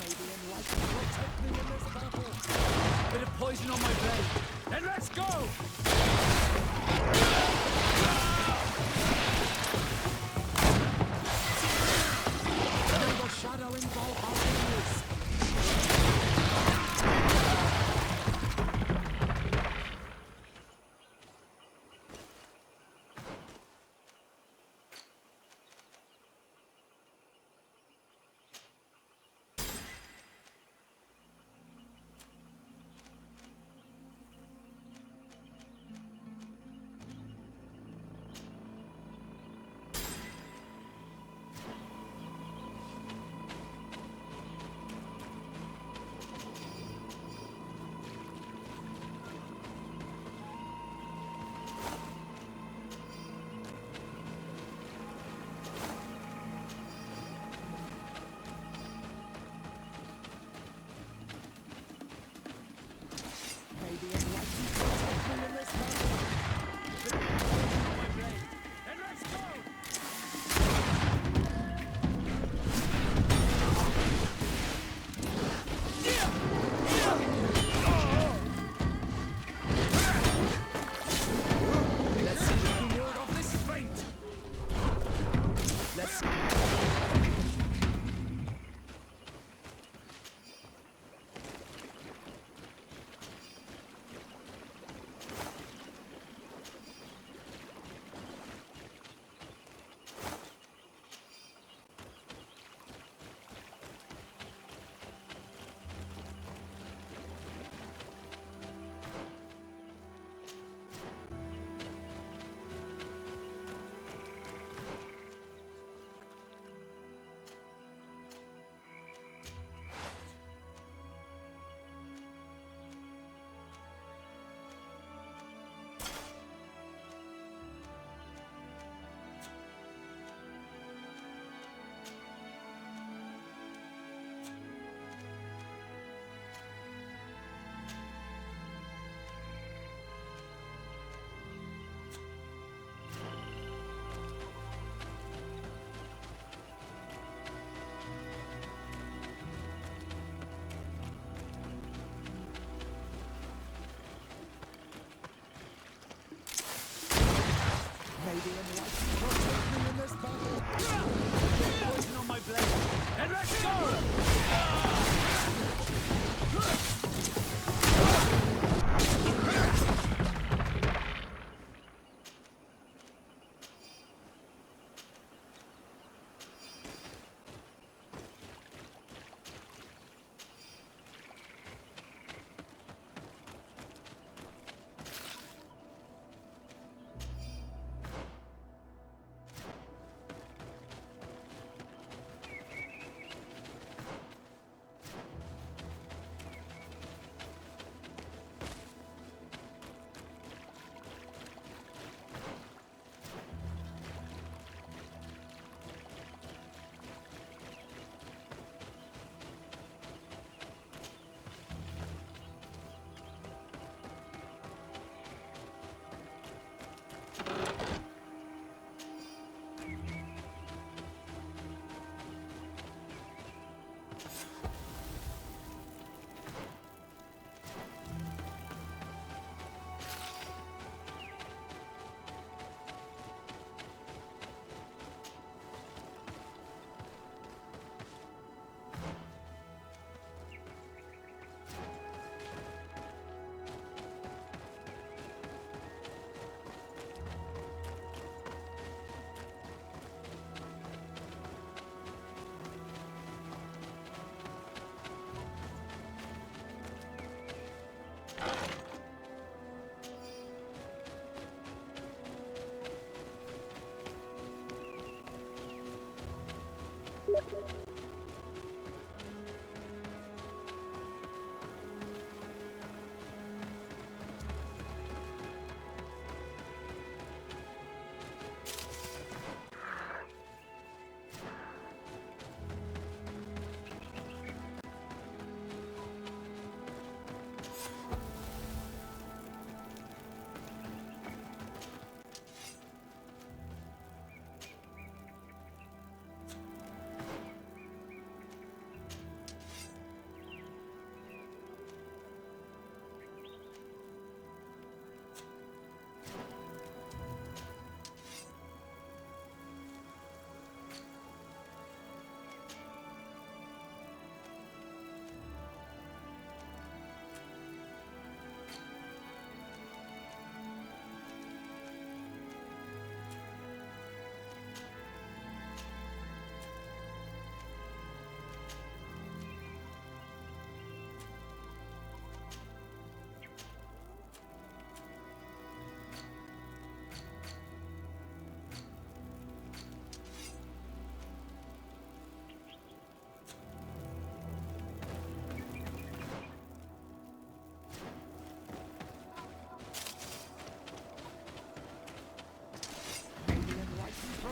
Protect me in this battle! Bit of poison on my blade. Then let's go! May the shadow engulf our enemies!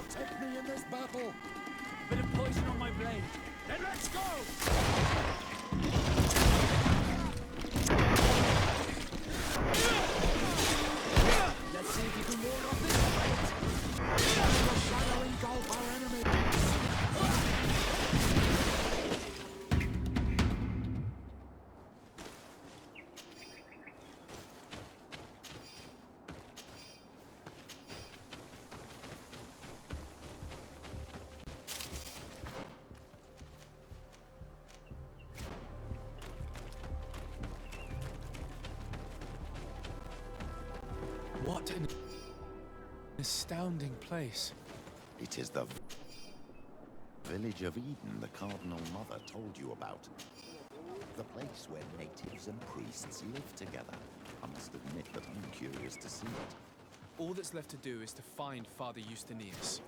Protect me in this battle! Bit of poison on my blade. Then let's go! Let's see if you can ward off this fight! The shadow engulf our enemy! What an astounding place. It is the village of Eden the Cardinal Mother told you about. The place where natives and priests live together. I must admit that I'm curious to see it. All that's left to do is to find Father Justinius.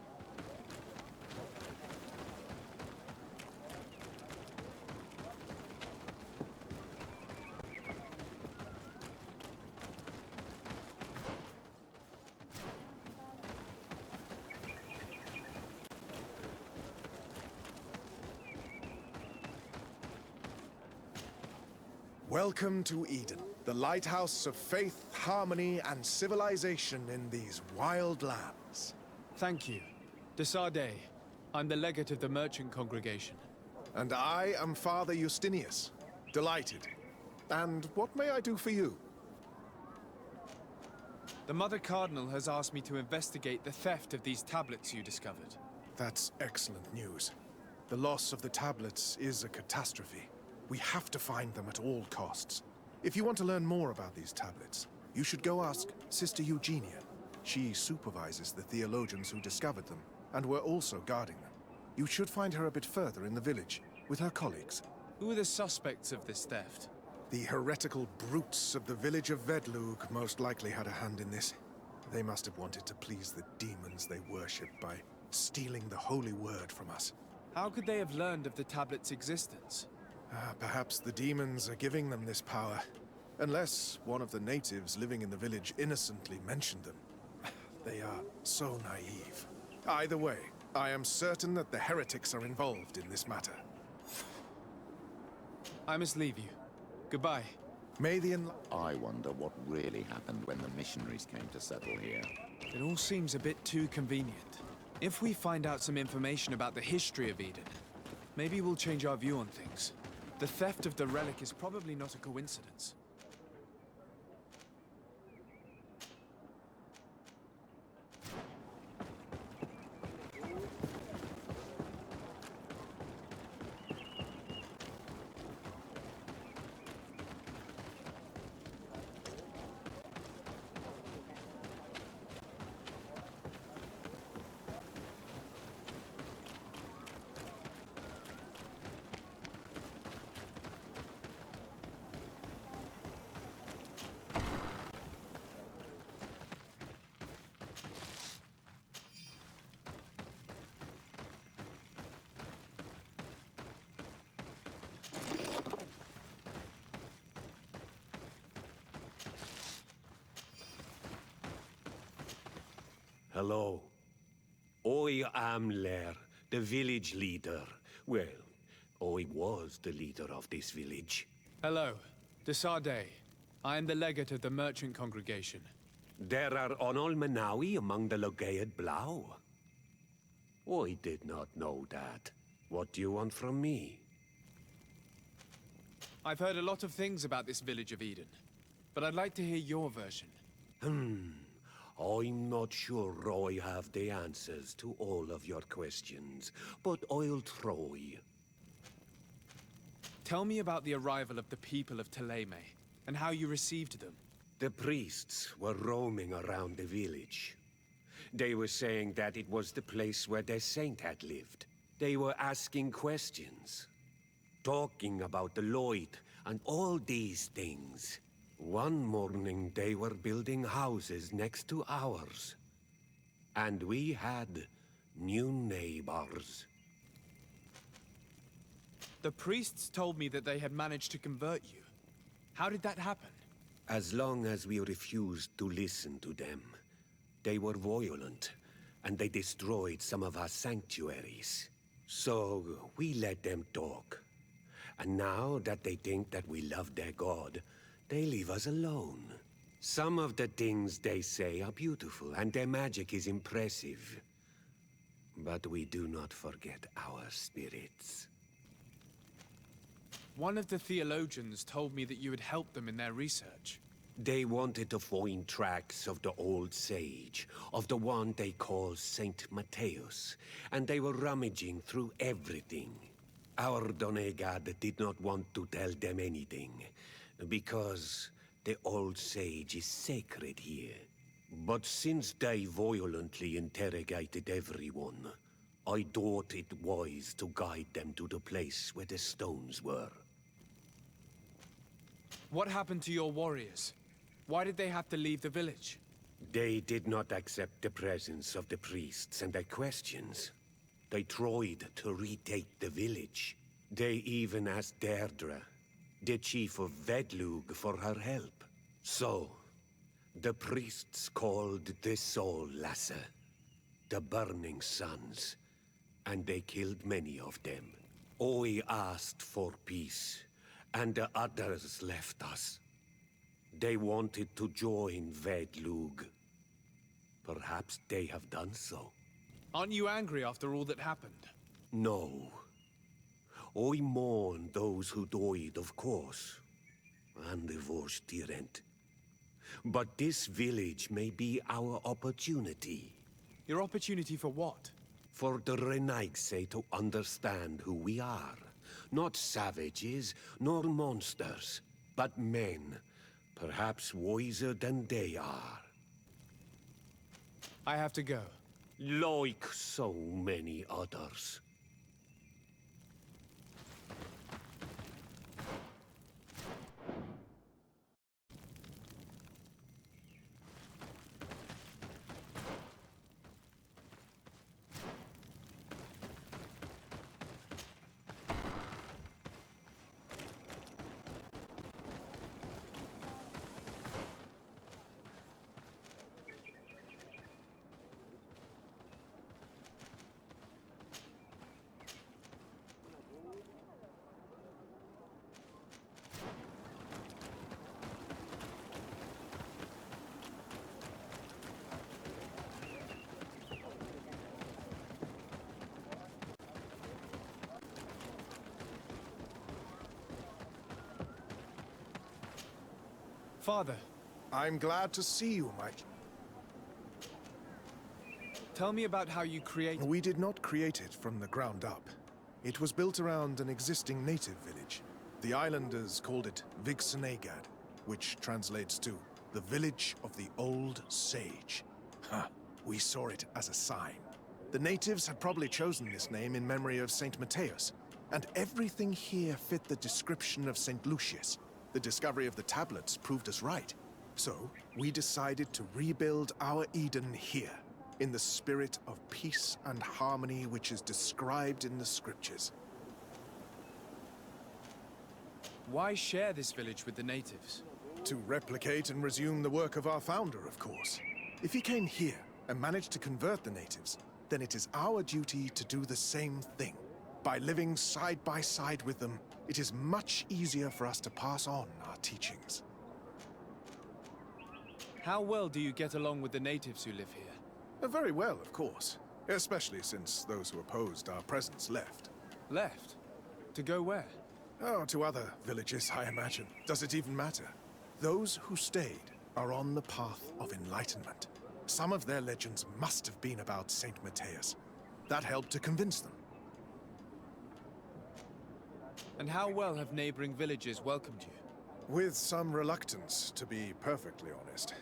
Welcome to Eden, the lighthouse of faith, harmony, and civilization in these wild lands. Thank you. Desade. I'm the legate of the merchant congregation. And I am Father Justinius. Delighted. And what may I do for you? The Mother Cardinal has asked me to investigate the theft of these tablets you discovered. That's excellent news. The loss of the tablets is a catastrophe. We have to find them at all costs. If you want to learn more about these tablets, you should go ask Sister Eugenia. She supervises the theologians who discovered them, and were also guarding them. You should find her a bit further in the village, with her colleagues. Who are the suspects of this theft? The heretical brutes of the village of Vedlug most likely had a hand in this. They must have wanted to please the demons they worship by stealing the holy word from us. How could they have learned of the tablet's existence? Perhaps the demons are giving them this power. Unless one of the natives living in the village innocently mentioned them. They are so naive. Either way, I am certain that the heretics are involved in this matter. I must leave you. Goodbye. May the I wonder what really happened when the missionaries came to settle here. It all seems a bit too convenient. If we find out some information about the history of Eden, maybe we'll change our view on things. The theft of the relic is probably not a coincidence. Hello. I am Lair, the village leader. Well, I was the leader of this village. Hello. Desade. I am the legate of the merchant congregation. There are Onol Manawi among the Logead Blau. I did not know that. What do you want from me? I've heard a lot of things about this village of Eden, but I'd like to hear your version. I'm not sure I have the answers to all of your questions, but I'll try. Tell me about the arrival of the people of Thélème, and how you received them. The priests were roaming around the village. They were saying that it was the place where their saint had lived. They were asking questions, talking about the Lloyd and all these things. One morning they were building houses next to ours. And we had new neighbors. The priests told me that they had managed to convert you. How did that happen? As long as we refused to listen to them, they were violent, and they destroyed some of our sanctuaries. So we let them talk. And now that they think that we love their god, they leave us alone. Some of the things they say are beautiful, and their magic is impressive. But we do not forget our spirits. One of the theologians told me that you had helped them in their research. They wanted to find tracks of the old sage, of the one they call Saint Matthäus, and they were rummaging through everything. Our Donegad did not want to tell them anything, because the old sage is sacred here. But since they violently interrogated everyone, I thought it wise to guide them to the place where the stones were. What happened to your warriors? Why did they have to leave the village? They did not accept the presence of the priests and their questions. They tried to retake the village. They even asked Deirdre, the chief of Vedlug, for her help. So, the priests called the Soul Lasser, the Burning Suns, and they killed many of them. I asked for peace, and the others left us. They wanted to join Vedlug. Perhaps they have done so. Aren't you angry after all that happened? No. I mourn those who died, of course, and the Vorstyrent. But this village may be our opportunity. Your opportunity for what? For the Renaigse to understand who we are. Not savages, nor monsters, but men, perhaps wiser than they are. I have to go. Like so many others. Father. I'm glad to see you, Mike. Tell me about how you create... We did not create it from the ground up. It was built around an existing native village. The islanders called it Vigsenegad, which translates to the Village of the Old Sage. We saw it as a sign. The natives had probably chosen this name in memory of Saint Matthäus, and everything here fit the description of Saint Lucius. The discovery of the tablets proved us right. So, we decided to rebuild our Eden here, in the spirit of peace and harmony which is described in the scriptures. Why share this village with the natives? To replicate and resume the work of our founder, of course. If he came here, and manage to convert the natives, then it is our duty to do the same thing. By living side by side with them, it is much easier for us to pass on our teachings. How well do you get along with the natives who live here? Very well, of course. Especially since those who opposed our presence left. Left? To go where? Oh, to other villages, I imagine. Does it even matter? Those who stayed are on the path of enlightenment. Some of their legends must have been about Saint Matthias. That helped to convince them. And how well have neighboring villages welcomed you? With some reluctance, to be perfectly honest.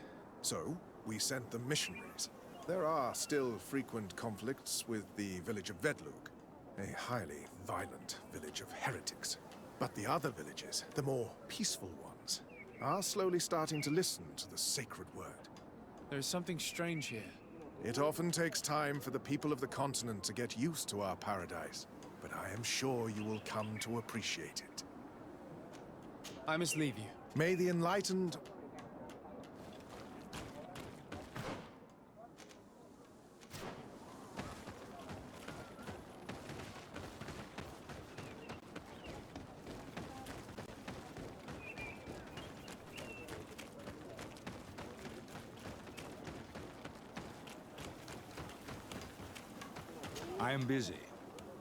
So, we sent them missionaries. There are still frequent conflicts with the village of Vedlug, a highly violent village of heretics. But the other villages, the more peaceful ones, are slowly starting to listen to the sacred word. There is something strange here. It often takes time for the people of the continent to get used to our paradise, but I am sure you will come to appreciate it. I must leave you. May the enlightened... I am busy.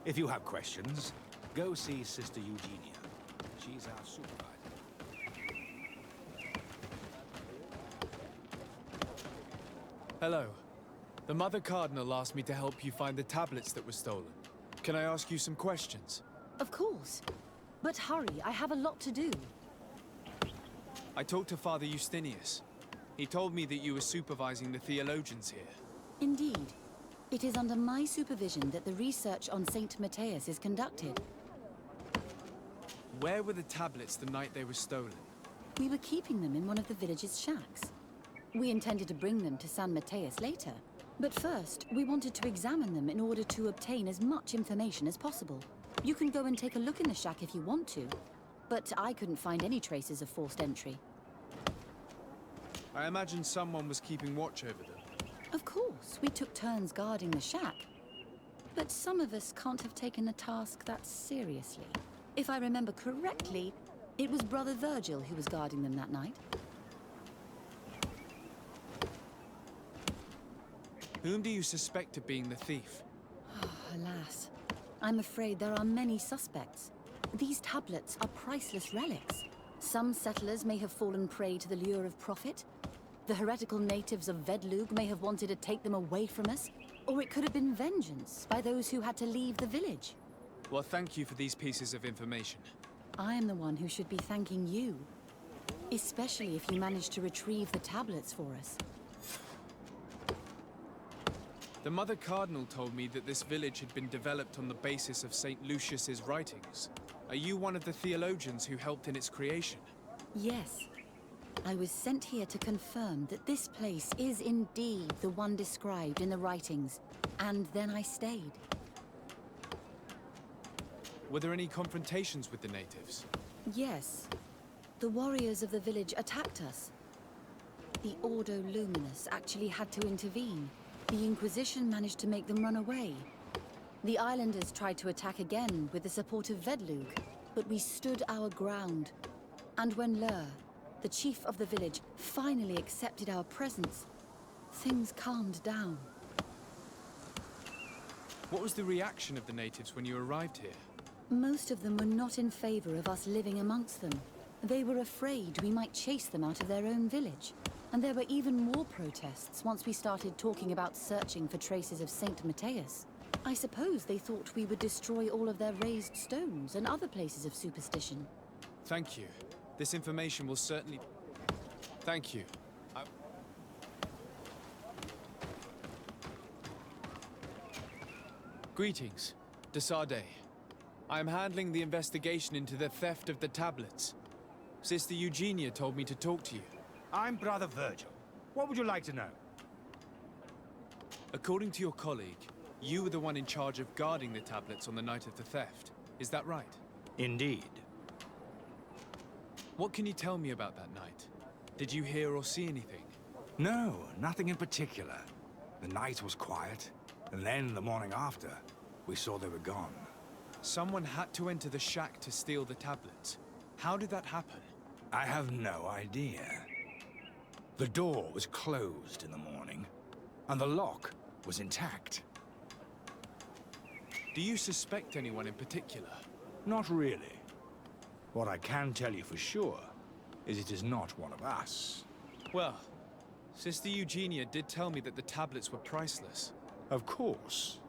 If you have questions, go see Sister Eugenia. She's our supervisor. Hello. The Mother Cardinal asked me to help you find the tablets that were stolen. Can I ask you some questions? Of course. But hurry, I have a lot to do. I talked to Father Justinius. He told me that you were supervising the theologians here. Indeed. It is under my supervision that the research on Saint Matthias is conducted. Where were the tablets the night they were stolen? We were keeping them in one of the village's shacks. We intended to bring them to San Matthias later. But first, we wanted to examine them in order to obtain as much information as possible. You can go and take a look in the shack if you want to, but I couldn't find any traces of forced entry. I imagine someone was keeping watch over them. Of course, we took turns guarding the shack. But some of us can't have taken the task that seriously. If I remember correctly, it was Brother Virgil who was guarding them that night. Whom do you suspect of being the thief? Alas, I'm afraid there are many suspects. These tablets are priceless relics. Some settlers may have fallen prey to the lure of profit. The heretical natives of Vedlug may have wanted to take them away from us, or it could have been vengeance by those who had to leave the village. Well, thank you for these pieces of information. I am the one who should be thanking you, especially if you managed to retrieve the tablets for us. The Mother Cardinal told me that this village had been developed on the basis of St. Lucius's writings. Are you one of the theologians who helped in its creation? Yes. I was sent here to confirm that this place is indeed the one described in the writings, and then I stayed. Were there any confrontations with the natives? Yes. The warriors of the village attacked us. The Ordo Luminous actually had to intervene. The Inquisition managed to make them run away. The islanders tried to attack again with the support of Vedlug, but we stood our ground. And when Lur, the chief of the village, finally accepted our presence, things calmed down. What was the reaction of the natives when you arrived here? Most of them were not in favor of us living amongst them. They were afraid we might chase them out of their own village. And there were even more protests once we started talking about searching for traces of Saint Matthias. I suppose they thought we would destroy all of their raised stones and other places of superstition. Thank you. This information will certainly... Thank you. Greetings. Desade. I am handling the investigation into the theft of the tablets. Sister Eugenia told me to talk to you. I'm Brother Virgil. What would you like to know? According to your colleague, you were the one in charge of guarding the tablets on the night of the theft. Is that right? Indeed. What can you tell me about that night? Did you hear or see anything? No, nothing in particular. The night was quiet, and then the morning after, we saw they were gone. Someone had to enter the shack to steal the tablets. How did that happen? I have no idea. The door was closed in the morning, and the lock was intact. Do you suspect anyone in particular? Not really. What I can tell you for sure is it is not one of us. Well, Sister Eugenia did tell me that the tablets were priceless. Of course.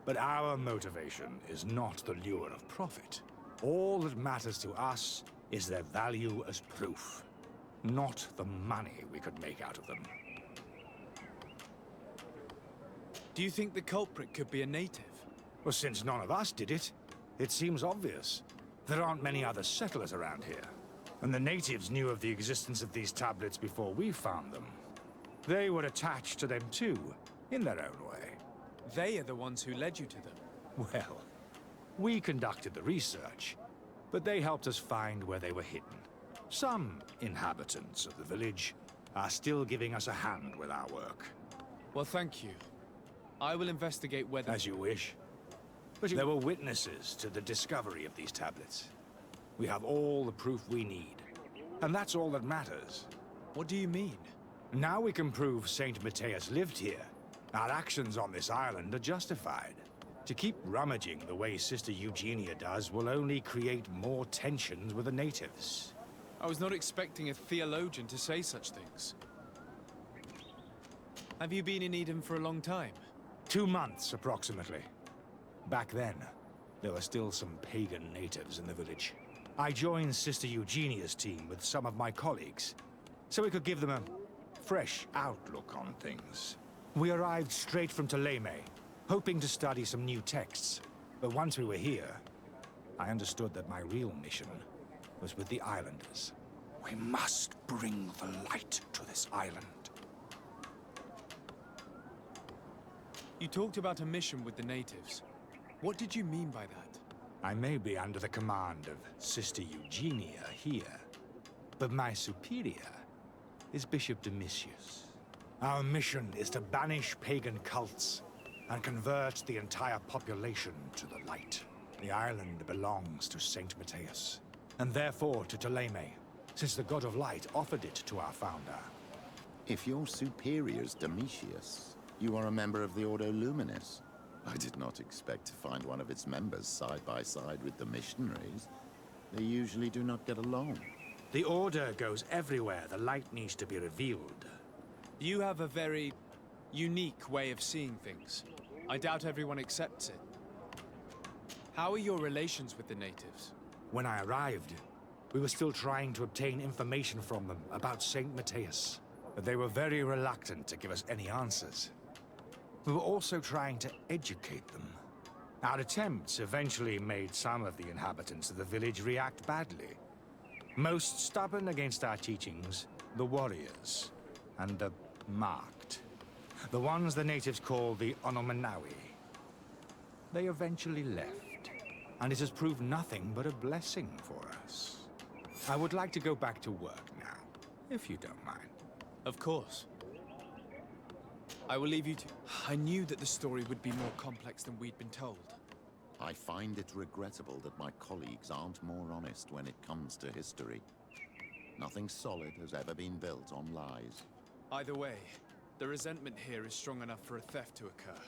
But our motivation is not the lure of profit. All that matters to us is their value as proof, not the money we could make out of them. Do you think the culprit could be a native? Well, since none of us did it, it seems obvious. There aren't many other settlers around here, and the natives knew of the existence of these tablets before we found them. They were attached to them too, in their own way. They are the ones who led you to them. Well, we conducted the research, but they helped us find where they were hidden. Some inhabitants of the village are still giving us a hand with our work. Well, thank you. I will investigate whether... As you wish. But there were witnesses to the discovery of these tablets. We have all the proof we need, and that's all that matters. What do you mean? Now we can prove Saint Matthias lived here. Our actions on this island are justified. To keep rummaging the way Sister Eugenia does will only create more tensions with the natives. I was not expecting a theologian to say such things. Have you been in Eden for a long time? 2 months, approximately. Back then, there were still some pagan natives in the village. I joined Sister Eugenia's team with some of my colleagues, so we could give them a fresh outlook on things. We arrived straight from Ptolemy, hoping to study some new texts. But once we were here, I understood that my real mission was with the islanders. We must bring the light to this island. You talked about a mission with the natives. What did you mean by that? I may be under the command of Sister Eugenia here, but my superior is Bishop Domitius. Our mission is to banish pagan cults and convert the entire population to the light. The island belongs to Saint Matthias, and therefore to Ptolemy, since the god of light offered it to our founder. If your superior's Domitius, you are a member of the Ordo Luminis. I did not expect to find one of its members side by side with the missionaries. They usually do not get along. The Order goes everywhere the light needs to be revealed. You have a very unique way of seeing things. I doubt everyone accepts it. How are your relations with the natives? When I arrived, we were still trying to obtain information from them about Saint Matthias. But they were very reluctant to give us any answers. We were also trying to educate them. Our attempts eventually made some of the inhabitants of the village react badly. Most stubborn against our teachings, the warriors, and the marked. The ones the natives call the Onomanawi. They eventually left, and it has proved nothing but a blessing for us. I would like to go back to work now, if you don't mind. Of course. I will leave you to... I knew that the story would be more complex than we'd been told. I find it regrettable that my colleagues aren't more honest when it comes to history. Nothing solid has ever been built on lies. Either way, the resentment here is strong enough for a theft to occur.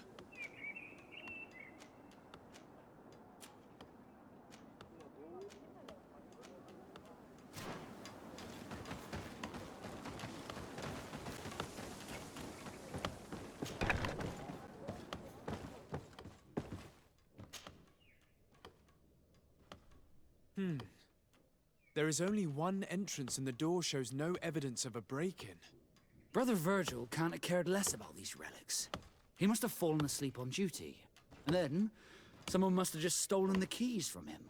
There is only one entrance and the door shows no evidence of a break-in. Brother Virgil can't have cared less about these relics. He must have fallen asleep on duty. And then, someone must have just stolen the keys from him.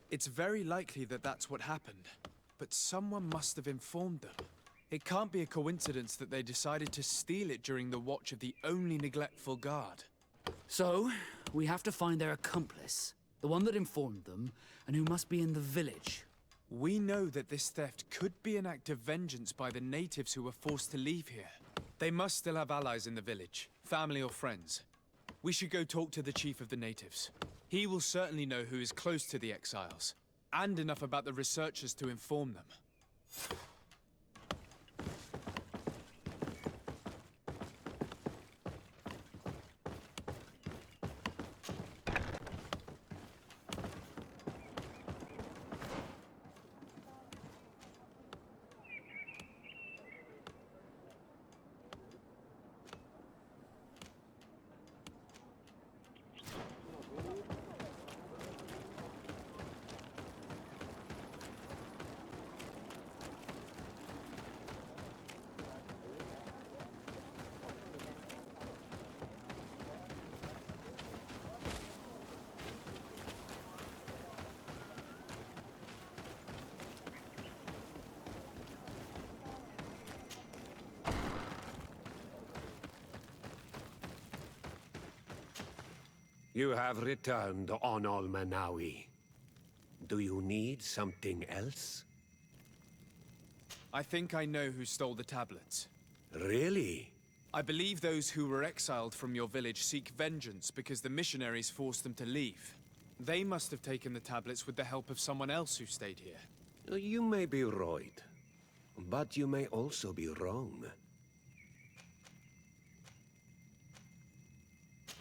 It's very likely that that's what happened. But someone must have informed them. It can't be a coincidence that they decided to steal it during the watch of the only neglectful guard. So, we have to find their accomplice. The one that informed them, and who must be in the village. We know that this theft could be an act of vengeance by the natives who were forced to leave here. They must still have allies in the village. family or friends. We should go talk to the chief of the natives. He will certainly know who is close to the exiles, and enough about the researchers to inform them. You have returned on Manawi. Do you need something else? I think I know who stole the tablets. Really? I believe those who were exiled from your village seek vengeance because the missionaries forced them to leave. They must have taken the tablets with the help of someone else who stayed here. You may be right, but you may also be wrong.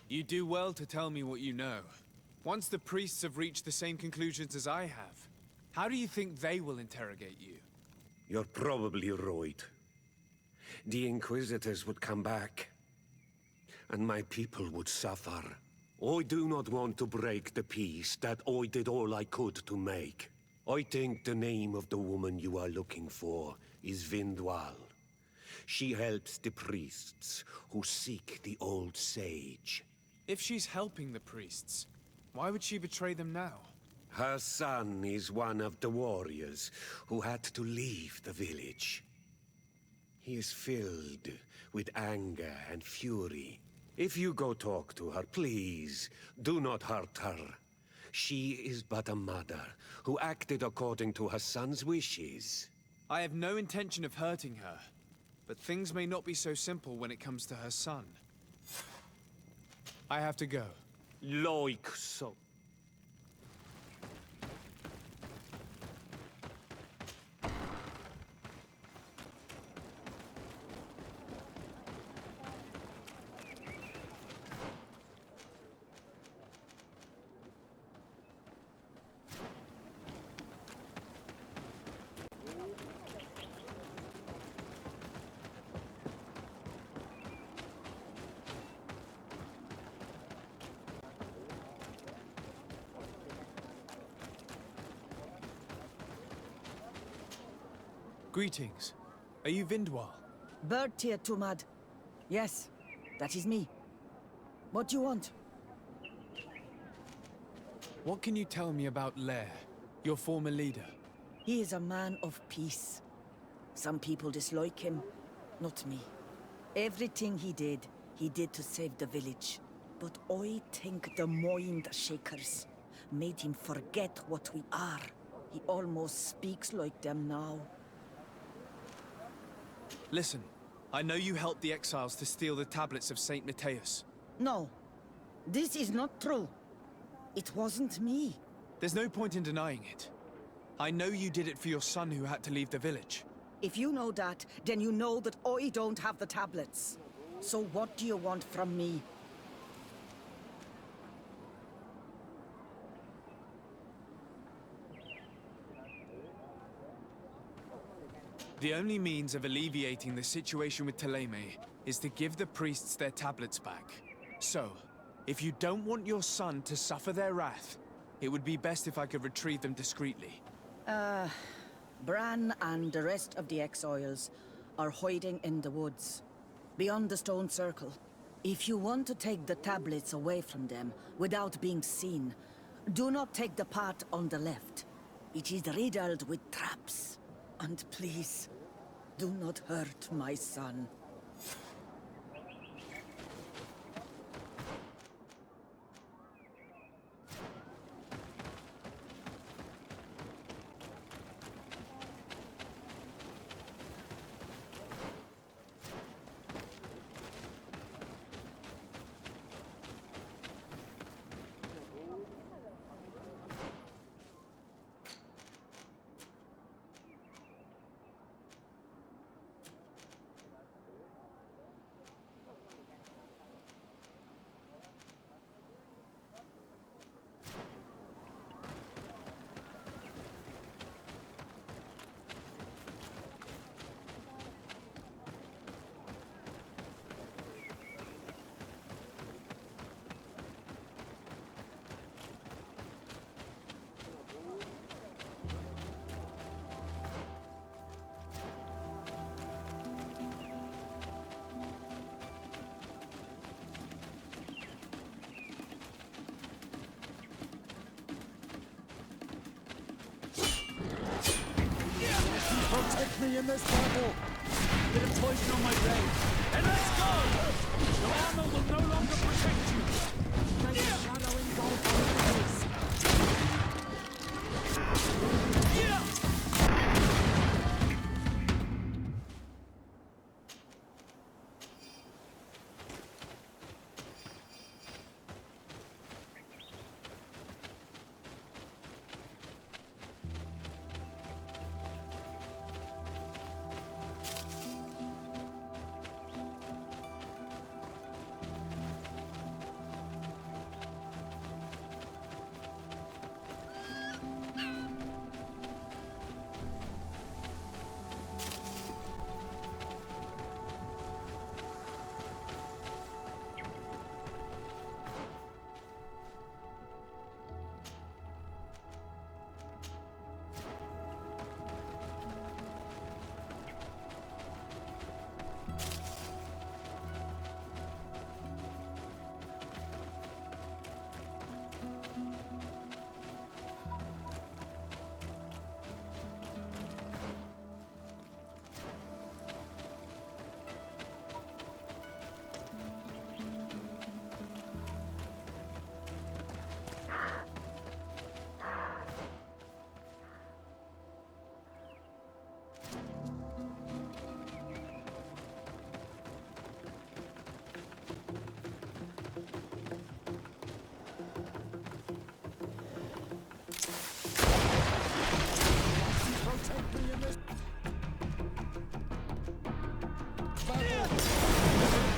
You do well to tell me what you know. Once the priests have reached the same conclusions as I have, how do you think they will interrogate you? You're probably right. The Inquisitors would come back, and my people would suffer. I do not want to break the peace that I did all I could to make. I think the name of the woman you are looking for is Vindwal. She helps the priests who seek the old sage. If she's helping the priests, why would she betray them now? Her son is one of the warriors who had to leave the village. He is filled with anger and fury. If you go talk to her, please, do not hurt her. She is but a mother who acted according to her son's wishes. I have no intention of hurting her, but things may not be so simple when it comes to her son. I have to go. Like so. Greetings. Are you Vindwal? Bertia Tumad. Yes, that is me. What do you want? What can you tell me about Lair, your former leader? He is a man of peace. Some people dislike him, not me. Everything he did to save the village. But I think the Mind Shakers made him forget what we are. He almost speaks like them now. Listen, I know you helped the exiles to steal the tablets of Saint Matthias. No, this is not true. It wasn't me. There's no point in denying it. I know you did it for your son who had to leave the village. If you know that, then you know that I don't have the tablets. So what do you want from me? The only means of alleviating the situation with Thélème is to give the priests their tablets back. So, if you don't want your son to suffer their wrath, it would be best if I could retrieve them discreetly. Bran and the rest of the exiles are hiding in the woods, beyond the stone circle. If you want to take the tablets away from them without being seen, do not take the path on the left. It is riddled with traps. And please, do not hurt my son. protect me in this battle! Bit of poison on my blade. And let's go! Your armor will no longer protect you. Like a shadow engulf our enemies.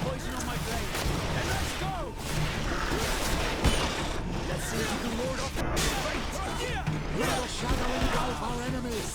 Poison on my blade. And let's go! Let's see if you can ward off the fate! Let the shadow engulf our enemies!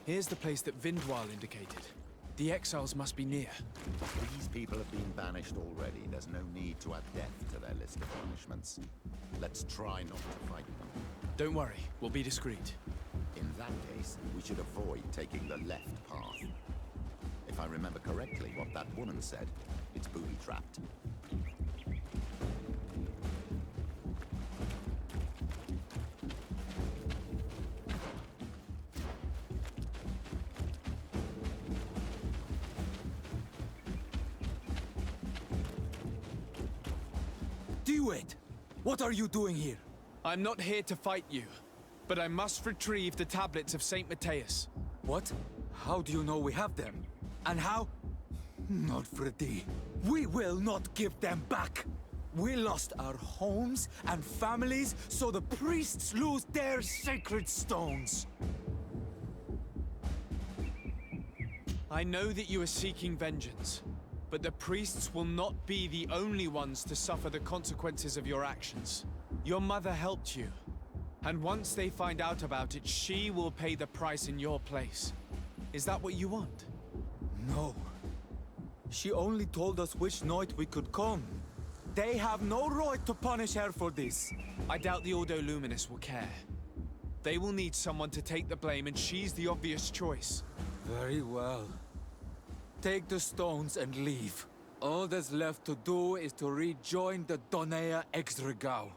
Here's the place that Vindwal indicated. The exiles must be near. These people have been banished already. There's no need to add death to their list of punishments. Let's try not to fight them. Don't worry, we'll be discreet. In that case, we should avoid taking the left path. If I remember correctly what that woman said, it's booby-trapped. Do it! What are you doing here? I'm not here to fight you, but I must retrieve the tablets of Saint Matthias. What? How do you know we have them? And how? Not for thee. We will not give them back! We lost our homes and families, so the priests lose their sacred stones! I know that you are seeking vengeance, but the priests will not be the only ones to suffer the consequences of your actions. Your mother helped you, and once they find out about it, she will pay the price in your place. Is that what you want? No. She only told us which night we could come. They have no right to punish her for this. I doubt the Ordo Luminous will care. They will need someone to take the blame, and she's the obvious choice. Very well. Take the stones and leave. All that's left to do is to rejoin the Donea Exregao.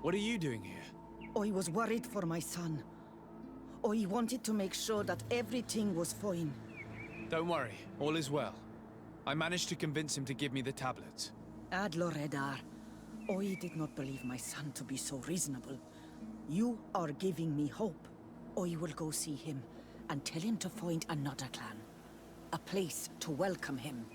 What are you doing here? I was worried for my son. I wanted to make sure that everything was fine. Don't worry, all is well. I managed to convince him to give me the tablets. Ad Loredar, I did not believe my son to be so reasonable. You are giving me hope. I will go see him and tell him to find another clan. A place to welcome him.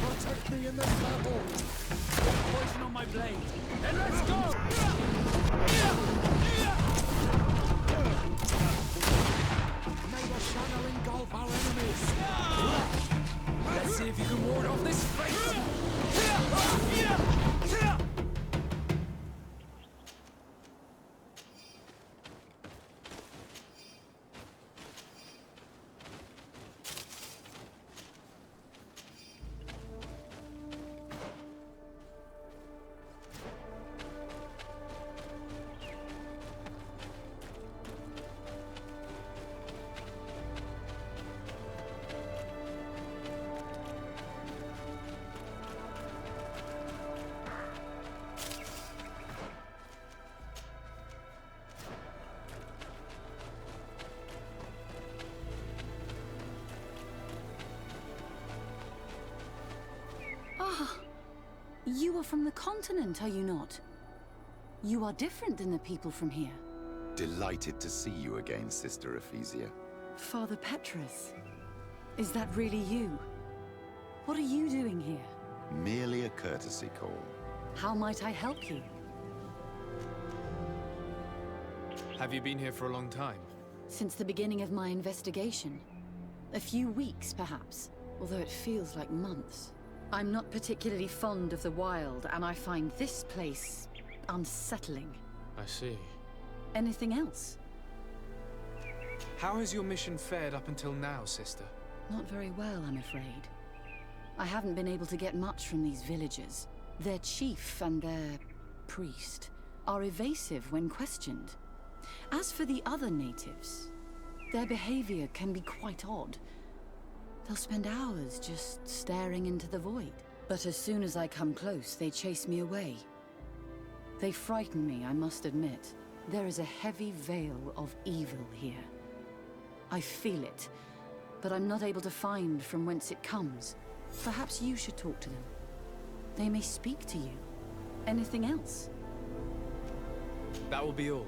Protect me in this battle! Poison on my blade, and let's go! May the shadow engulf our enemies! Let's see if you can ward off this fate! You are from the continent, are you not? You are different than the people from here. Delighted to see you again, Sister Ephesia. Father Petrus, is that really you? What are you doing here? Merely a courtesy call. How might I help you? Have you been here for a long time? Since the beginning of my investigation. A few weeks, perhaps, although it feels like months. I'm not particularly fond of the wild, and I find this place unsettling. I see. Anything else? How has your mission fared up until now, sister? Not very well, I'm afraid. I haven't been able to get much from these villagers. Their chief and their priest are evasive when questioned. As for the other natives, their behavior can be quite odd. They'll spend hours just staring into the void. But as soon as I come close, they chase me away. They frighten me, I must admit. There is a heavy veil of evil here. I feel it, but I'm not able to find from whence it comes. Perhaps you should talk to them. They may speak to you. Anything else? That will be all.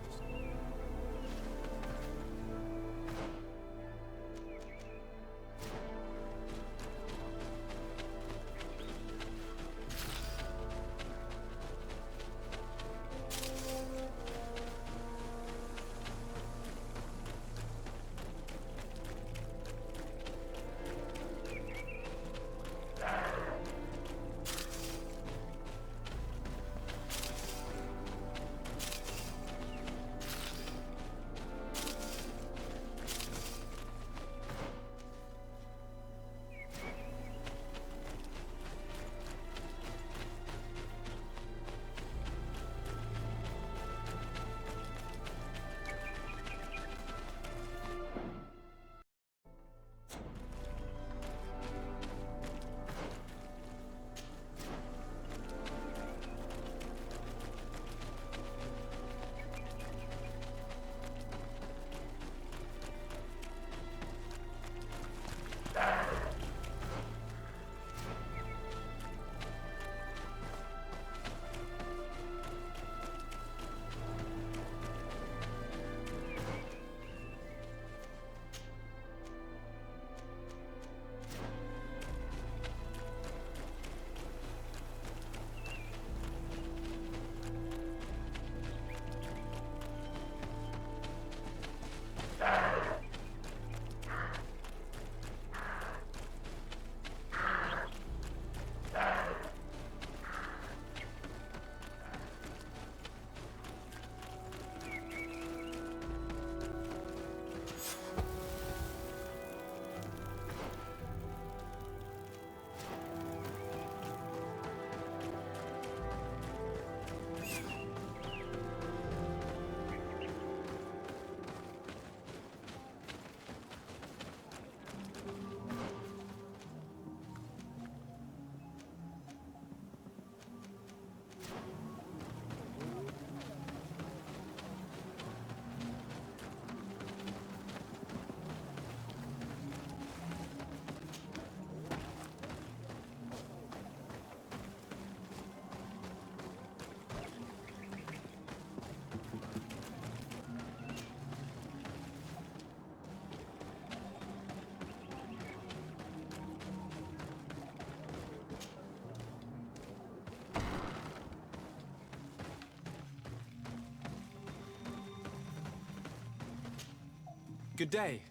Good day.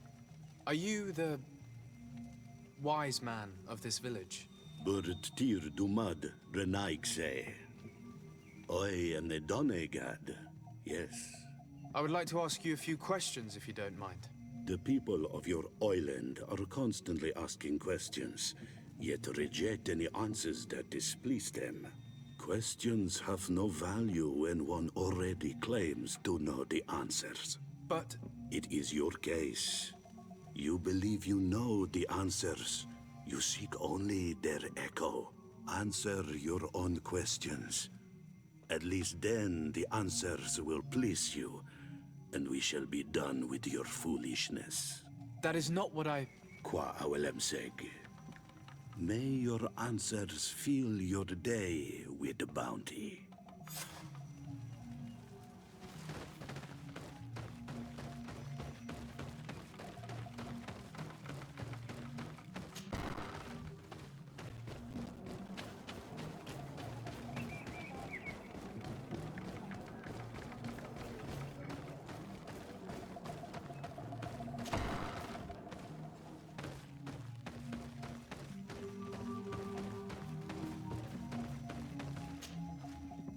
Are you the wise man of this village? Burt tir dumad renaigse. I am the Donegad, yes. I would like to ask you a few questions, if you don't mind. The people of your island are constantly asking questions, yet reject any answers that displease them. Questions have no value when one already claims to know the answers. But... It is your case. You believe you know the answers. You seek only their echo. Answer your own questions. At least then the answers will please you, and we shall be done with your foolishness. That is not what I... Qua awelemseg. May your answers fill your day with bounty.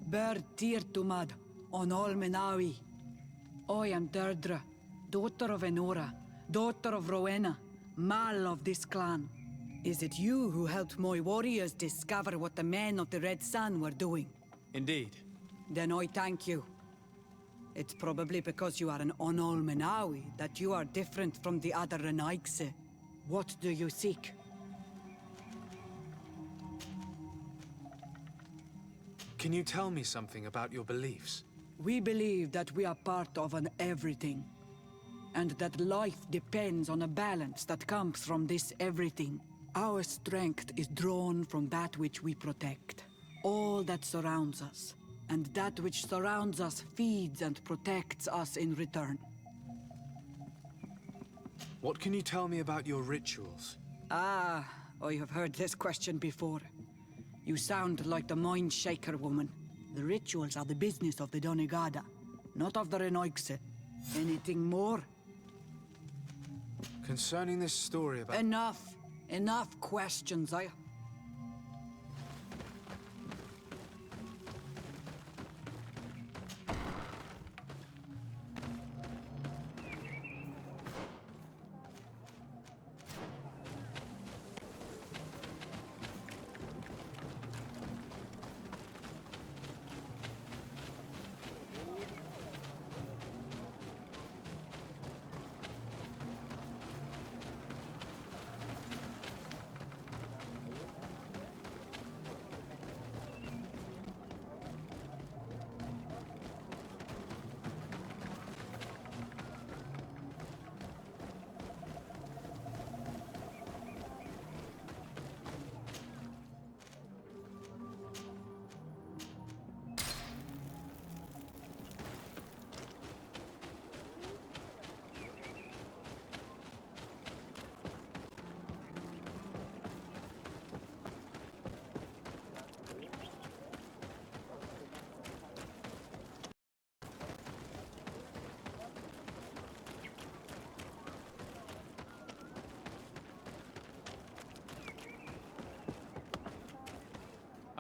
Ber Tirtumad, on Olmenawi. I am Deirdre, daughter of Enora, daughter of Rowena, Mal of this clan. Is it you who helped my warriors discover what the men of the Red Sun were doing? Indeed. Then I thank you. It's probably because you are an Onolmenawi that you are different from the other Renaigse. What do you seek? Can you tell me something about your beliefs? We believe that we are part of an everything, and that life depends on a balance that comes from this everything. Our strength is drawn from that which we protect, all that surrounds us, and that which surrounds us feeds and protects us in return. What can you tell me about your rituals? Ah, I have heard this question before. You sound like the Mind Shaker woman. The rituals are the business of the Donegada, not of the Renoigse. Anything more? Concerning this story about... Enough! Enough questions, I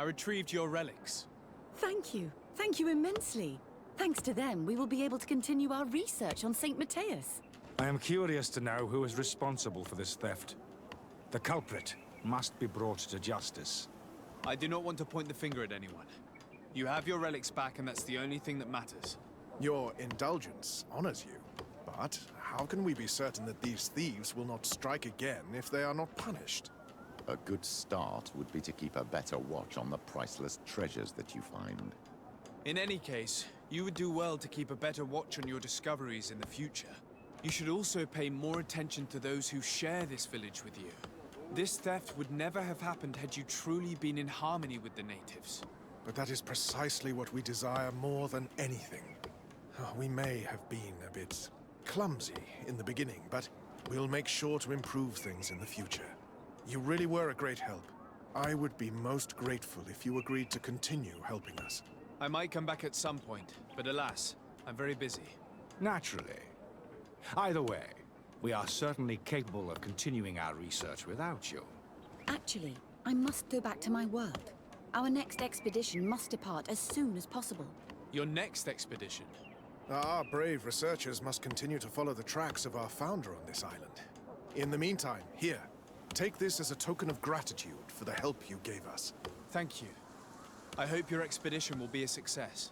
retrieved your relics. Thank you. Thank you immensely. Thanks to them, we will be able to continue our research on St. Matthias. I am curious to know who is responsible for this theft. The culprit must be brought to justice. I do not want to point the finger at anyone. You have your relics back, and that's the only thing that matters. Your indulgence honors you. But how can we be certain that these thieves will not strike again if they are not punished? A good start would be to keep a better watch on the priceless treasures that you find. In any case, you would do well to keep a better watch on your discoveries in the future. You should also pay more attention to those who share this village with you. This theft would never have happened had you truly been in harmony with the natives. But that is precisely what we desire more than anything. We may have been a bit clumsy in the beginning, but we'll make sure to improve things in the future. You really were a great help. I would be most grateful if you agreed to continue helping us. I might come back at some point, but alas, I'm very busy. Naturally. Either way, We are certainly capable of continuing our research without you. Actually, I must go back to my work. Our next expedition must depart as soon as possible. Your next expedition? Our brave researchers must continue to follow the tracks of our founder on this island. In the meantime, here, take this as a token of gratitude for the help you gave us. Thank you. I hope your expedition will be a success.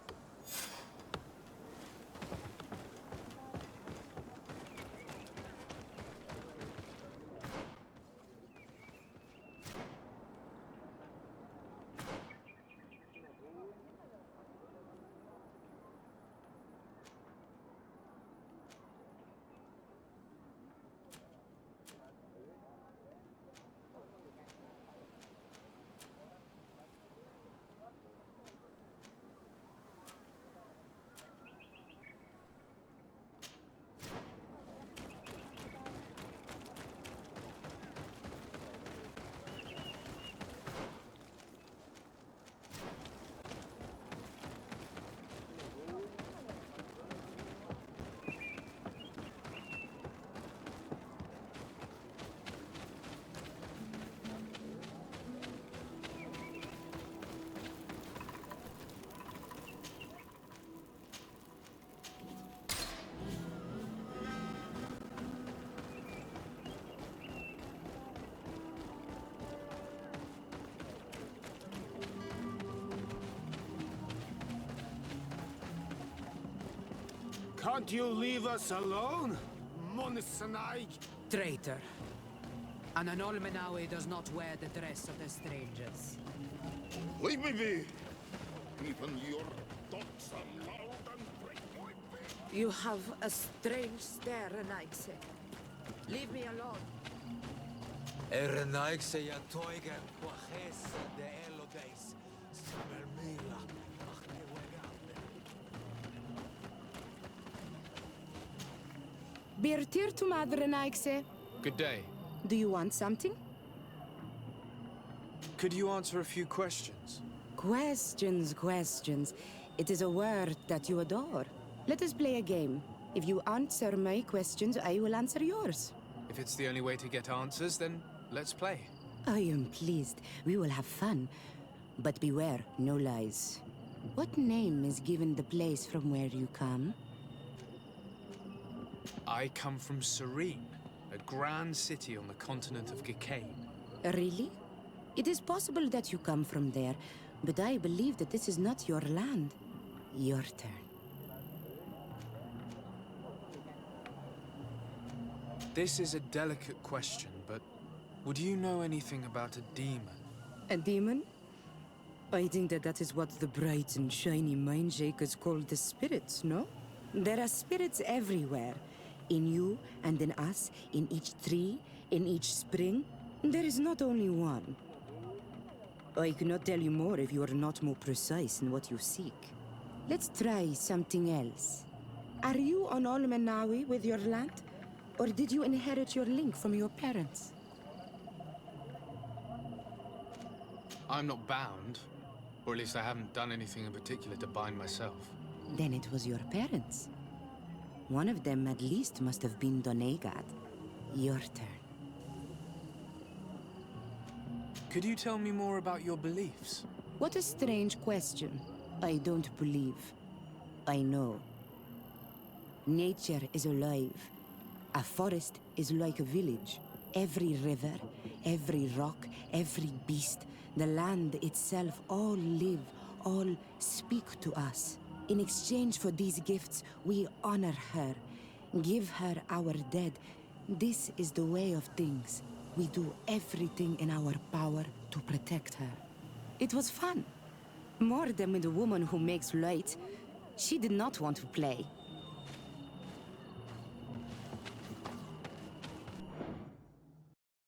Can't you leave us alone? Monisanaig? Traitor. An Anolmenawi does not wear the dress of the strangers. Leave me be! Even your thoughts are loud and break my faith. You have a strange stare, Renaigse. Leave me alone. Renaigse ya toigen quajes de elodeis. Sabermila. Birtir to Madre Renaigse. Good day. Do you want something? Could you answer a few questions? Questions. It is a word that you adore. Let us play a game. If you answer my questions, I will answer yours. If it's the only way to get answers, then let's play. I am pleased. We will have fun. But beware, no lies. What name is given the place from where you come? I come from Serene, a grand city on the continent of Gicane. Really? It is possible that you come from there, but I believe that this is not your land. Your turn. This is a delicate question, but would you know anything about a demon? A demon? I think that is what the bright and shiny mind shakers call the spirits, no? There are spirits everywhere. In you and in us, in each tree, in each spring. There is not only one. I cannot tell you more if you are not more precise in what you seek. Let's try something else. Are you on Olmenawi with your land? Or did you inherit your link from your parents? I'm not bound. Or at least I haven't done anything in particular to bind myself. Then it was your parents. One of them at least must have been Donegad. Your turn. Could you tell me more about your beliefs? What a strange question. I don't believe. I know. Nature is alive. A forest is like a village. Every river, every rock, every beast, the land itself, all live, all speak to us. In exchange for these gifts, we honor her, give her our dead. This is the way of things. We do everything in our power to protect her. It was fun. More than with the woman who makes light. She did not want to play.